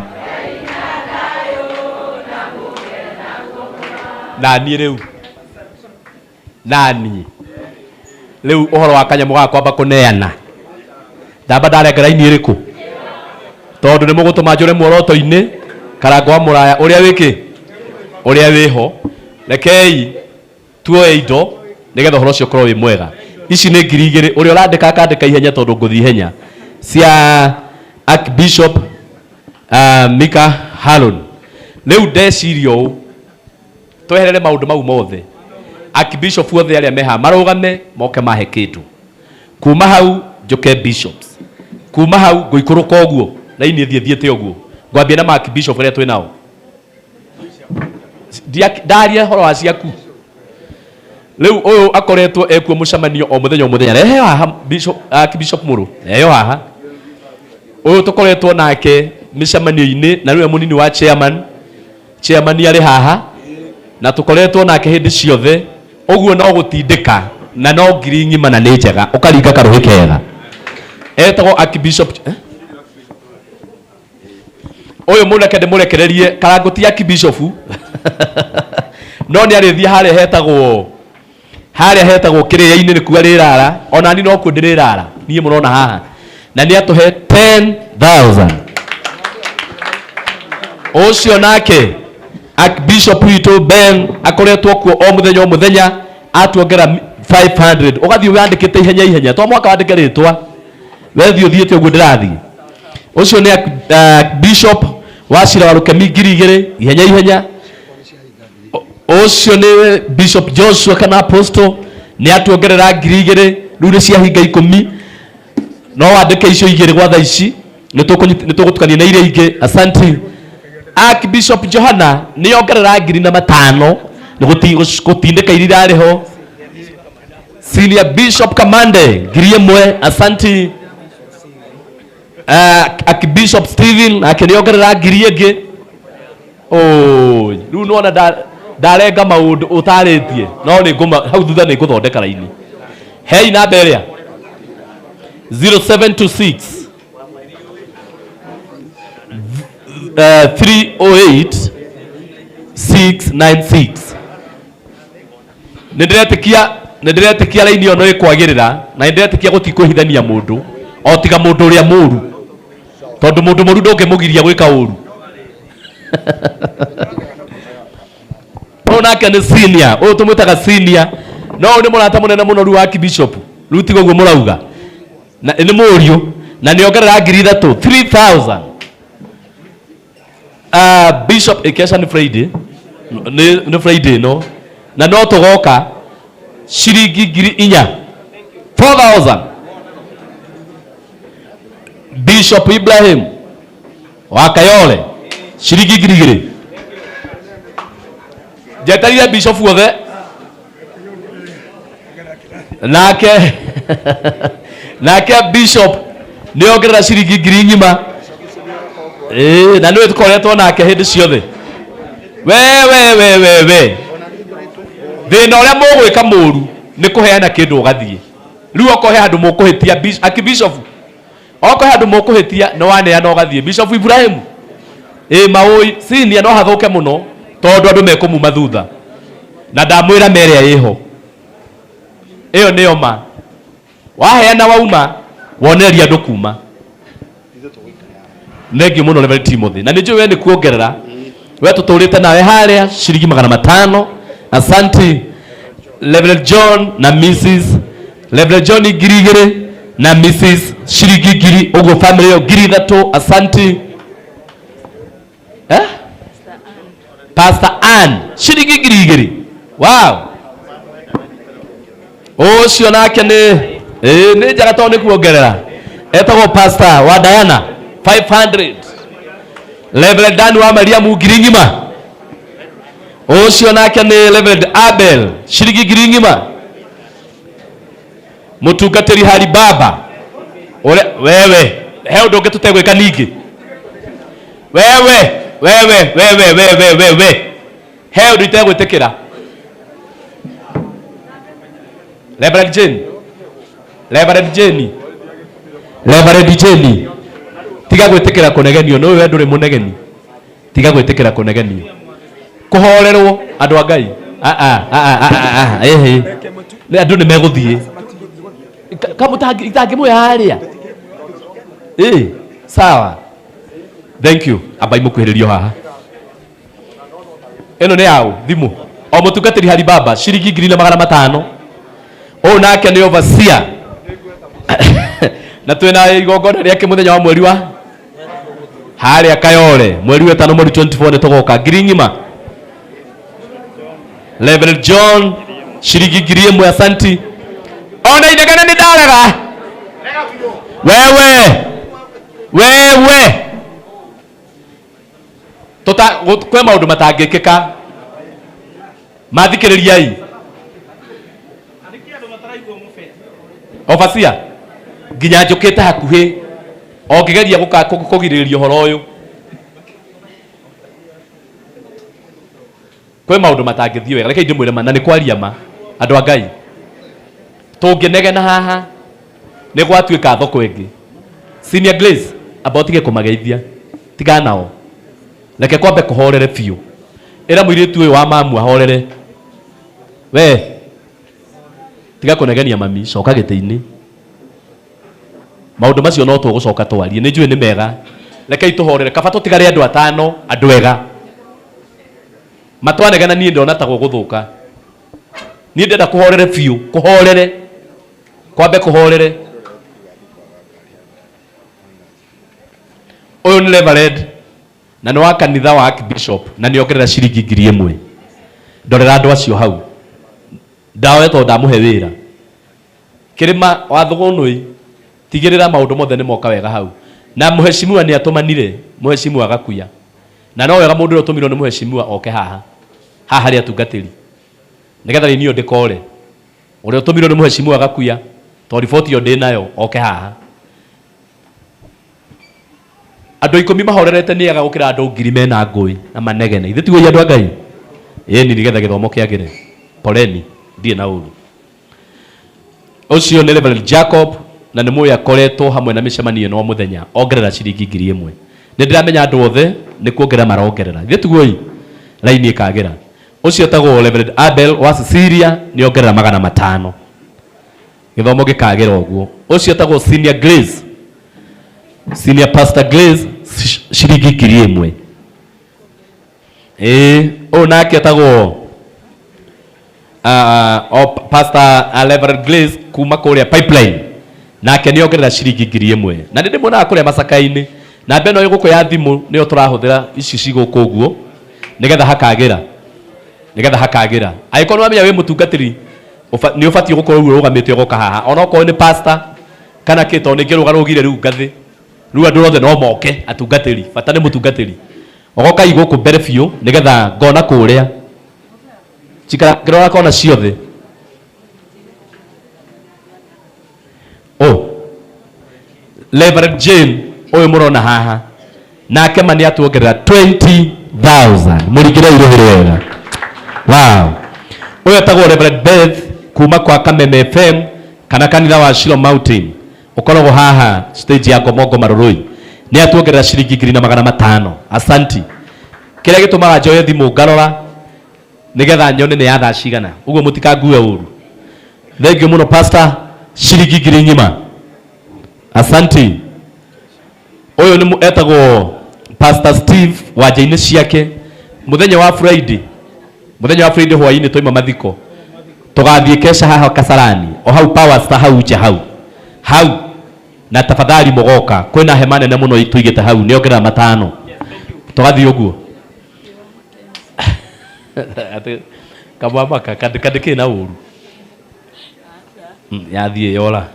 nani riu riu uhoro wa kanyamu ga kwamba kuneana ndamba ndarengera ini iriku tondu ni mugutuma njure muoroto-ini Karangu wa muraya uria wiho rekei tuoe indo nigetha uhoro ucio ukorwo wi mwega. Ici ni 2,000 uria urandika akandika ihenya tondu nguthi ihenya cia Archbishop Mika Harun. Riu ndecirio tweherere maundu mau mothe Archbishop othe aria meha marugame moke mahe kindu kuma hau njuke bishops kuma hau nguikuruka uguo na ini thiethiete uguo ngwambia na Archbishop aria twi nao ndaria horo wa ciaku riu uyu akoretwo ekuo mucemanio o muthenya rehe haha Archbishop muru eyo haha uyu tukoretwo nake micemanio-ini na riu munini wa chairman ari haha na tukoretwo nake hindi ciothe uguo no gutindika na no ngiri ng'ima na ni njega ukaringa karuhi kega etagwo Archbishop uyu mureke ndimurekererie Karangu ti Archbishop no ni arithia haria hetagwo kiria-ini nikuo rirara ona ni no ku ndirirara nie murona haha na ni atuhe 10,000 ucio nake Archbishop witũ Ben akoretwo kuo o muthenya atuongera 500 ugathii wandikite ihenya to mwaka wandike ritwa wethi uthiite uguo ndirathi ucio ni Bishop Wachira wa Rukemi 2,000 ihenya ucio ni Bishop Joshua kana Apostle ni atuongerera 2,000 riu ni cia hinga 10 no wandike icio 2 gwa thaa ici nitugutukania na iria ingi. Asante. Archbishop Johana ni ongerera 5,000 ni gutindika irira riho. Senior Bishop Kamande 1,000. Asante. Archbishop Stephen akiniongerera 1,000. Riu nona ndarenga maundu utaritie no ni nguma hau thutha ni nguthondeka raini. Hei namba iria 0726 308 696. Ndiretikia raini ono ikwagirira na ndiretikia gutikuhithania mundu o tiga mundu uria muru tondu mundu muru ndungimugiria gwika uru. Onake ni senior uyu tumwitaga senior no ni murata munene muno riu wa Archbishop riu tiga uguo murauga na ni muriu na ni ongerera 3,000. Bishop ikesha ni Friday ni Friday no na no tugoka shiringi 4,000 4,000. Bishop Ibrahim wa Kayole shiringi 2,000. Jetarire Bishop wothe nake Bishop ni ongerera shiringi 1,000 na nä tũkoretwo nake hĩndĩ ciothe we thĩna ũrĩa mũgwĩka mũru nĩ kũheana kĩndũ ũgathiĩ rĩu okorwo he handũ mũkũhĩtia Archbishop okorwo he handũ mũkũhĩtia nĩ waneana ũgathiĩ. Bishop Ibrahim maũi senior no hathũke mũno tondũ andũ mekũmuma thutha na ndamwĩra merĩa ĩho ĩyo nĩyo ma waheana wauma wonereria andũ kuma nengi muno Reverend Timothy na nijue we ni kuongerera we tuturite nawe haria shiringi 500. Asante. Reverend John na Mrs. Reverend John 2,000 na Mrs. shiringi 1,000 ugo family yo 3,000. Asante. Pastor Ann shiringi 2,000. Wow. Ucio nake ni njaga to ni kuongerera etagwo Pastor wa Diana 500. Reverend Dan wa Mariamu 1,000. Ucio nake ni Reverend Abel shiringi 1,000. Mutungatiri Hari Baba wewe he undu ungi tutegwika ningi wewe he undu itegwitikira. Reverend Jenny tiga gwitikira kunegenio no we nduri munegeni tiga gwitikira kunegenio kuhorerwo andu a Ngai ni andu ni meguthie kamutangi mwe haria sawa. Thank you abai mukuhiririo haha eno ni yao thimu o mutungatiri Hari Baba shiringi 5,000. O nake ni overseer na twina igongona riake muthenya wa mweri wa haria Kayole mweri wa 5 mweri 24 ni tugoka 1,000. Reverend John shiringi 1,000. Asante. Ona inegana ni daraga wewe kwe maundu matangikika mathikiririai overseer nginya njukite hakuhi o ngigeria kugiriria horo uyu kwe maundu matangithio wega reke ndimwire ma na ni kwaria ma andu a Ngai tunginegena haha ni gwatuika thoko ingi. Senior Grace abotige kumageithia tiga nao reke kwambe kuhorere biu ira muiritu uyu wa mamu ahorere we tiga kunegenia mami coka giti-ini maundu macio no tugucoka twarie ni njui ni mega reke ituhorere kaba tutigare andu atano andu ega matwanegana niĩ ndona ta gũgũthũka. Niĩ ndenda kũhorere biũ, kũhorere, kwambe kũhorere. Ũyũ nĩ Reverend na nĩ wa kanitha wa Archbishop na nĩ ongerera ciringi 1,000. Ndorera andũ acio hau. Ndawe tondũ ndamũhe wĩra. Kĩrĩma wa Thũgũnũi tigĩrĩra maũndũ mothe nĩ moka wega hau. Na mũheshimiwa nĩ atũmanire, mũheshimiwa agakuya. Na no wega mũndũ ũrĩa ũtũmirwo nĩ mũheshimiwa oke haha. Haha harĩ atungatĩri. Nĩgetha rĩ niĩ ndĩkore. Ũrĩa ũtũmirwo nĩ mũheshimiwa agakuya. Tondũ riboti ĩyo ndĩ nayo oke haha. Andũ 10 mahorerete nĩ aga gũkĩra andũ 1000 mena ngũĩ na manegene. Ithe tiguo andũ a Ngai. Ĩĩ ni nĩgetha gĩthomo kĩagĩre. Poleni, ndiĩ na ũru. Ũcio nĩ Reverend Jacob na nĩ mũĩ akoretwo hamwe na mĩcemanio no mũthenya ongerera ciringi 1,000. Nĩ ndĩramenya andũ othe nĩ kuongerera marongerera. Ithe tiguo raini ĩkagĩra. Ũcio tagwo Reverend Abel wa Cecilia nĩ ongerera 500. Gĩthomo gĩkagĩra ũguo. Ũcio tagwo Senior Grace. Senior Pastor Grace ciringi 1,000. Ũyũ nake tagwo Pastor Reverend Grace kuma kũrĩa Pipeline. Nake nĩ ongerera ciringi 1,000. Na nĩ ndĩmuonaga kũrĩa macaka-inĩ. Na mbe no ĩgũkũ ya thimũ nĩyo tũrahũthĩra ici cigũkũ ũguo. Nĩgetha hakagĩra. Nĩgetha hakagĩra. Angĩkorwo nĩ wamenya wĩ mũtungatĩri nĩ ũbatiĩ gũkorwo ũrũgamĩte ũgoka haha. Ona okorwo nĩ pastor kana kĩto nĩ kĩrũgarũgire rĩu ngathĩ. Rĩu andũ othe no moke atungatĩri. Bata nĩ mũtungatĩri. Ogoka igũkũ mbere biũ nĩgetha ngona kũrĩa. Chikara kĩrora kona ciothe. Reverend Jane ũyũ mũrona haha. Nake mani atuongerera 20,000. Mũringĩre irohĩre wega. Wow. Ũyũ etagwo Reverend Beth kuma kwa Kameme FM kana kanitha wa Shilo Mountain. Ũkoragwo haha stage ya Ngomongo Marũrũi. Nĩ atuongerera ciringi 2,500. Asanti. Kĩrĩa gĩtũmaga njoye thimũ ngarora nĩgetha nyone nĩ yathaa cigana. Ũguo mũtikangue ũru. Thengiũ mũno pastor, ciringi 1,000. Asanti. Ũyũ nĩ etagwo Pastor Steve wa nja-inĩ ciake. Mũthenya wa Friday. Mũthenya wa Friday hwaĩ-inĩ toima mathiko. Tũgathiĩ kesha haha Kasarani. O hau Power Star hau nja hau. Hau. Na tafadhali mũgoka. Kwĩna hema nene mũno tũigĩte hau. Nĩ ongerera 5. Tũgathiĩ ũguo. Kamwamaka kandĩkĩ na ũru. Yathiĩ yora.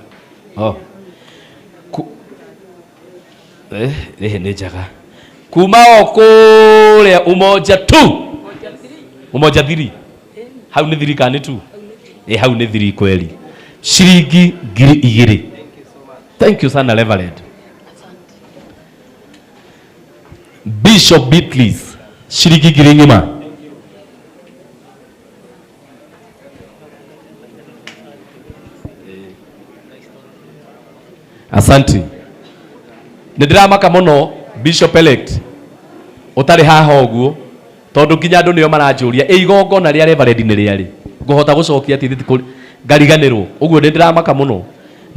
Nĩ njaga. Kuma o kũrĩa Umoja 2. Umoja 3. Hau nĩ thirikani tu. Hau nĩ thiri kweli. Ciringi 2,000. Thank you sana Reverend. Bishop Beatles ciringi 1,000. Asante. Nĩndĩramaka mũno Bishop elect ũtarĩ haha ũguo tondũ nginya andũ nĩo maranjũria igongona rĩa Reverend nĩ rĩarĩ. Ngũhota gũcokia atĩ ngariganĩrwo. Ũguo nĩndĩramaka mũno.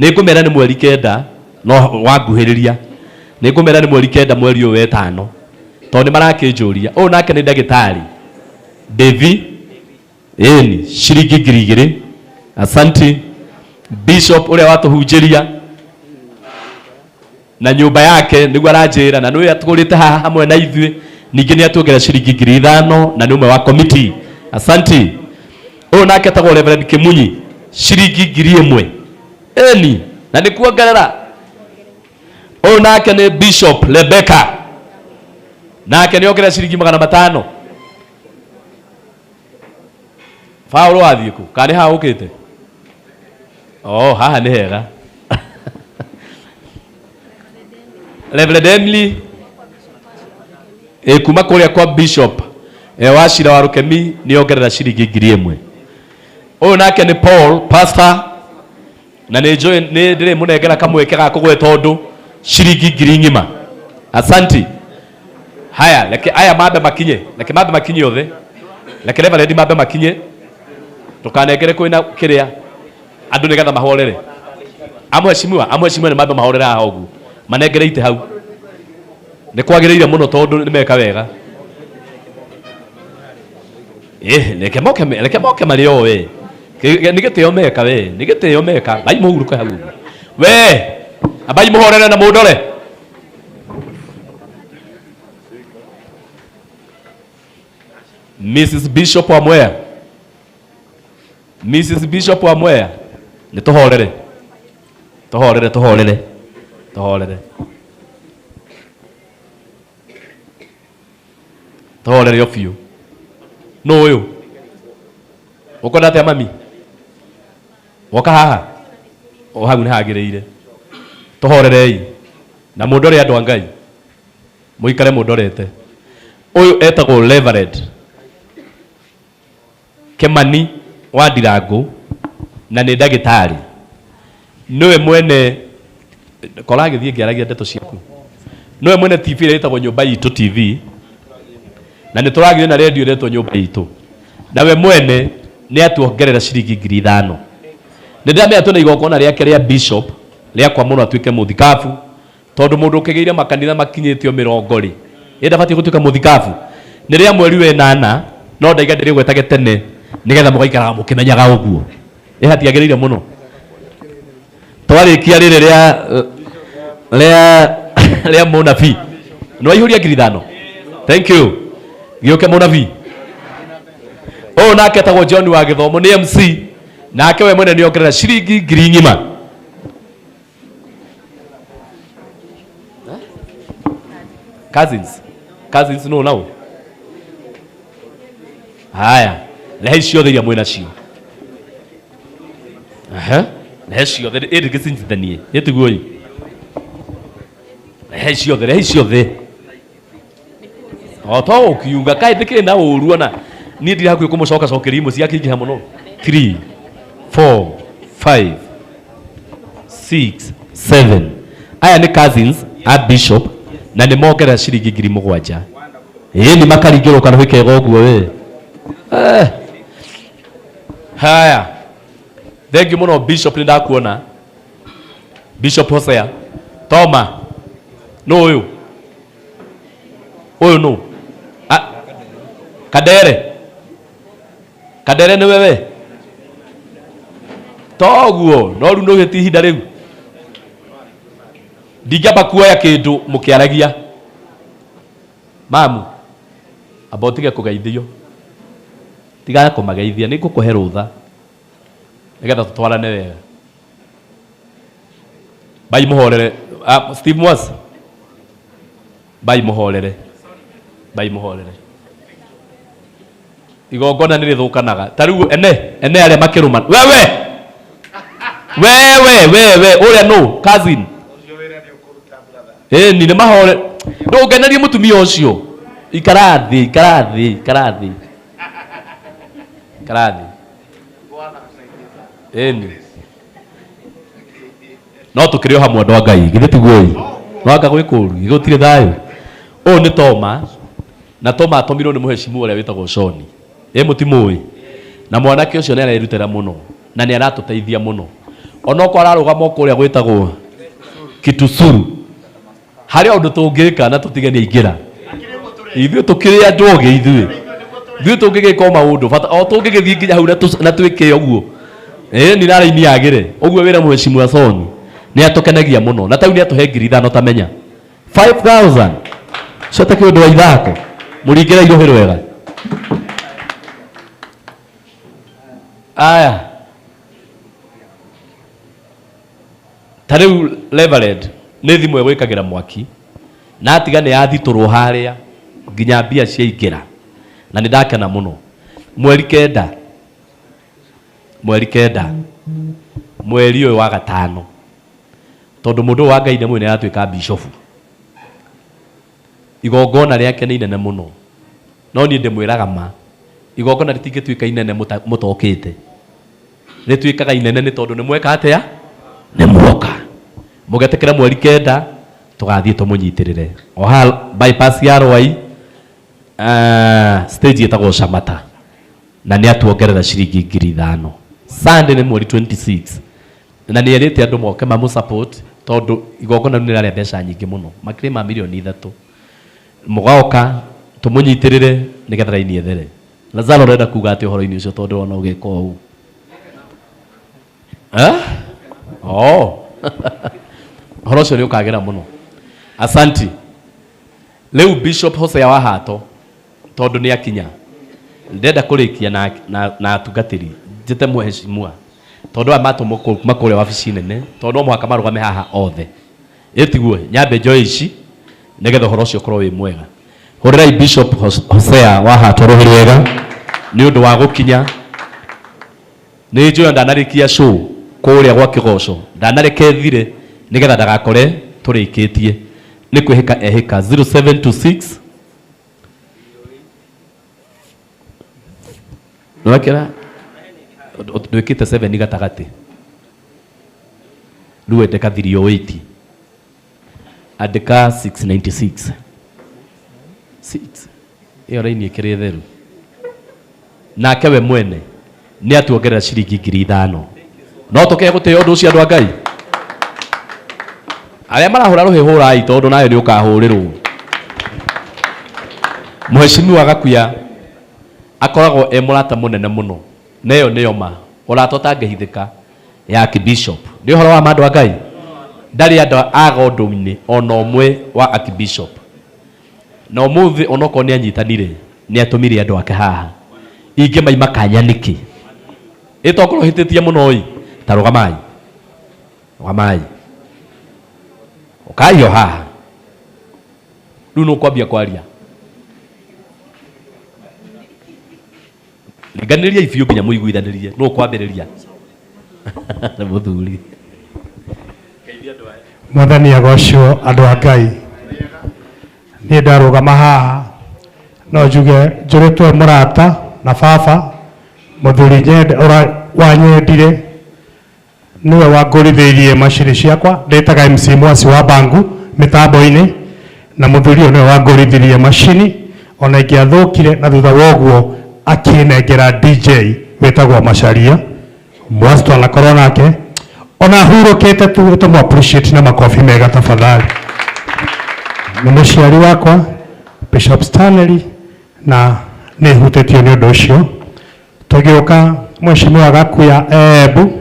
Nĩngũmera nĩ mweri 9 no wanguhĩrĩria. Nĩngũmera nĩ mweri 9 mweri ũyũ wa 5 tondũ nĩmarakĩnjũria. Ũyũ nake nĩ ndagĩtarĩ Devi ĩni ciringi 2,000. Asante. Bishop ũrĩa watũhunjĩria na nyũmba yake nĩguo aranjĩra na nĩwe atũgũrĩte haha hamwe na ithuĩ. Ningĩ nĩ atuongerera ciringi 5,000 na nĩ ũmwe wa committee. Asante. Ũyũ nake etagwo Reverend Kimunyi ciringi 1,000. Eni na nĩ kuongerera. Ũyũ nake nĩ Bishop Rebecca. Nake nĩ ongerera ciringi 500. Paulo wathiĩ kũ? Kana haha ũkĩte? Haha nĩ hega. Reverend Emily kuma kũrĩa kwa Bishop wa Shira wa Rukemi nĩ ongerera ciringi 1,000. Ũyũ nake nĩ Paul pastor na nĩ ndĩrĩ mũnengera kamweke ga kũgweta ũndũ ciringi 1,000. Asante. Haya leke aya mambe makinye. Leke mambe makinye othe. Leke Reverend mambe makinye. Tukanengere kwĩna kĩrĩa andũ nĩgetha mahorere. Amheshimiwa nĩ mambe mahorere haha ũguo. Manengereite hau. Nĩ kwagĩrĩire mũno tondũ nĩ meka wega. Leke moke Mario we. Nigete omeka we. Nigete omeka. Bai muhuruka hagu. We. Abai muhorera na mudole. Mrs. Bishop Amwea. Mrs. Bishop Amwea. Nitohorere. Tohorere. Tohorere yo fiu. No yo. Ukona te mami. Woka haha. O hagu nhagireire. Tohorerei. Na mudore andu angai. Muikare mudorete. Oyo etagwo Reverend Kemani wa Ndirangu na nĩ ndagĩtarĩ. Niwe mwene korage thiĩ ngĩaragia ndeto ciaku. Niwe mwene TV ĩrĩa ĩtagwo Nyũmba Itũ TV. Na nĩ tũragire na radio ĩretwo Nyũmba Itũ. Nawe mwene nĩ atuongerera ciringi 5,000. Nĩ ndĩramenya twĩna igongona rĩake rĩa Bishop rĩakwa mũno atuĩke mũthikabu. Tondũ mũndũ ũkĩgĩire makanitha makinyĩtio 20 ndabatie gũtuĩka mũthikabu. Nĩ rĩa mweri wa 8 no ndaiga ndĩrĩgwetage tene nigetha mũgaikara mũkĩmenyaga ũguo. Hatiagĩrĩire mũno. Twarĩkia rĩrĩ rĩa mũnabii. No aihũria 5,000. Thank you. Gĩũke mũnabii. O nake etagwo John wa Gĩthomo nĩ MC. Nake we mwene nĩ ongerera ciringi 5,000. Cousins no nao. Haya. Lehe ciothe iria mwĩna cio. Lehe ciothe ĩrĩ gĩcinjithanie. Nĩtiguo ĩ. Lehe ciothe. O to ũkiuga kaĩ ndĩkĩrĩ na ũru ona. Niĩ ndirĩ hakuhĩ kũmũcokeria imwe ciakĩingĩha mũno. 3, 4, 5, 6, 7. Aya nĩ cousins a Bishop na nĩ mongerera ciringi 7,000. Nĩ makaringĩrwo kana wĩkega ũguo we. Haya. Thank you muno Bishop nĩ ndakuona. Bishop Hosea. Toma. No uyu. Uyu no. Kadere nĩ wewe. Toguo, no ru no gĩti ihinda rĩu. Ndingĩamba kuoya kĩndũ mũkĩaragia. Mamu. Abotige kũgeithio. Tiga kũmageithia nĩ ngũkũhe rũtha. Nigetha tũtwarane wega. Bai mũhorere. Steve Mwasi. Bai mũhorere. Igongona nĩ rĩthũkanaga. Ta rĩu ene arĩa makĩrũma. Wewe ũrĩa no cousin. Ni nĩ mahore. Ndũngenerie mũtumia ũcio. Ikarathi. No tũkĩrĩ o hamwe andũ a Ngai githĩ tiguo ĩ. No anga gwĩkũru gĩgũtirĩ thayũ. Ũyũ nĩ Toma na Toma atomirwo nĩ mũhecimu ũrĩa wĩtagwo Shoni. Mũtimũĩ. Na mwanake ũcio nĩ arerutĩra mũno na nĩ aratũteithia mũno. Ona ũko ararũgama kũrĩa gwĩtagwo Kitusuru. Harĩa ũndũ tũngĩka na tũtige nĩ aingĩra. Ithuĩ tũkĩrĩ andũ ogĩ ithuĩ tũngĩgĩka maũndũ bata o tũngĩgĩthiĩ nginya hau na twĩke ũguo. Nĩ na raini yagĩre. Ũguo wĩra mũhecimu wa Shoni nĩ atũkenagia mũno na tau nĩ atũhe 5,000 tamenya. 5,000. Cote kĩndũ wa ithako. Mũringĩra irohĩro wega. Aya. Ta rĩu Reverend nĩ thimũ ĩgwĩkagĩra mwaki na atiga nĩ yathitũrwo harĩa nginya mbia ciaingĩra na nĩ ndakena mũno. Mweri kenda mweri ũyũ wa gatano tondũ mũndũ wa Ngai nĩ mwene atuĩka Bishop. Igongona rĩake nĩ inene mũno no niĩ ndĩmwĩraga ma igongona rĩtingĩtuĩka inene mũtokĩte. Rĩtuĩkaga inene nĩ tondũ nĩ mweka atĩa nĩ muoka mũgetĩkĩra mweri kenda tũgathiĩ tũmũnyitĩrĩre o ha bypass ya Rwai stage ĩtagwo Shamata na nĩ atuongerera ciringi 5,000. Sunday nĩ mweri 26 na nĩ erĩte andũ moke mamũ support tondũ igongona nĩ rĩarĩa mbeca nyingĩ mũno makĩria ma 3,000,000. Mũgaoka tũmũnyitĩrĩre nĩgetha raini ethere. Lazaro renda kuga ati horo-ini ucio tondu ona ugeka uu. Horo ucio ni ukagera muno. Asanti. Leu Bishop Hosea wa Hato tondu ni akinya. Ndenda kurikia na atungatiri. Njite muheshimiwa. Tondu amato makore wabici nene, tondu mwaka marugame haha othe. Etiguo nyambe njoe ici nigetha horo ucio korwo wi mwega. Horirai Bishop Hosea wa Hato rohi wega ni undu wa gukinya. Ni njoe ndanarikia show kuria gwa kigoco. Ndanareke thire nigetha ndagakore turikitie. Ni kwihika ehika 0726 Nwakira ndwikite 7 gatagati. Riu ndeka 308. Andika 696. 6. Iyo raini ikire theru. Nake we mwene ni atuongerera ciringi 5,000. No toke guteo undu ucio andu a Ngai. Aria marahura ruhihurai tondu nayo ni ukahurirwo. Mheshimiwa Gakuya akoragwo emurata munene muno. Neyo niyo ma uratota ngehithika ya Archbishop. Ni horo wa mandu a Ngai. Ndari andu a Gondo-ini ona umwe wa Archbishop. Na umuthi onoko ni anyitanire ni atumire andu ake haha. Inge maima kanya niki. Itokoro hititie muno oi. Tarugamai. Rugamai. Ukayo haha. Riu no kwambia kwaria. Liganiria ifio nginya muiguithanirie. No kwambiriria. Na muthuri. Mwathani agocwo andu a Ngai. Ni ndarugama haha no njuge njuritwe murata na baba muthuri nyende ora wanyendire niwe wangurithirie macini ciakwa ndetaga MC Mwasi wa Bangu mitambo-ini na muthuri niwe wangurithirie macini ona ingiathukire na thutha woguo akinengera DJ wetagwo Macharia Mwasi twanakorwo nake ona hurukite tu tumu appreciate na makofi mega tafadhali. Ni muciari wakwa Bishop Stanley na ni hutetio ni undu ucio tugiuka Mheshimiwa Gakuya Ebu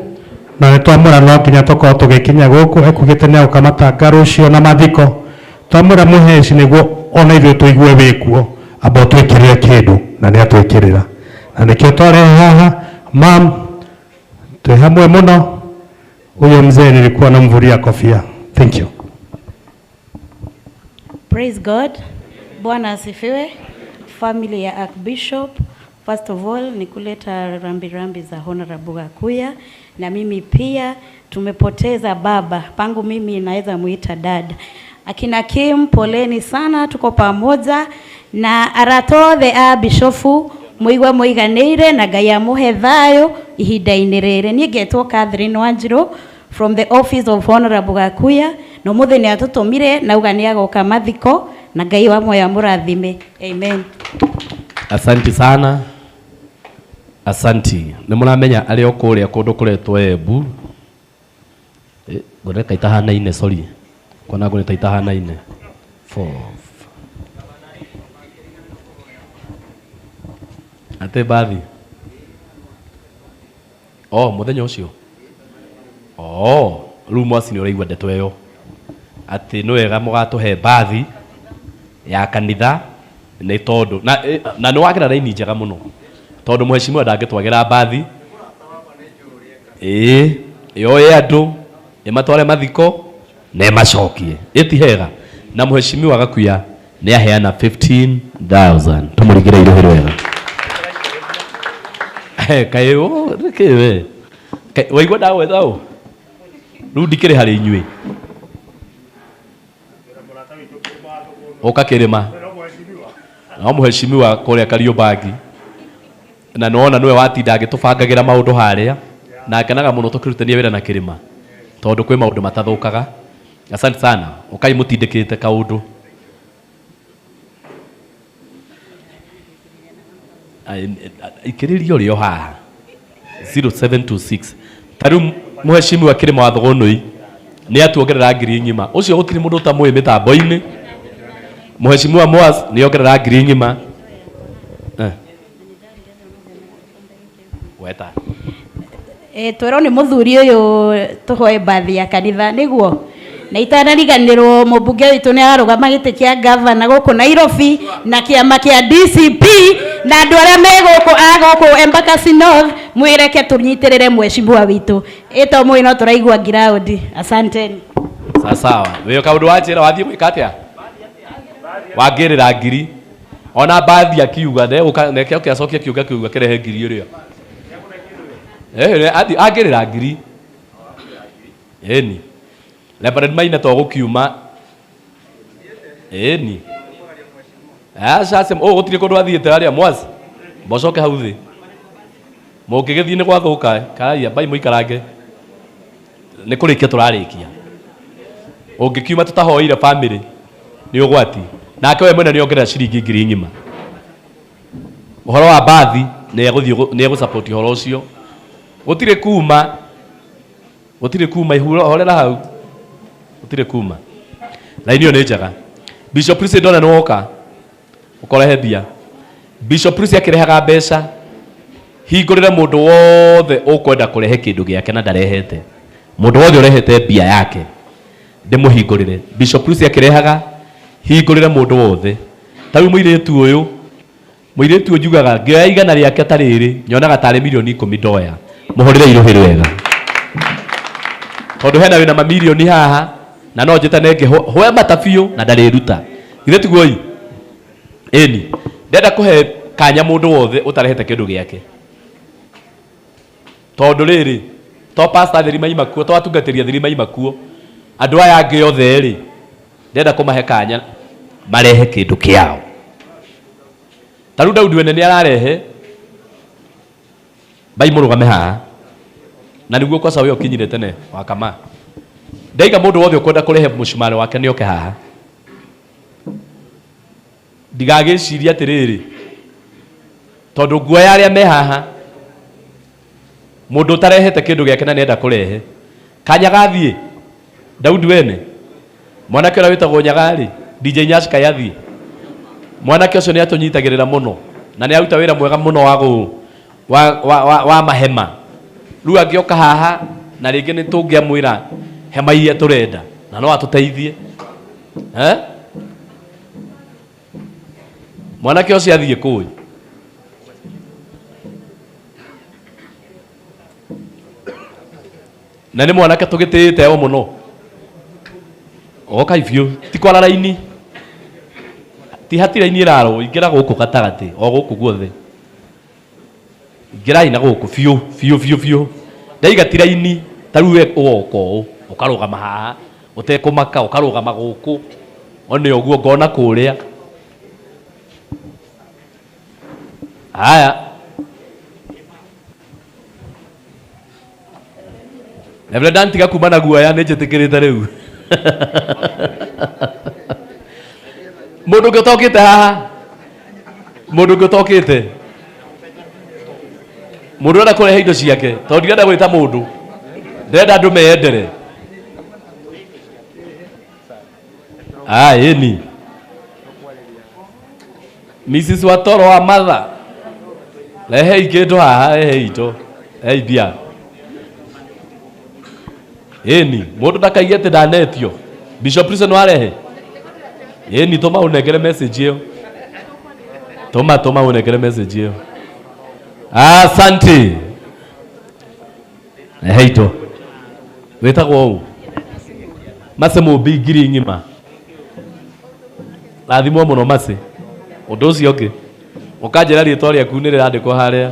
na nitwamura no nginya tukorwo tugikinya guku ekugite ni ukamatanga rucio na mathiko twamura muheci niguo ona ithuĩ tuigue wikuo amba twikirire kindu na ni atwikirira na nikio tware haha mam twi hamwe muno. Huyo mzee nilikuwa namvulia kofia. Thank you. Praise God. Bwana asifiwe. Family ya Archbishop, first of all ni kuleta rambirambi za Honorable Gakuya, na mimi pia tumepoteza baba pangu, mimi naweza muita dad. Akina Kim, poleni sana, tuko pamoja na aratothe a bishofu muigwa muiganire na Ngai amuhe thayo ihinda-ini riri. Ni ngetwo Catherine Wanjiru from the office of Honorable Gakuya, no muthe ni atutumire na uga ni agoka mathiko na Ngai wa moyo amurathime. Amen. Asanti sana. Asanti. Ni muramenya ari okuria kundu kuretwo Embu. Ngoreka itahana ine, sorry. Kona ngoreta itahana ine. 4. Ate bathi. Oh, muthenya ucio. Oh, riu Mwasi ni uraigua ndeto iyo ati no wega mugatuhe bathi ya kanitha ni tondu na ni wagira raini njega muno tondu mheshimiwa ndangitwagira bathi yo ye andu imatware mathiko ne macokie itihega na mheshimiwa Gakuya ni aheana 15,000 tumurigire irohero wega kayo rikiwe waigua dawe thao rudi kire hari inywe oka kirima na mheshimiwa kuria Kariobagi na nona niwe watinda agitubangagira maundu haria na kenaga muno tukirutania wira na kirima tondu kwi maundu matathukaga. Asante sana ukai mutindikite kaundu ikiririo rio haha 0726 taru mheshimiwa kirima wa Thogonoi ni atuongerera ngiri ngima ucio gutiri mundu tamwe mitambo-ini. Mheshimiwa Mwasi ni ongerera ngiri ngima weta twero nĩ mũthuri ũyũ tũhoe mbathi ya kanitha nĩguo na itanariganĩrwo mũmbunge witũ nĩ ararũgama gĩtĩ kĩa gavana gũkũ Nairobi na kĩama kĩa DCP na andũ arĩa me gũkũ agũkũ Embakasi North mwĩreke tũnyitĩrĩre mheshimiwa witũ ĩto mũĩ no tũraigua ground. Asanteni. sawa wĩyo kaũndũ wanjĩra wathiĩ gwĩka atĩa wangĩrĩra ngiri ona bathi akiuga neke ũkĩacokia kiuga kiuga kĩrehe ngiri ĩrĩa angĩrĩra ngiri ĩni Reverend Maina to gũkiuma ĩni gũtirĩ kũndũ athiĩte harĩa Mwasi mbocoke hau thĩ mũngĩgĩthiĩ nĩ gwathũka kaya bai mũikarange nĩ kũrĩkia tũrarĩkia ũngĩkiuma tũtahoire family nĩ ũgwati nake we mwene nĩ ongerera ciringi ngiri ng'ima ũhoro wa bathi nĩ egũsupport ũhoro ũcio gũtirĩ kuma ihorera hau gũtirĩ kuma laini ĩyo nĩ njega. Bishop Priest ndona nĩ woka ũkorehe mbia. Bishop Priest akĩrehaga mbeca hingũrĩre mũndũ wothe ũkwenda kũrehe kĩndũ gĩake na ndarehete mũndũ wothe ũrehete mbia yake ndĩmũhingũrĩre. Bishop Priest akĩrehaga hingũrĩre mũndũ wothe tarĩu mũirĩtu ũyũ njugaga ngĩoya igana rĩake ta rĩrĩ nyonaga tarĩ milioni 10 ndoya mũhũrĩre irũhĩ rwega tondũ hena wĩna mamilioni haha na no njĩtanenge hoe matabiũ na ndarĩruta ithe tiguoi ĩni ndenda kũhe kanya mũndũ wothe ũtarehete kĩndũ gĩake tondũ rĩrĩ to pastor thirima imakuo to atungatĩria thirima imakuo andũ aya angĩ othe rĩ ndenda kũmahe kanya marehe kĩndũ kĩao. Tarĩu Daudi wene nĩ ararehe bai mũrũgame haha na nĩguo kwa sawa ũkinyire tene wakama ndaiga mũndũ wothe ũkwenda kũrehe mũcumarĩ wake nĩ oke haha ndigagĩciria atĩrĩrĩ tondũ nguoya arĩa me haha mũndũ ũtarehete kĩndũ gĩake na nĩenda kũrehe kanya gathiĩ Daudi wene mwanake ũrĩa wĩtagwo Nyagarĩ DJ Nyashka yathiĩ mwanake ũcio nĩ atũnyitagĩrĩra mũno na nĩ aruta wĩra mwega mũno wa mahema rĩu angĩoka haha na rĩngĩ nĩ tũngĩamwĩra hema iria tũrenda na no atũteithie mwanake ũcio athiĩ kũi na nĩ mwanake tũgĩtĩĩte o mũno oka ifyo ti kwara raini ti hatira-inĩ ĩrarwo ingĩra gũkũ gatagatĩ o gũkũ guothe ingĩrai na gũkũ biũ ndaiga tira-ini tarĩu we ũgoka ũũ ũkarũgama haha ũtekũmaka ũkarũgama gũkũ one ũguo ngona kũrĩa haya Reverend tiga kuma na guoya nĩ njĩtĩkĩrĩte rĩu mũndũ ũngĩ ũtokĩte haha mũndũ ũngĩ ũtokĩte mũndũ ũrenda kũrehe indo ciake tondũ ndirenda gwĩta mũndũ ndĩrenda andũ meyendere ĩni Mrs. Watoro wa Matha rehei kĩndũ haha rehei ito rehei mbia ĩni mũndũ ndakaige atĩ ndanetio Bishop Priest no arehe ĩni tũma ũnengere message ĩyo tũma ũnengere message ĩyo asante heito wĩtagwo ũũ Mase mũmbi ngiri ng'ima rathimwo mũno Mase ũndũ ũcio ũngĩ ũkanjĩra rĩtwa rĩaku nĩ rĩrandĩkwo harĩa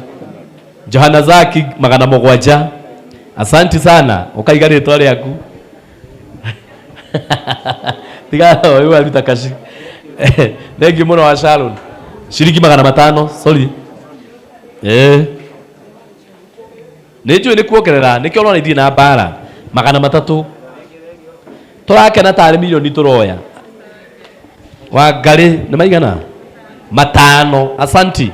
Johana Zaki 700 asante sana ukaiga rĩtwa rĩaku tiga ũyũ aruta kaci thengi mũno wa Sharon ciringi 500 sorry nĩnjũĩ nĩ kuongerera nĩkĩo ũrona ithiĩ na mbara 300 tũrakena tarĩ milioni tũroya Wangarĩ nĩ maigana 5 asanti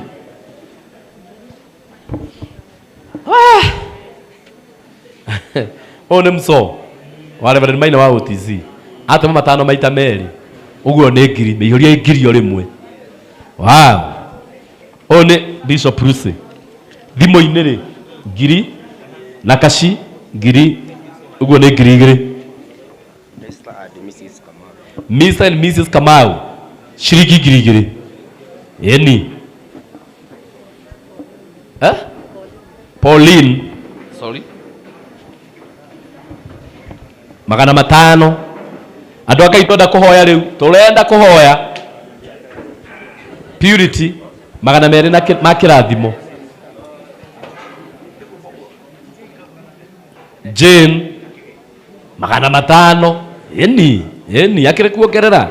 ũyũ nĩ mso wa Reverend Maina wa OTC atema 5 maita merĩ ũguo nĩ ngiri mĩihũria ngiri o rĩmwe wow ũyũ nĩ Bishop Priest thimũ-inĩ rĩ ngiri na kaci ngiri uguo ni ngiri igiri. Mr. and Mrs. Kamau shilingi ngiri igiri. Yeni Pauline sorry magana matano. Andu aka itonda kuhoya riu turenda kuhoya Purity magana meri na makirathimo. Jane magana matano. Yeni akire kuongerera.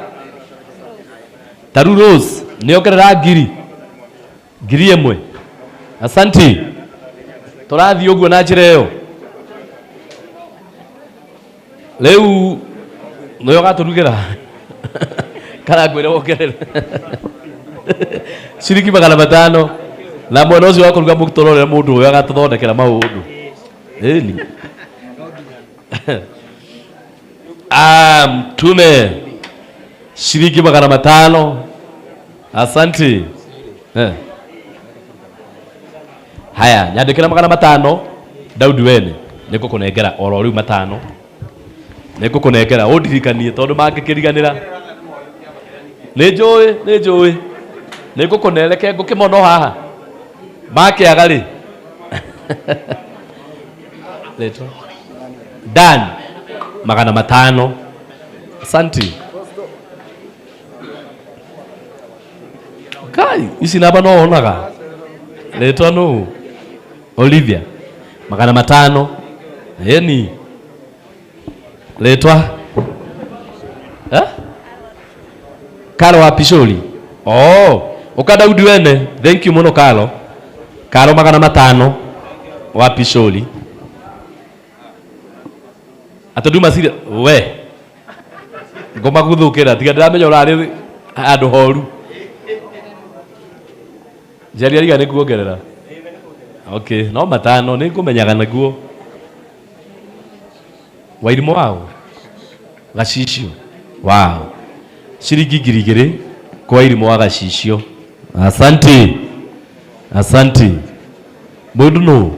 Taru Rose niongerera ngiri emwe. Asanti turathi uguo na njira iyo riu noyo gaturugira kana ngwire wongerera ciringi magana matano na mwena ucio wakuruga mutorore mundu uyu agatuthondekera maundu eni tume ciringi magana matano. Asante haya nyandikira magana matano Daudi wene nikukunengera oro riu matano nikukunengera undirikanie tondu mangikiriganira ni njui nikukunereke ngukimono haha makiaga ri leto Dan magana matano. Asante kai isi naba no onaga leto no Olivia magana matano. Yeni letwa Karo wa Pisholi. Ukadaudi wene thank you muno Karo magana matano wa Pisholi. Ataduma sire we ngoma guthukira tiga ndiramenya urari andu horu jari ariga ni kuongerera. Okay, no matano ni kumenyaga naguo wairimo wao gacicio. Wow, ciringi ngiri igiri kwa irimo wa gacicio. Asante mundu no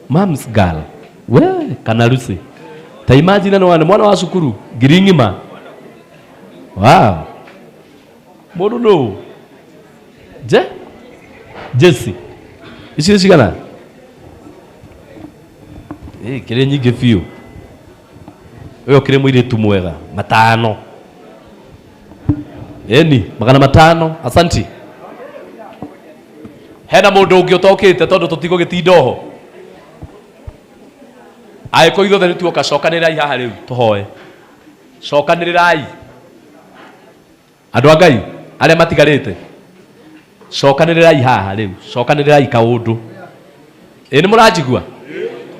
Mom's girl we kana Lucy ta imagine no mwana wa cukuru ngiri ngima. Wow, mundu no Jesse ici cigana kire nyingi biu uyo kire mwiritu mwega matano. Eni magana matano. Asante. Hena mundu ungi utokite tondu tutigo gitindoho aiko itho theri tuoka cokanirirai haha riu tuhoe cokanirirai andu a Ngai aria matigarite cokanirirai haha riu cokanirirai kaundu ni muranjigua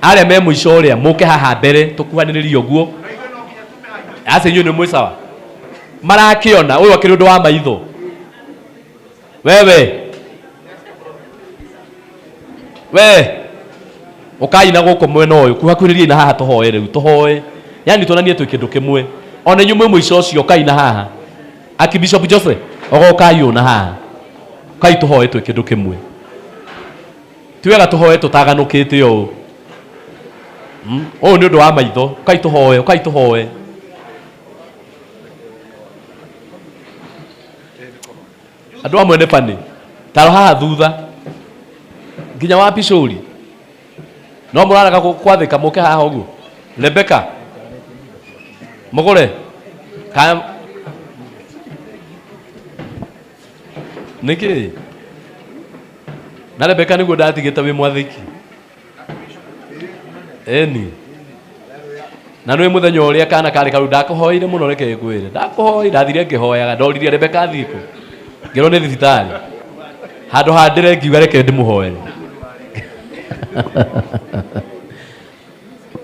aria me muico uria muke haha mbere tukuhaniririe uguo ase nyu ni mwisawa marakiona uyu akiri undu wa maitho wewe ukaina guku mwena uyu kuhakuhiririe na haha tuhoe riu tuhoe yani tuonanie twi kindu kimwe ona nyumwe muico ucio kaina haha Archbishop Joseph ogokayo na haha kai tuhoe twi kindu kimwe tiwega tuhoe tutaganukite o ni undu wa maitho kai tuhoe andu amwe ne pani taro haha thutha nginya wa Pishori no muraraga kwathika muke haha uguo Rebecca mugure niki na Rebecca niguo ndatigite wi mwathiki eni na nwe muthenya uria kana kari karu ndakuhoire muno reke ngwire ndakuhoire ndathire ngihoyaga ndoririe Rebecca thiko ngiro ni thibitari handu handire ngiuga reke ndimuhoere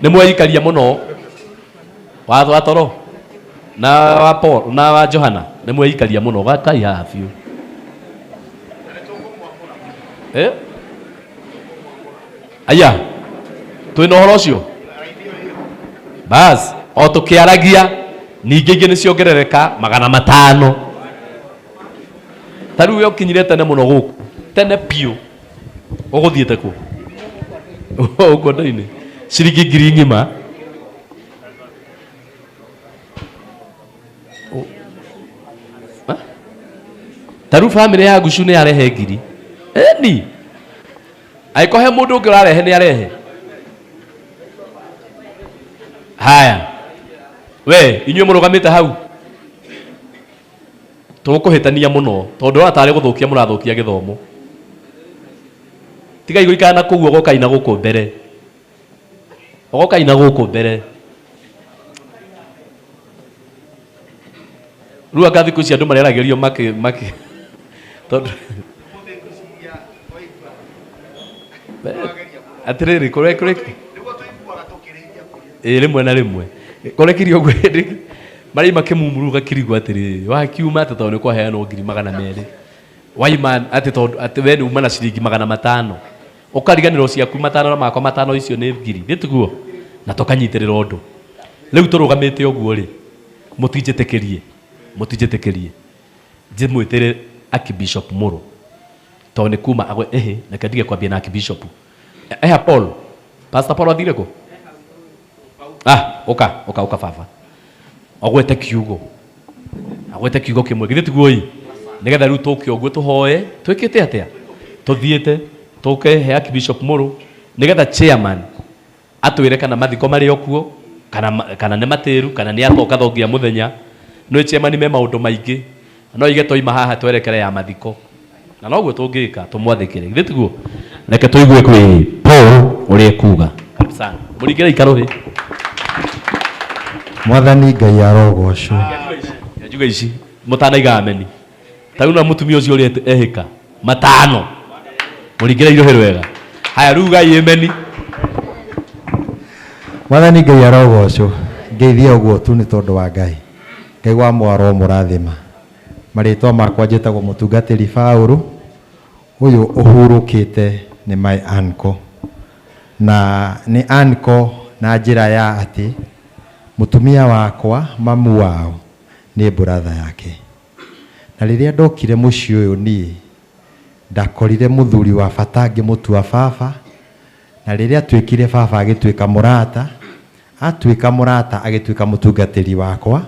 ni mweyikaria muno watho atoro na wa Paul na wa Johana ni mweyikaria muno gakai haha biu aya twina horo ucio bas o tukiaragia ningi ingi niciongerereka magana matano tariu yo kinyire tene muno guku tene piu Uguthiete ku? Uko ndini. Ciringi ngiri ngima. Taru family ya Gushu ni arehe ngiri. Eni. Aiko he mundu ungi urarehe ni arehe. Haya. We, inyuĩ mũrũgamĩte hau. Tũkũhĩtania mũno tondũ atari gũthũkia mũrathũkia gĩthomo. Tiga igũikara na kũu ũgokaina gũkũ mbere. Ũgokaina gũkũ mbere. Rĩu anga thikũ ici andũ mareragĩrio maki tondũ atirĩrĩ kũrĩ rĩmwe na rĩmwe kũrekirio ũguo marĩ makĩmumuruga kĩrigo atĩrĩ wakiuma atĩ tondũ nĩ kwaheanwo 200,000 waima atĩ tondũ atĩ we nĩ uma na ciringi 500 ũkariganĩrwo ciaku 5 na makwa 5 icio nĩ ngiri nĩ tiguo na tũkanyitĩrĩra ũndũ rĩu tũrũgamĩte ũguo rĩ mũtinjĩtĩkĩrie njĩmwĩtĩre Archbishop Muro tondũ nĩ kuma agwe na kandige kwambia na Archbishop Paul Pastor Paul athire kũ oka baba agwete kiugo kimwe githĩ tiguo ĩ nigetha rĩu tũke ũguo tũhoe twĩkĩte atĩa tũthiĩte tũkehe Archbishop Muro nigetha chairman atwĩre kana mathiko marĩ okuo kana nĩ matĩru kana nĩ atoka thongia mũthenya no chairman me maũndũ maingĩ no ige toima haha twerekere ya mathiko na noguo tũngĩka tũmwathĩkĩre githĩ tiguo reke tũigue kwĩ Paul ũrĩa kuga kabisa mũringĩre ikarohe Mwathani Ngai arogocwo. Njuga ici mũtanaiga ameni. Tarĩu na mũtumia ũcio ũrĩa ehĩka 5 mũringĩre irohe wega. Haya rĩu Ngai ameni. Mwathani Ngai arogocwo. Ngeithia ũguo tu nĩ tondũ wa Ngai. Ngai wa mwaro mũrathima. Marĩtwa makwa njĩtagwo mũtungatĩri Paul. Ũyũ ũhurũkĩte nĩ my uncle. Na nĩ uncle na njĩra ya atĩ mutumia wakwa mamu wao ni brother yake na riria ndokire muci uyu ni ndakorire muthuri wa bata ngĩmũtua baba na riria twikire baba agĩtuĩka murata agĩtuĩka mũtungatĩri wakwa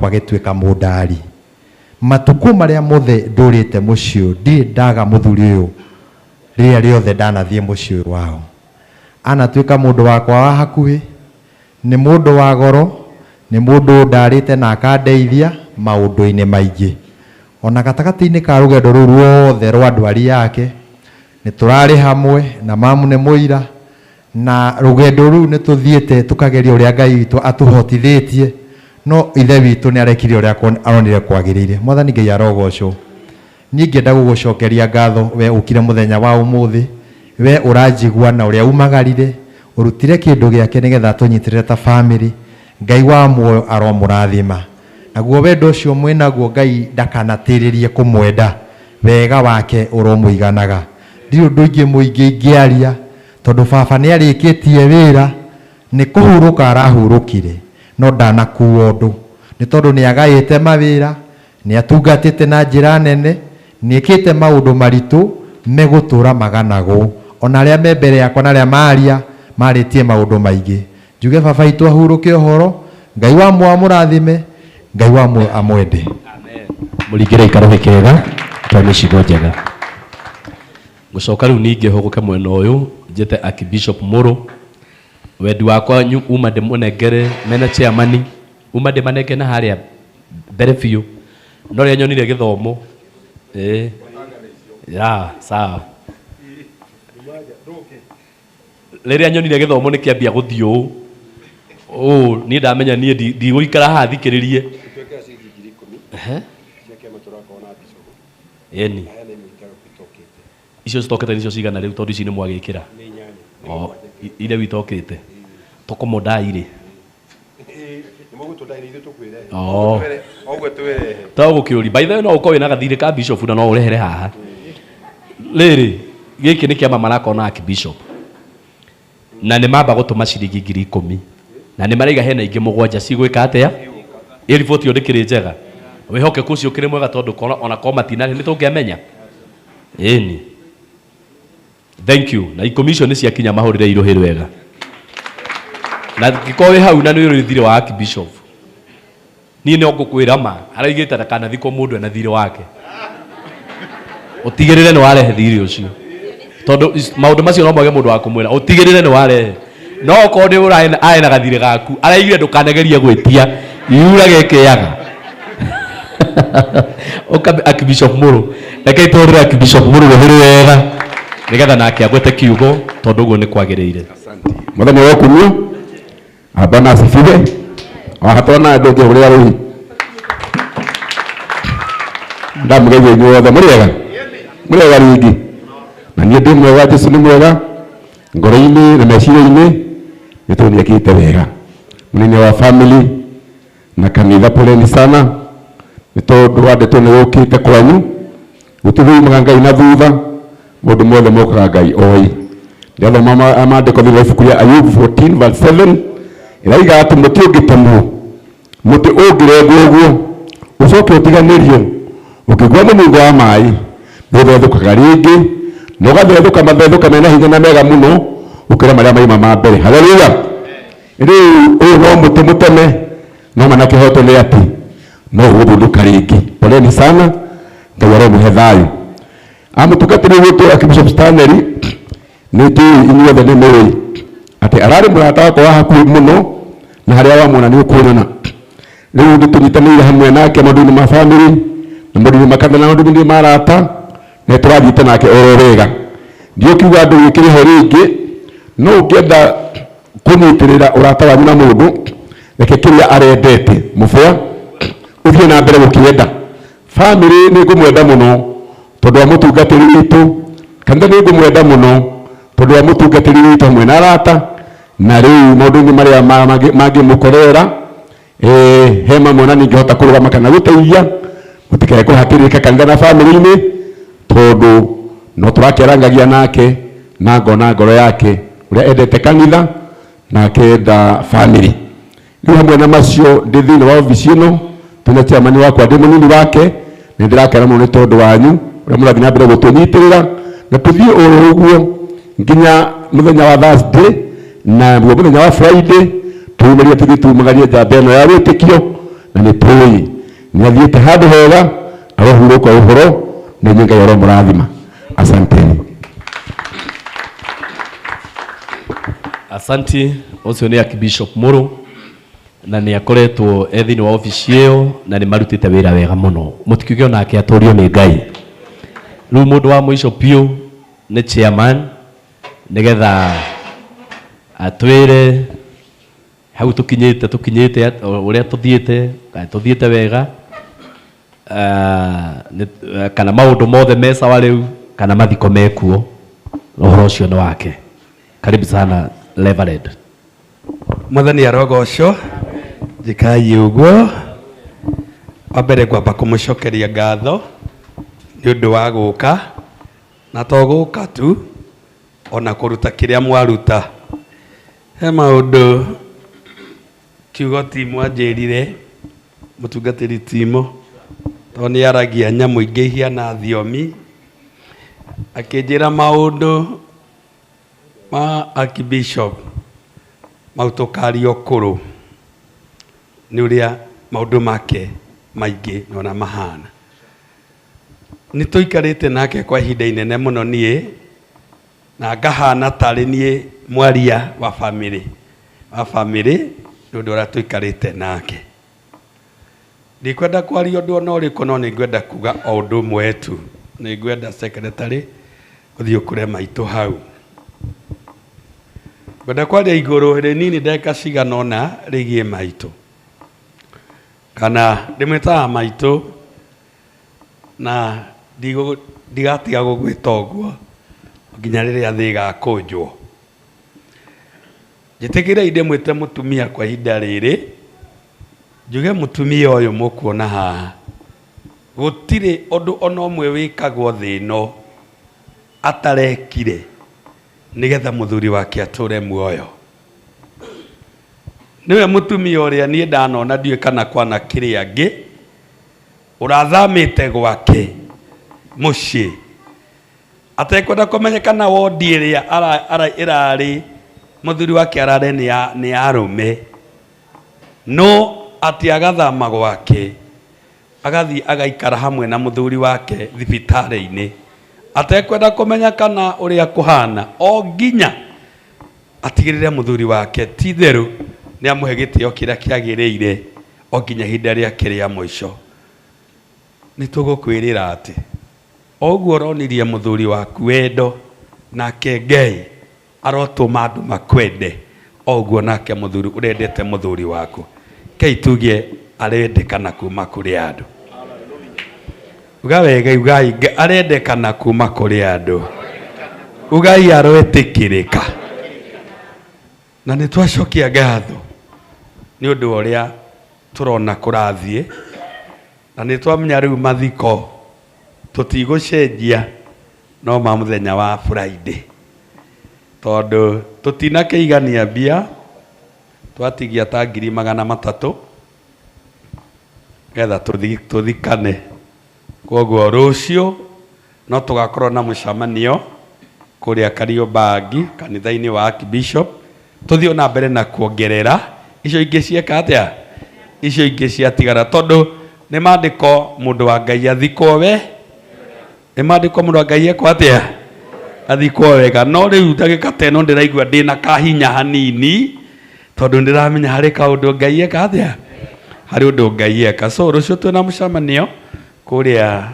agĩtuĩka mũndari matuko maria mothe ndũrĩte muci uyu ndirĩ ndaga muthuri uyu riria riothe ndanathiĩ muci uyu wao anatuĩka mũndũ wakwa wa hakuhĩ nĩ mũndũ wa goro nĩ mũndũ ndarĩte na akandeithia maũndũ-inĩ maingĩ ona gatagatĩ-inĩ ka rũgendo rũu ruothe rwa ndwari yake nĩ tũrarĩ hamwe na mamu nĩ mũira na rũgendo rũu nĩ tũthiĩte tũkageria ũrĩa Ngai witũ atũhotithĩtie no ithe witũ nĩ arekire ũrĩa aronire kwagĩrĩire Mwathani Ngai arogocwo niĩ ngĩenda gũgũcokeria ngatho we ũkire mũthenya wa ũmũthĩ we ũranjigua na ũrĩa umagarire urutire kindu giake nigetha tunyitirire ta family Ngai wa muoyo aromũrathima naguo wendo ũcio mwĩnaguo Ngai ndakanatĩrĩrie kũmwenda wega wake ũromũiganaga ndirĩ ũndũ ingĩ mũingĩ ingĩaria tondũ baba nĩ arĩkĩtie wĩra nĩ kũhurũka arahurũkire no ndanakuo ũndũ nĩ tondũ nĩ agaĩte mawĩra nĩ atungatĩte na njĩra nene nĩ ĩkĩte maũndũ maritũ megũtũra maganagwo ona arĩa me mbere yakwa na arĩa maria marĩtie maũndũ maingĩ njuge baba itũ ahurũke ũhoro Ngai wa muoyo amũrathime Ngai wa muoyo amwende amen mũringĩre ikarohe kega twana cigo njega gũcoka rĩu ningĩ hũgũke mwena ũyũ njĩte Archbishop Muro wendi wakwa uma ndĩmũnengere mena chairman uma ndĩmanenge na harĩa mbere biũ no rĩrĩa nyonire gĩthomo sawa rĩrĩa nyonire gĩthomo nĩ kĩambia gũthiĩ niĩ ndamenya niĩ ndigũikara haha thikĩrĩrie eni icio citokete nicio cigana rĩu tondũ ici nĩ mwagĩkĩra ile witokĩte tũkũmũndairĩ togũkĩũri by the way no ũkorwo wĩna gathirĩ ka bishop na no ũrehere haha rĩrĩ gĩkĩ nĩ kĩama marakona Archbishop na nĩ mamba gũtũma ciringi 10,000 na nĩ maraiga hena ingĩ 7 cigwĩka atĩa riboti yo ndĩkĩrĩ njega wĩhokeku ũcio ũkĩrĩ mwega tondũ ona ko matinarĩ nĩ tũngĩamenya ĩni Thank you. Na commission ni cia kinya mahurire iruhiri wega. Na gikowe hau na ni thire wa Archbishop. Ni ne ngukwira ma araigite ta kana thiko mundu na thire wake. Utigirire ni warehe thire ucio. Tondu maundu macio no mwage mundu wa kumwira utigirire ni warehe. No ko ndi uraina aina gathire gaku araigire ndukanageria gwitia yura gekeyaga. Oka Archbishop Muru. Reke tore Archbishop Muru ruhiri wega. Nigetha nake agwete kiugo tondu guo ni kwagiriire. Muthenya wa kumio abana asifiwe. Wahatona ndoge uria ruri. Ndamugeithia inyuothe muriega. Muriega ringi. Na niĩ ndĩ mwega, Jesu nĩ mwega. Ngoro-inĩ na meciria-inĩ nĩtũniekĩte wega. Mũnene wa family na kanitha poleni sana. Nĩ tondũ andĩtwo nĩ gũkĩte kwanyu. Gũtithumaga Ngai na thutha. Mũndũ mothe mokaga Ngai oi. Ndathoma maandĩko thĩinĩ wa ibuku rĩa Ayubu 14:7 ĩrauga atĩ mũtĩ ũngĩtemwo, mũtĩ ũngĩrengwo ũguo, ũcoke ũtiganĩrio, ũkĩgwa mũnungo wa maaĩ, nĩũthethũkaga rĩngĩ, na ũgathethũka mathethũka mena hinya na mega mũno gũkĩra marĩa maima ma mbere. Haleluya! Rĩu ũyũ no mũtĩ mũteme, no mana kĩhoto nĩ atĩ no ũgũthundũka rĩngĩ. Poleni sana, Ngai aromũhe thayũ. Amũtungatĩri witũ Archbishop Stanley nĩtũĩ inyuothe nĩ mũĩ atĩ ararĩ mũrata wakwa wa hakuhĩ mũno na harĩa wamwona nĩ ũkuonana. Rĩu nĩtũnyitanĩire hamwe nake maũndũ-inĩ ma family na maũndũ-inĩ ma kanitha na maũndũ-inĩ ma arata na tũrathiĩte nake oro wega. Ndiũkiuga andũ gĩkĩrĩ ho rĩngĩ, no ũngĩenda kũnyitĩrĩra ũrata wanyu na mũndũ, reke kĩrĩa arendete mũbĩa ũthiĩ na mbere gũkĩenda. Family nĩ ngũmwenda mũno tondũ wa mũtungatĩri witũ, kanitha nĩ ngũmwenda mũno tondũ wa mũtungatĩri witũ hamwe na arata, na rĩu maũndũ-inĩ marĩa mangĩmũkorera he mamwe na ningĩhota kũrũgama kana gũteithia, mũtikae kũhatĩrĩrĩka kanitha na family-inĩ tondũ no tũrakĩarangagia nake na ngona ngoro yake ũrĩa endete kanitha na akenda family. Rĩu hamwe na macio ndĩ thĩinĩ wa obici ĩno, twĩna chairman wakwa ndĩ mũnini wake, nĩ ndĩrakena mũno nĩ tondũ wanyu ũrĩa mũrathiĩ na mbere gũtũnyitĩrĩra na tũthiĩ o ũguo nginya mũthenya wa Thursday na mũthenya wa Friday tuumeria tũthiĩ tumagarie njamba ĩno ya wĩtĩkio, na nĩ tũĩ nĩ athiĩte handũ hega arohurũka ũhoro na inyuĩ Ngai aromũrathima. Asanteni. Asanti. Ũcio nĩ Archbishop Muru na nĩ akoretwo thĩinĩ wa obici ĩyo na nĩ marutĩte wĩra wega mũno. Mũtikiuge onake atũrio nĩ Ngai. Rĩu mũndũ wa mũico biũ nĩ chairman nĩgetha atwĩre hau tũkinyĩte ũrĩa tũthiĩte wega, kana maũndũ mothe me sawa rĩu kana mathiko mekuo, ũhoro ũcio nĩ wake. Karibu sana Reverend. Mwathani arogocwo, njikai ũguo. Wa mbere ngwamba kũmũcokeria ngatho nĩ ũndũ wa gũka, na to gũka tu, ona kũruta kĩrĩa mwaruta. He maũndũ kiugo Timu anjĩrire, mũtungatĩri Timu, tondũ nĩ aragia nyamũ ingĩ ihiana thiomi, akĩnjĩra maũndũ ma Archbishop mau tũkario kũrũ nĩ ũrĩa maũndũ make maingĩ na ona mahana. Nĩ tũikarĩte nake kwa ihinda inene mũno niĩ, na ngahana tarĩ niĩ mwaria wa family nĩ ũndũ ũrĩa tũikarĩte nake. Ndikwenda kwaria ũndũ ona ũrĩkũ, no nĩngwenda kuga o ũndũ ũmwe tu. Nĩngwenda secretary ũthiĩ ũkũre maitũ hau. Ngwenda kwaria igũrũ rĩnini ndagĩka cigana ũna rĩgiĩ maitũ, kana ndĩmwĩtaga maitũ na ndigatiga gũgwĩta ũguo nginya rĩrĩa thĩ ĩgakũnjwo. Njĩtĩkĩrei ndĩmwĩte mũtumia kwa ihinda rĩrĩ, njuge mũtumia ũyũ mũkuona haha, gũtirĩ ũndũ ona ũmwe wĩkagwo thĩ ĩno atarekire nĩgetha mũthuri wake atũre muoyo. Nĩwe mũtumia ũrĩa niĩ ndanona ndiũĩ kana kwana kĩrĩa angĩ ũrathamĩte gwake mũciĩ atekwenda kumenyekana wodi iria irari muthuri wake arare ni arume no ati agathama gwake agathi agaikara hamwe na muthuri wake thibitari-ini atekwenda kumenyekana uria kuhana o nginya atigirire muthuri wake ti theru ni amuhe gitio kiria kiagiriire o nginya hinda riake ria mwisho. Ni tugukwirira ati oguo ronirie muthuri waku wendo nake Ngai arotuma andu makwende oguo nake muthuri urendete muthuri waku Ngai tugie arendekana kuma kuri andu. Uga wega ugai arendekana kuma kuri andu. Ugai aroetikirika. Na ni twacokia ngatho ni undu uria turona kurathie na ni twamenya riu mathiko tutigucenjia no ma muthenya wa Friday tondu tutinakeigania mbia twatigia ta 300,000 getha tuthikane koguo rucio no tugakorwo na mucamanio kuria Kariobangi kanitha-ini wa Archbishop tuthio na mbere na kuongerera icio ingi cieka atia icio ingi ciatigara tondu ni mandiko mundu wa Ngai athikwo we ni mandiko mundu wa Ngai ekwo atia athikwo wega no riu ndagika teno ndiraigua ndina kahinya hanini tondu ndiramenya hari kaundu Ngai eka atia hari undu Ngai eka so rucio twina mucamanio kuria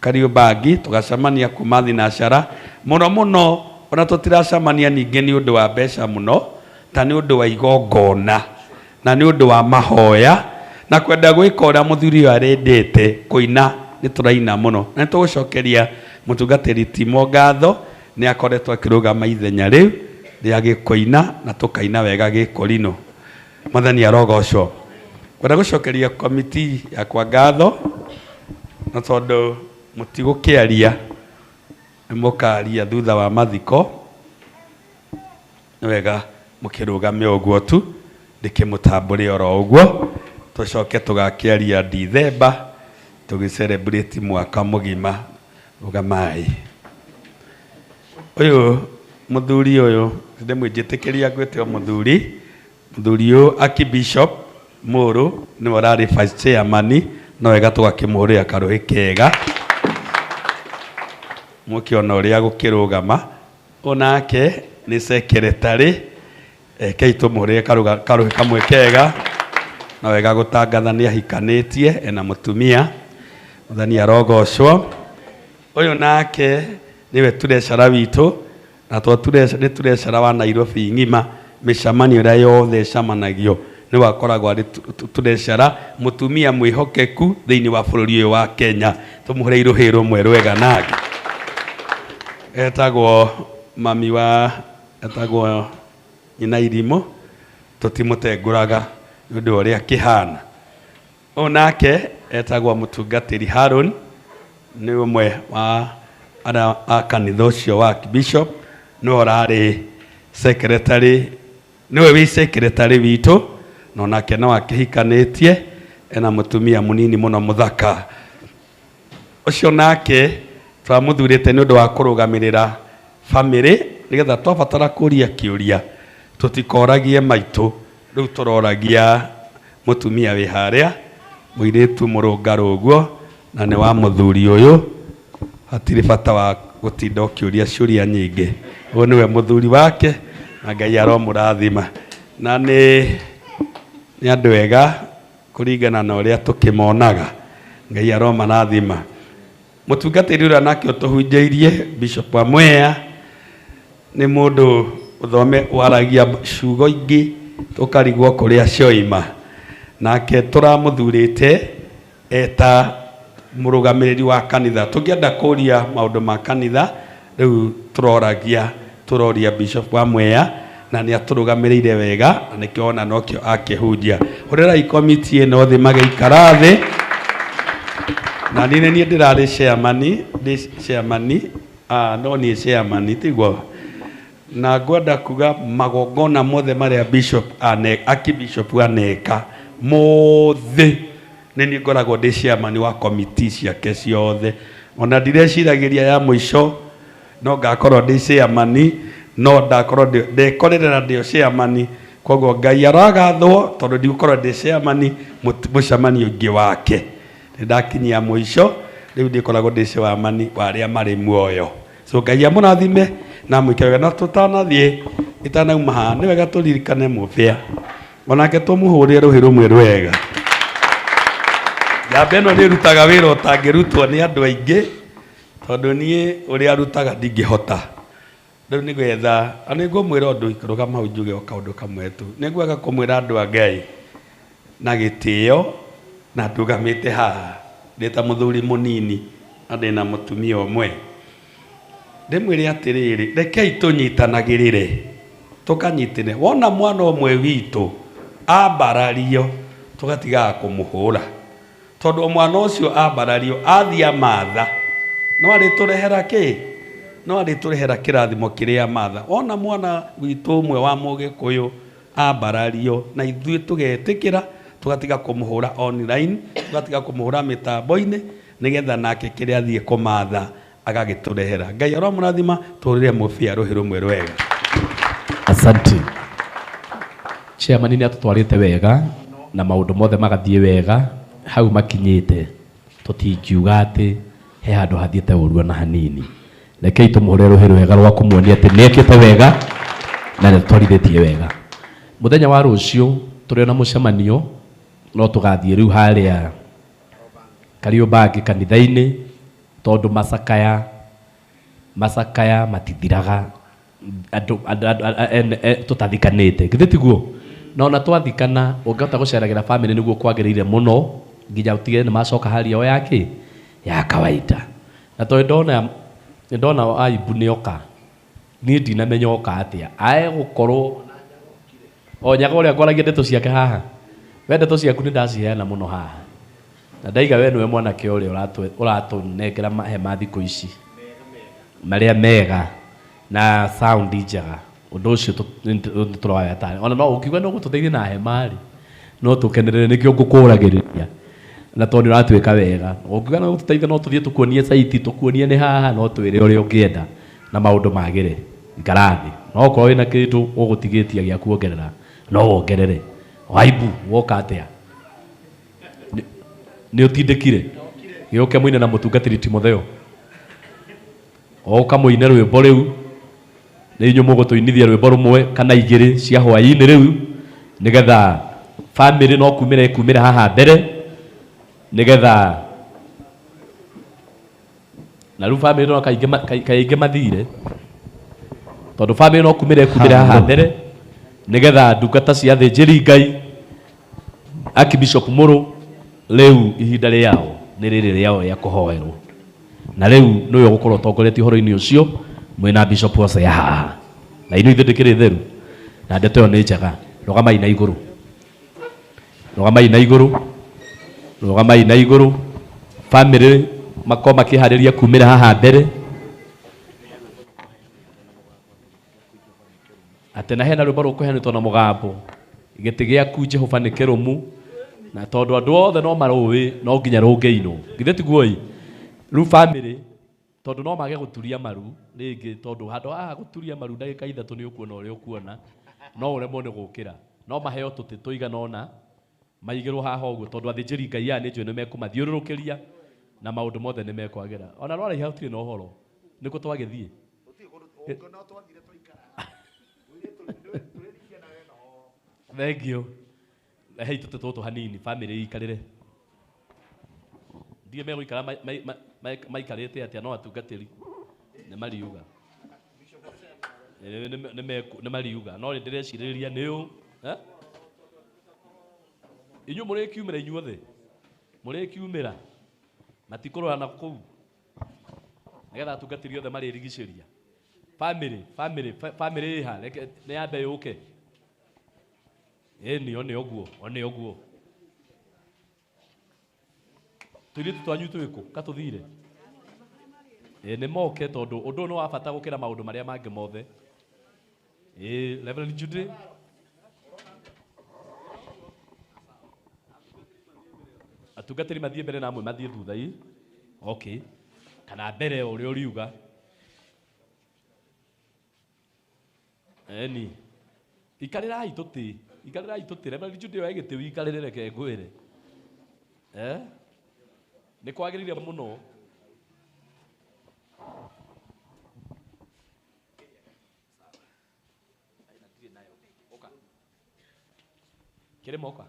Kariobangi tugacamania kuma thinacara muno ona tutiracamania ningi ni undu wa mbeca muno ta ni undu wa igongona na ni undu wa mahoya na kwenda gwika uria muthuri arendete kuina ni turaina muno na tugucokeria mutungatiri Timo ngatho ni akoretwo akirugama ithenya riu ria gikuina na tukaina wega gikurino. Mwathani arogocwo. Kwenda gucokeria komiti ya kwa ngatho na tondu mutigukiaria mukaria thutha wa mathiko wega mukirugame uguo tu ndikimutambure oro uguo tucoke tugakiaria December tugicelebrate mwaka mugima ugamai uyu muthuri uyu ndimwijitikiria gwite muthuri uyu Archbishop Muru ni warari vice chairman no wega tugakimurira karuhi kega mukiona uria gukirugama onake ni secretary kei tumurire karuhi kamwe kega na wega gutangatha ni ahikanitie ena mutumia Mwathani arogocwo. Uyu nake niwe turecera witu na ni turecera wa Nairobi ng'ima micamanio ria yothe camanagio ni wakoragwo ari turecera mutumia mwihokeku thiini wa bururi uyu wa Kenya tumuhire iruhi rumwe rwega nake etagwo mami wa etagwo nyina Irimo tutimutenguraga ndu uria kihana onake etagwo mutungatiri Harun ni umwe wa ara akanitha ucio wa Archbishop no orari secretary niwe wi secretary witu no nake no akihikanitie ena mutumia munini muno muthaka ucio nake twamuthurite ni undu wa kurugamirira family nigetha twabatara kuria kiuria tutikoragie maitu riu turoragia mutumia wi haria muiritu murungaru uguo na ni wa muthuri uyu hatiri bata wa gutinda ukiuria ciuria nyingi uyu niwe muthuri wake na Ngai aromurathima na ni andu ega kuringana na uria tukimonaga Ngai aromarathima. Mutungatiri uria nake utuhunjairie Bishop Amwea ni mundu uthome waragia ciugo ingi tukarigwo kuria cioima nake turamuthurite eta murugamiriri wa kanitha tugienda kuria maundu ma kanitha riu turoria Bishop Amwea na ni aturugamirire wega na nikiona nokio akihunjia urera ikomiti ino thi magaikara thi na nine ni ndirari chairman no ni chairman tigwo na ngwenda kuga magongona mothe maria Archbishop aneka mothe nini ngoragwo ndi chairman wa komiti ciake ciothe ona ndireciiragiria ya mwisho no ngakorwo ndĩ chairman no ndakorwo ndekorerera ndĩ chairman koguo Ngai aragathwo tondũ ndigũkorwo ndĩ chairman mũcemanio ũngĩ wake ndakinyia mũico rĩu ndĩkoragwo ndĩ chairman wa arĩa marĩ muoyo so Ngai amũrathime na mwĩke wega na tũtanathiĩ itanauma haha nĩ wega tũririkane mũbĩa onake tũmũhũrĩre rũhĩ rũmwe rwega njamba ĩno nĩ ĩrutaga wĩra ũtangĩrutwo nĩ andũ aingĩ tondũ niĩ ũrĩa arutaga ndingĩhota rĩu nĩ gwetha nĩ ngũmwĩra ũndũ ikũrũgama hau njuge o kaũndũ kamwe tu nĩ ngwenda kũmwĩra andũ a Ngai na gĩtĩo na ndũgamĩte haha ndĩ ta mũthuri mũnini na ndĩ na mũtumia ũmwe ndĩmwĩre atĩrĩrĩ rekei tũnyitanagĩrĩre tũkanyitĩre wona mwana ũmwe witũ ambarario tũgatigaga kũmũhũra tondũ mwana ũcio ambarario athiĩ amatha no arĩtũrehera kĩ no arĩtũrehera kĩrathimo kĩrĩa amatha wona mwana witũ ũmwe wa Mũgĩkũyũ ambarario na ithuĩ tũgetĩkĩra tũgatiga kũmũhũra online tũgatiga kũmũhũra mĩtambo-inĩ nĩgetha nake kĩrĩa athiĩ kũmatha agagĩtũrehera Ngai aromũrathima tũrĩre mũbĩa rũhĩ rũmwe rwega asante chairman nĩ atũtwarĩte wega na maũndũ mothe magathiĩ wega hau makinyĩte tũtingiuga atĩ he handũ hathiĩte ũru na hanini rekei tũmũhũre rũhĩ rwega rwa kũmuonia atĩ nĩekĩte wega na nĩtwarithĩtie wega mũthenya wa rũciũ tũrĩ na mũcemanio no tũgathiĩ rĩu harĩa Kariũbangi kanitha-inĩ tondũ macakaya matithiraga andũ tũtathikanĩte githĩ tiguo no na twathikana ũngĩhota gũceragĩra family nĩguo kwagĩrĩire mũno nginya ũtigĩre nĩ macoka hali yao yake ya kawaida na tondũ ndona aibu nĩoka niĩ ndinamenya oka atĩa gũkorwo o nyaga ũrĩa ngwaragia ndeto ciake haha we ndeto ciaku nĩ ndaciheana mũno haha na ndaiga we nĩwe mwanake ũrĩa ũratũnengera mahema thikũ ici marĩa mega na sound njega ũndũ ũcio tũroya tani ona no ũkiuga no gũtũteithia na hema rĩ no tũkenerere nĩkĩo ngũkũragĩrĩria na tondũ ũratuĩka wega ũkiuga no gũtũteithia no tũthiĩ tũkuonie saiti tũkuonie nĩ haha no twĩre ũrĩa ũngĩenda na maũndũ magĩre ngarathi no okorwo wĩna kĩndũ ũgũtigĩtia gĩa kuongerera no wongerere waibu woka atĩa nĩ ũtindĩkire gĩũke mũine na mũtungatĩri Timotheo oka mũine rwĩmbo rĩu nĩ inyuĩ mũgũtũinithia rwĩmbo rũmwe kana igĩrĩ cia hwaĩ-inĩ rĩu nĩgetha family no kumĩra haha mbere nĩgetha na rĩu family no kaingĩ mathire tondũ family no kumĩra haha mbere nĩgetha ndungata cia thĩnjĩri Ngai Archbishop Mũrũ rĩu ihinda rĩao nĩ rĩrĩ rĩao rĩa kũhoerwo na rĩu nĩwe ũgũkorwo ũtongoretie ũhoro-inĩ ũcio mwĩna Bishop Hosea haha na inyuĩ ithuĩ ndĩkĩrĩ theru na ndeto ĩyo nĩ njega rũgamai na igũrũ rũgamai na igũrũ family makorwo makĩharĩria kumĩra haha mbere atĩ na hena rwĩmbo rũkũheanĩtwo na mũgambo gĩtĩ gĩaku Jehova nĩ kĩrũmu na tondũ andũ othe no marũĩ no nginya rũngĩinwo githĩ tiguo rĩu family tondũ no mage gũturia maru rĩngĩ tondũ handũ haha gũturia maru ndagĩka ithatũ nĩ ũkuona ũrĩa ũkuona no ũremwo nĩ gũkĩra no maheo tũtĩ tũigana ũna maigĩrwo haha ũguo tondũ athĩnjĩri Ngai aya nĩ njũĩ nĩ mekũmathiũrũrũkĩria na maũndũ mothe nĩ mekwagĩra ona no raiha gũtirĩ na ũhoro nĩkũ twagĩthiĩ thengio hei tũtĩ tũtũ hanini family ikarĩre ndiye megũikara maikarĩte atĩa no atungatĩri nĩ mariuga nĩ mariuga no ndĩrecirĩrĩria nĩ ũ inyuĩ mũrĩkiumĩra inyuothe mũrĩkiumĩra matikũrora na kũu nĩgetha atungatĩri othe marĩrigicĩria family ĩha nĩ yambe yũke ĩni one ũguo tũirĩtu twanyu twĩkũ katũthire nĩ moke tondũ ũndũ nĩ wa bata gũkĩra maũndũ marĩa mangĩ mothe Reverend Judy atungatĩri mathiĩ mbere na amwe mathiĩ thutha okay kana mbere ũrĩa ũriuga Eni. Ikarirai tuti. Ikarirai tuti. Reverend Jude waigite wikarire reke ngwire. Ni kwagirire muno. Kire moka.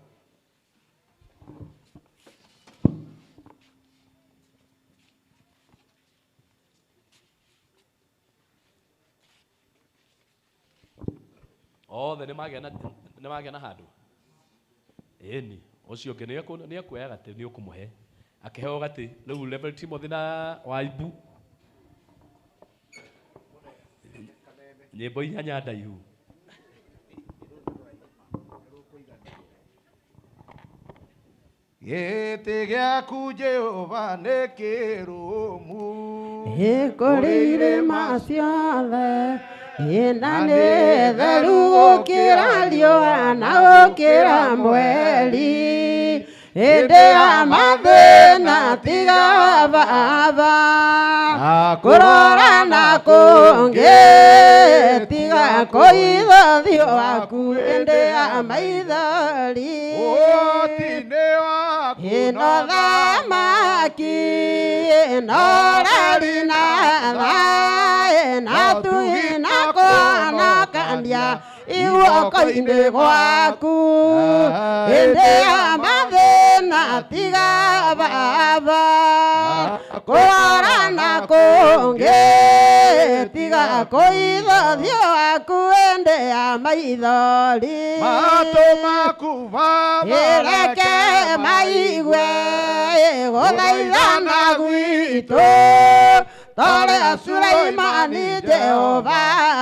Othe nĩ magĩa na handũ ĩni ũcio ũngĩ nĩ akuoya gatĩ nĩ ũkũmũhe akĩheo gatĩ rĩu Reverend Timothy na Waibu nyĩmbo 8 ndaihu gĩtĩ gĩaku Jehova nĩ kĩrũmu kũrĩ irĩma ciothe ĩna nĩ theru gũkĩra riũa na gũkĩra mweri hĩndĩ ya mathĩna tiga baba kũrora na kũngĩ tiga kũithũthio waku hĩndĩ ya maithori ĩno thamaki ĩno rari na thaĩ na tui na kwanakania iguoko-inĩ gwaku hĩndĩ ya mathĩna tiga baba kũrora na kũngĩ tiga kũithũthio waku hĩndĩ ya maithori matũ maku baba ĩreke maigue gũthaithana gwitũ tore Sulaimani Jehova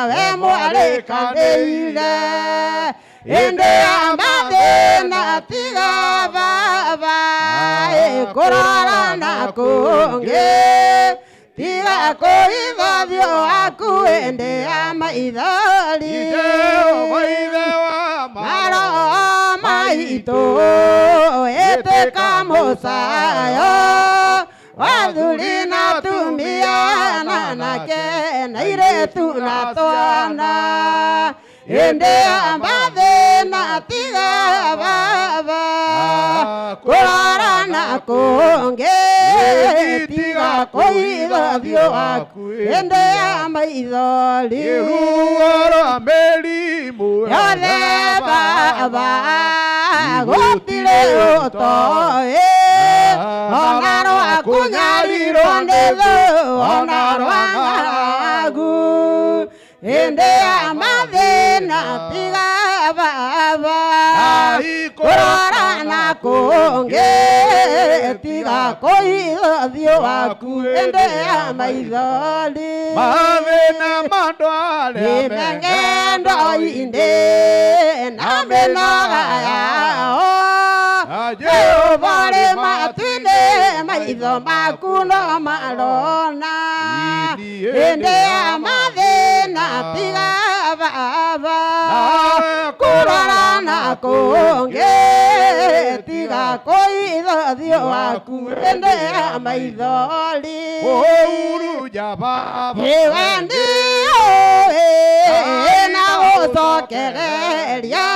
we mwarĩkanĩire hĩndĩ ya mathĩna tiga baba kũrora na kũngĩ tiga kũithũthio waku hĩndĩ ya maithori maroho maitũ ĩtĩka mũcayo wathuri na tumia na nake na airĩtu na twana hĩndĩ ya mathĩna tiga baba kũrora na kũngĩ tiga kũithũthio waku hĩndĩ ya maithori yothe baba gũtirĩ ũtoĩ ona rwakunyarirwo nĩ thũ ona rwang'aragu hĩndĩ ya mathĩna tiga baba kũrora na kũngĩ tiga kũithũthio waku hĩndĩ ya maithori mathĩna mandware meng'endo-inĩ na mĩnoga yao Jehova rĩ matu-inĩ maitho maku no marona hĩndĩ ya mathĩna tiga baba kũrora na kũngĩ tiga kũithũthio waku hĩndĩ ya maithori kũhuruja baba iwe ndiũĩ na gũcokereria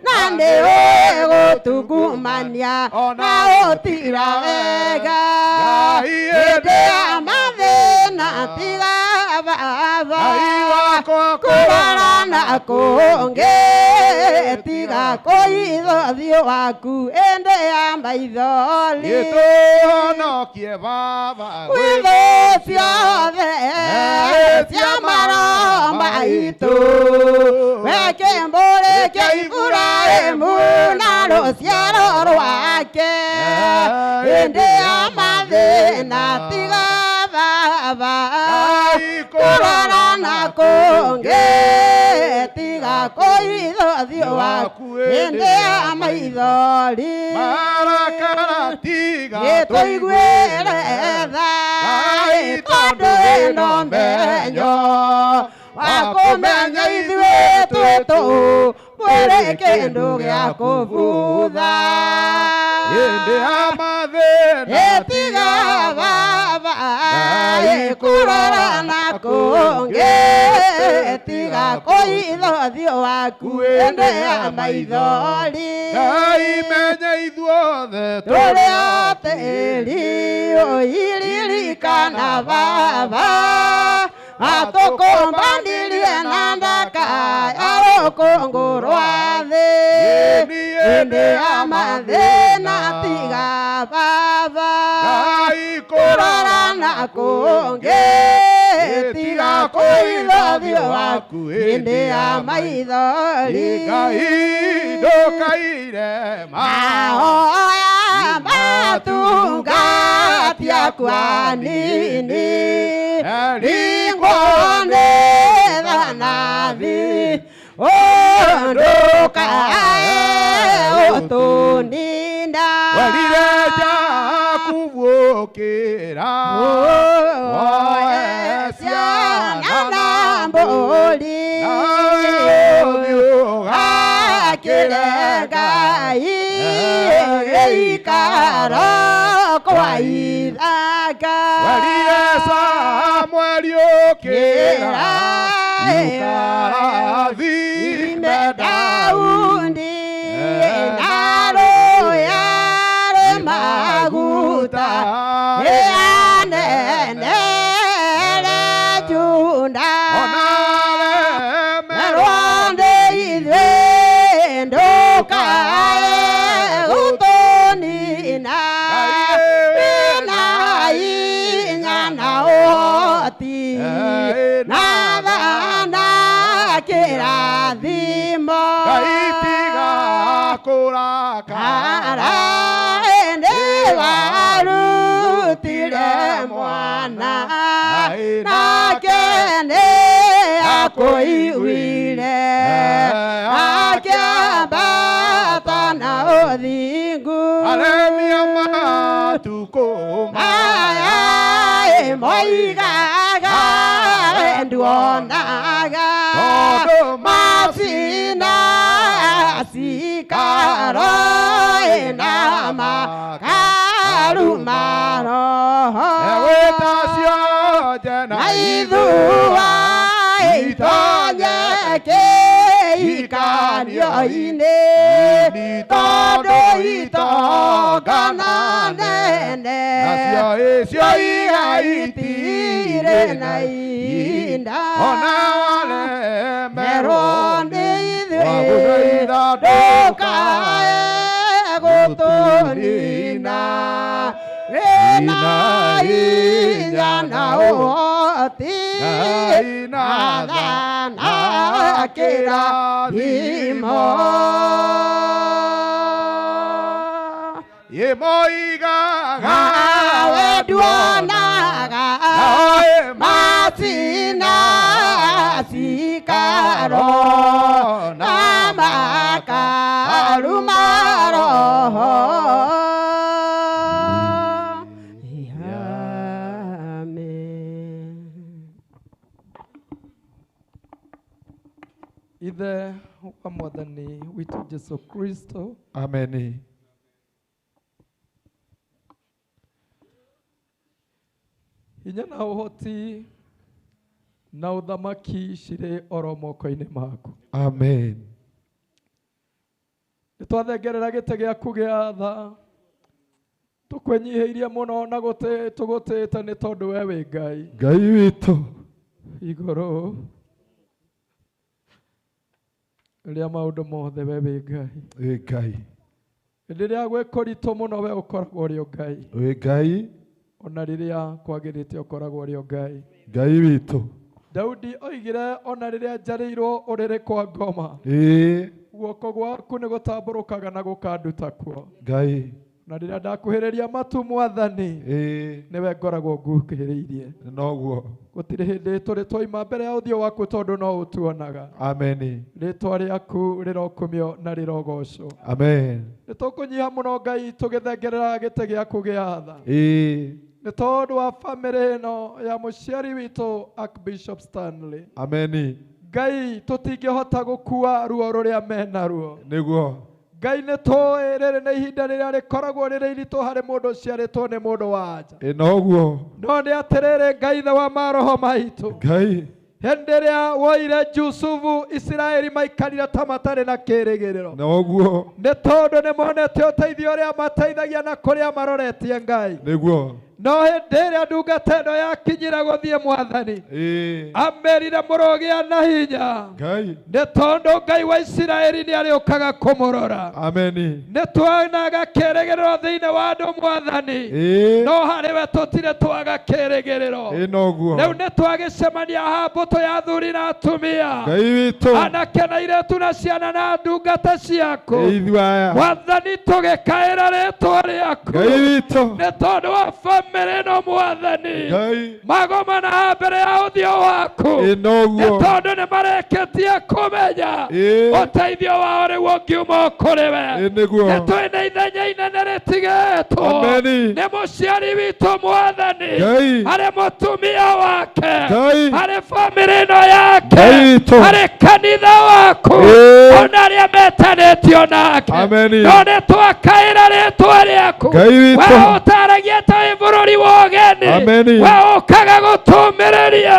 na nĩũĩ gũtungumania na gũtira wega hĩndĩ ya mathĩna tiga baba kũrora na kũngĩ tiga kũithũthio waku hĩndĩ ya maithori gĩtũhonokie baba gwĩthĩ ciothe cia maroho maitũ weke mbũrĩ kĩa Iburahĩmu na rũciaro rwake hĩndĩ ya mathĩna tiga baba kũrora na kũngĩ tiga kũithũthio waku hĩndĩ ya maithori marakara tiga gĩtũiguĩre tha tondũ ĩno menyo wa kũmenya ithuĩ twĩtũ mwĩrĩ kĩndũ gĩa kũbutha hĩndĩ ya mathĩna tiga baba Ngai kurora na kungi tiga kuithio waku ende ya maithori Ngai menya ithuothe turi atiri uiririkana baba atukumbandirie na ndaka ya rũkũngũ rwa thĩ hĩndĩ ya mathĩna tiga baba kurora na kũngĩ tiga kuithio waku hĩndĩ ya maithori Ngai ndũkaire mahoya matungatia kwa nini ringone thanathi ndukae utuninda werire jakuvukira woe ciana na mbũri akĩre Ngai gĩikaro kwa ithaka werire Samweli ũkĩra yukarathime Daudi na rũya rwĩ maguta rĩanenere Juda merwo nĩ ithuĩ ndũkae gũtũnina wĩna hinya na ũhoti na thana kĩrathimo gaitiga kũrakara nĩ warutire mwana nake nĩ akũiguire akĩambata na ũthingu aremia matukũ maya moigaga nduonaga macina cikaro na makaru maroho na ithua itonye kĩhikanio-inĩ tondũ itongana nene nacio itirĩ na ihinda ona walemerwo nĩ ithuĩ ndũkae gũtũnina wĩna hinya na ũhoti na thana kĩrathimo moigaga we nduonaga macina cikaro na makaru maroho Ithe wa Mwathani witũ Jesu Kristo. Amen. Hinya na ũhoti na ũthamaki cirĩ oro moko-inĩ maku. Amen. Nĩtwathengerera gĩtĩ gĩaku gĩa tha tũkwĩnyihĩirie mũno na tũgũtĩte nĩ tondũ we wĩ Ngai. Ngai witũ igũrũ rĩa maũndũ mothe we wĩ Ngai. Wĩ Ngai. Hĩndĩ ĩrĩa gwĩ kũritũ mũno we ũkoragwo ũrĩ o Ngai. Wĩ Ngai. Ona rĩrĩa kwagĩrĩte ũkoragwo ũrĩ o Ngai. Ngai witũ. Daudi oigire ona rĩrĩa njarĩirwo ũrĩrĩ kwa ngoma. Guoko gwaku nĩ gũtambũrũkaga na gũkanduta kuo. Ngai. Na rĩrĩa ndakuhĩrĩria matu Mwathani nĩwe ngoragwo nguhĩrĩirie. Noguo. Gũtirĩ hĩndĩ tũrĩ twoima mbere ya ũthiũ waku tondũ no ũtuonaga. Amen. Rĩĩtwa rĩaku rĩrokumio na rĩrogocwo. Amen. Nĩtũkũnyiha mũno Ngai tũgĩthengerera gĩtĩ gĩaku gĩa tha. Nĩ tondũ wa bamĩrĩ ĩno ya mũciari witũ Archbishop Stanley. Amen. Ngai tũtingĩhota gũkua ruo rũrĩa menaruo. Nĩguo. Ngai nĩ tũĩ rĩrĩ nĩ ihinda rĩrĩa rĩkoragwo rĩrĩ iritũ harĩ mũndũ ũciarĩtwo nĩ mũndũ wa nja. Noguo. No nĩ atĩrĩrĩ Ngai ithe wa maroho maitũ. Ngai. Hĩndĩ ĩrĩa woire Jusufu Isiraeli maikarire ta matarĩ na kĩĩrĩgĩrĩro. Noguo. Nĩ tondũ nĩ monete ũteithio ũrĩa mateithagia na kũrĩa maroretie Ngai. Nĩguo. No hĩndĩ ĩrĩa ndungata ĩno yakinyire gũthiĩ Mwathani, amerire mũrũgĩa na hinya, nĩ tondũ Ngai wa Isiraeli nĩ arĩũkaga kũmũrora. Ameni. Nĩ tuonaga kĩĩrĩgĩrĩro thĩinĩ wa andũ Mwathani, no harĩ we tũtirĩ twaga kĩĩrĩgĩrĩro. Noguo. Rĩu nĩ twagĩcemania haha mbũtũ ya athuri na atumia, Ngai witũ, anake na airĩtu na ciana na ndungata ciaku, Ithuaya. Mwathani tũgĩkaĩra rĩĩtwa rĩaku, Ngai witũ, nĩ tondũ wa bamĩrĩ ĩno Mwathani, magomana mbere ya ũthiũ waku, nĩ tondũ nĩ marĩkĩtie kũmenya ũteithio wao rĩu ũngiuma kũrĩ we. Nĩ twĩna ithenya inene rĩtigĩtwo nĩ mũciari witũ Mwathani, harĩ mũtumia wake, harĩ bamĩrĩ ĩno yake, harĩ kanitha waku, ona arĩa metanĩtio nake. No nĩ twakaĩra rĩĩtwa rĩaku, we ũtaragia ta wĩ bũrũri wa ũgeni, we ũkaga gũtũmĩrĩria,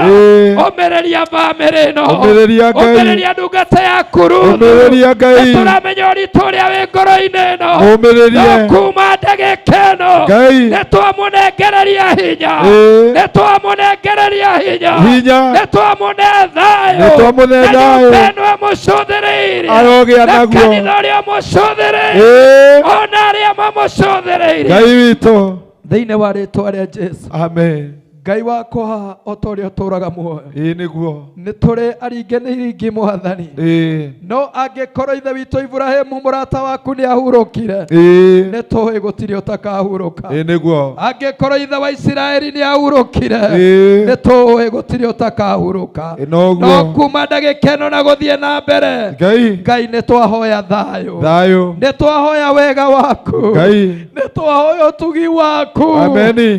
ũmĩrĩria bamĩrĩ ĩno, ũmĩrĩria ndungata yaku Ruthu, nĩ tũramenya ũritũ ũrĩa wĩ ngoro-inĩ ĩno, no kuma ndagĩka ĩno nĩ twamũnengereria hinya, nĩ twamũnengereria hinya, nĩ twamũne thayũ, na nyũmba ĩno ĩmũcũthĩrĩirie, na kanitha ũrĩa ũmũcũthĩrĩirie, ona arĩa mamũcũthĩrĩirie. Ngai witũ, thĩinĩ wa rĩĩtwa rĩa Jesu. Amen. Ngai wakwa haha o ta ũrĩa ũtũũraga muoyo, nĩguo nĩ tũrĩ aringe nĩ iringi Mwathani, no angĩkorwo ithe witũ Iburahĩmu mũrata waku nĩ ahurũkire, nĩ tũĩ gũtirĩ ũtakahurũka. Nĩguo. Angĩkorwo ithe wa Isiraeli nĩ ahurũkire, nĩ tũĩ gũtirĩ ũtakahurũka. No kuma ndagĩka ĩno na gũthiĩ na mbere, Ngai nĩ twahoya thayũ, nĩ twahoya wega waku, nĩ twahoya ũtugi waku,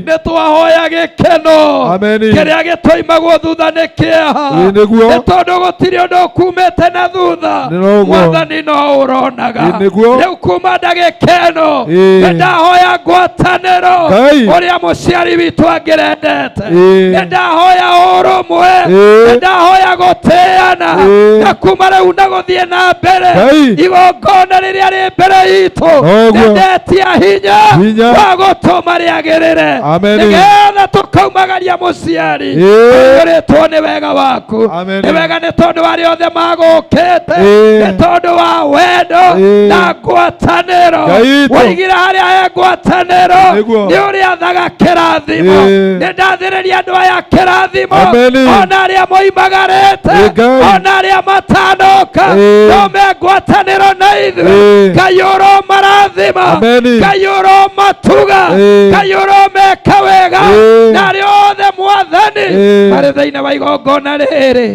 nĩ twahoya gĩkeno, kĩrĩa gĩtoimagwo thutha nĩ kĩeha, nĩ tondũ gũtirĩ ũndũ ũkumĩte na thutha, Mwathani no ũronaga. Rĩu kuma ndagĩka ĩno nĩ ndahoya ngwatanĩro ũrĩa mũciari witũ angĩrendete, nĩ ndahoya ũrũmwe, nĩ ndahoya gũtĩana, na kuma rĩu na gũthiĩ na mbere, igongona rĩrĩa rĩ mbere itũ nĩ ndetia hinya wa gũtũma rĩagĩrĩre, nĩgetha tũkauma magaria mũciari, ũrĩtwo nĩ wega waku, nĩ wega nĩ tondũ wa arĩa othe magũkĩte, nĩ tondũ wa wendo na ngwatanĩro, woigire harĩa he ngwatanĩro nĩ ũrĩathaga kĩrathimo. Nĩ ndathĩrĩria andũ aya kĩrathimo, ona arĩa moimagarĩte, ona arĩa matanoka, no me ngwatanĩro na ithuĩ. Ngai ũromarathima, Ngai ũromatuga, Ngai ũromeka wega, na arĩa othe Mwathani marĩ thĩinĩ wa igongona rĩrĩ,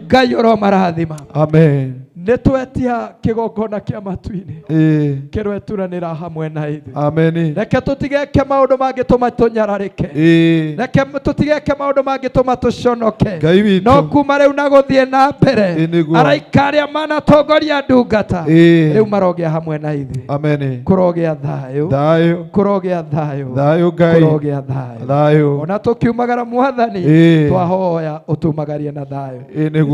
Ngai ũromarathima. Amen. Nĩ twetia kĩgongona kĩa matu-inĩ kĩrweturanĩra hamwe na ithuĩ. Amen. Reke tũtigeke maũndũ mangĩtũma tũnyararĩke, reke tũtigeke maũndũ mangĩtũma tũconoke, no kuma rĩu na gũthiĩ na mbere, araika arĩa manatongoria ndungata rĩu marogĩa hamwe na ithuĩ. Kũrogĩa thayũ, kũrogĩa thayũ, kũrogĩa thayũ. Ona tũkiumagara Mwathani twahoya ũtumagarie na thayũ,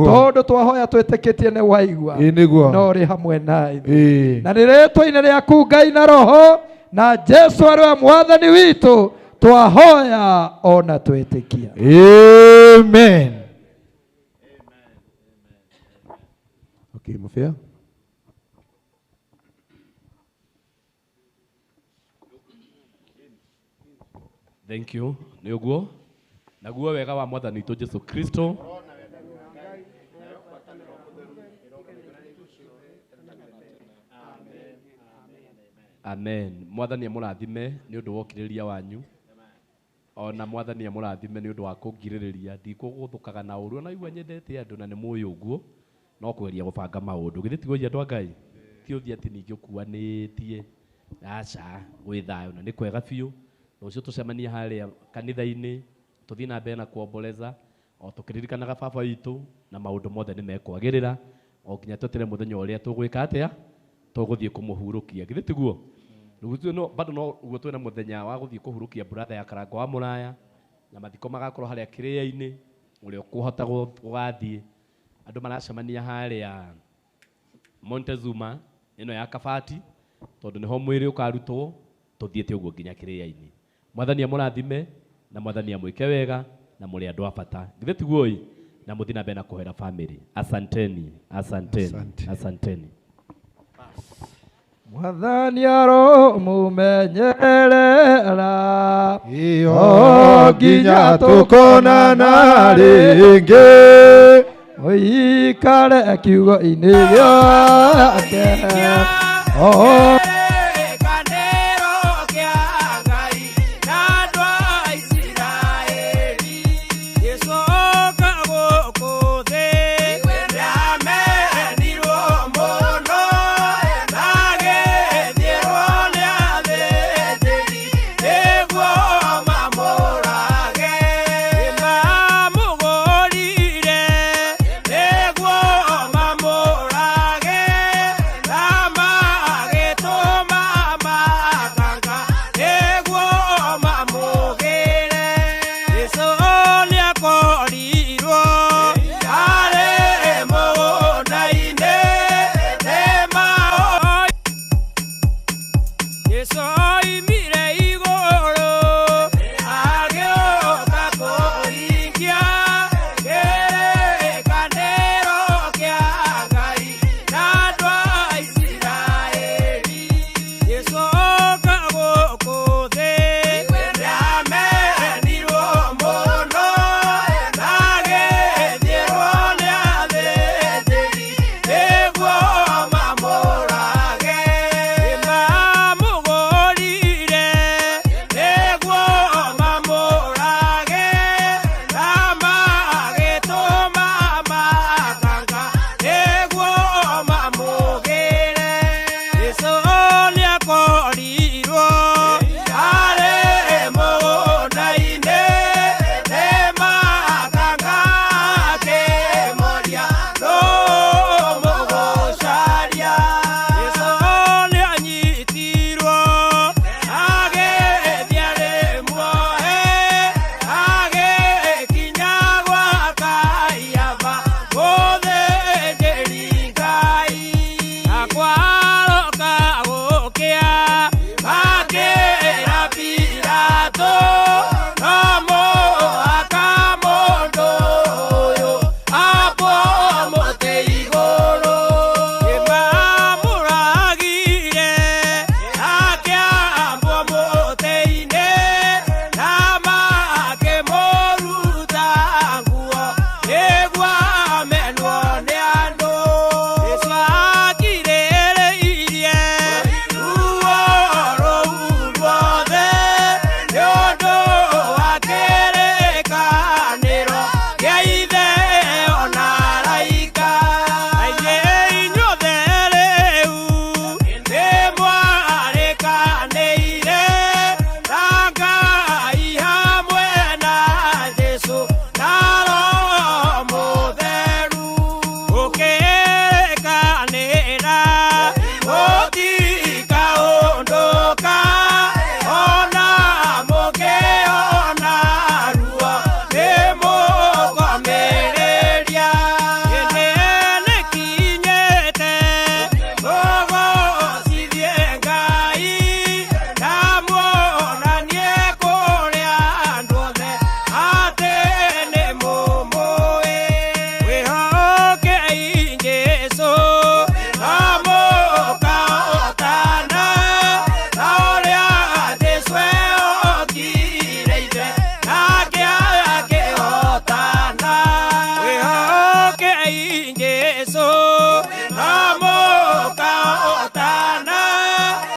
tondũ twahoya twĩtĩkĩtie nĩ waigua, no rĩ hamwe na ithuĩ. Na nĩ rĩĩtwa-inĩ rĩaku Ngai na Roho na Jesu arĩ Mwathani witũ twahoya ona twĩtĩkia. Amen. Okay, Mufia. Thank you. Nĩ ũguo. Naguo wega wa Mwathani witũ Jesu Kristo, amen. Mwathani amũrathime nĩ ũndũ wa ũkirĩrĩria wanyu, ona Mwathani amũrathime nĩ ũndũ wa kũngirĩrĩria. Ndikũgũthũkaga na ũru, ona igua nyendete andũ na nĩ mũĩ ũguo, no kũgeria gũbanga maũndũ. Githĩ tiguo andũ a Ngai, ti ũthiĩ atĩ ningĩ ũkuanĩtie, aca gwĩ thayũ na nĩ kwega biũ. Rũciũ tũcemanie harĩa kanitha-inĩ, tũthiĩ na mbere na kuomboleza, o tũkĩririkanaga baba witũ na maũndũ mothe nĩ mekwagĩrĩra, o nginya twetere mũthenya ũrĩa tũgwĩka atĩa, tũgũthiĩ kũmũhurukia githĩ tiguo rĩu no bado no uguo twĩna mũthenya wa gũthiĩ kũhurukia brother ya Karango wa Mũraya na mathiko magakorwo harĩa kĩrĩa-inĩ ũrĩa ũkũhota gũgathiĩ andũ maracemania harĩa Montezuma ĩno ya Kabati tondũ nĩho mwĩrĩ ũkarutwo tũthiĩte ũguo nginya kĩrĩa-inĩ. Mwathani amũrathime na mwathani amwĩke wega na mũrĩ andũ a bata githĩ tiguo na mũthiĩ na mbere na kũhera family. Asanteni, asanteni, asanteni. Mwathani aromumenyerera iyo nginya tũkonana rĩngĩ ũikare kiugo-inĩ gĩake So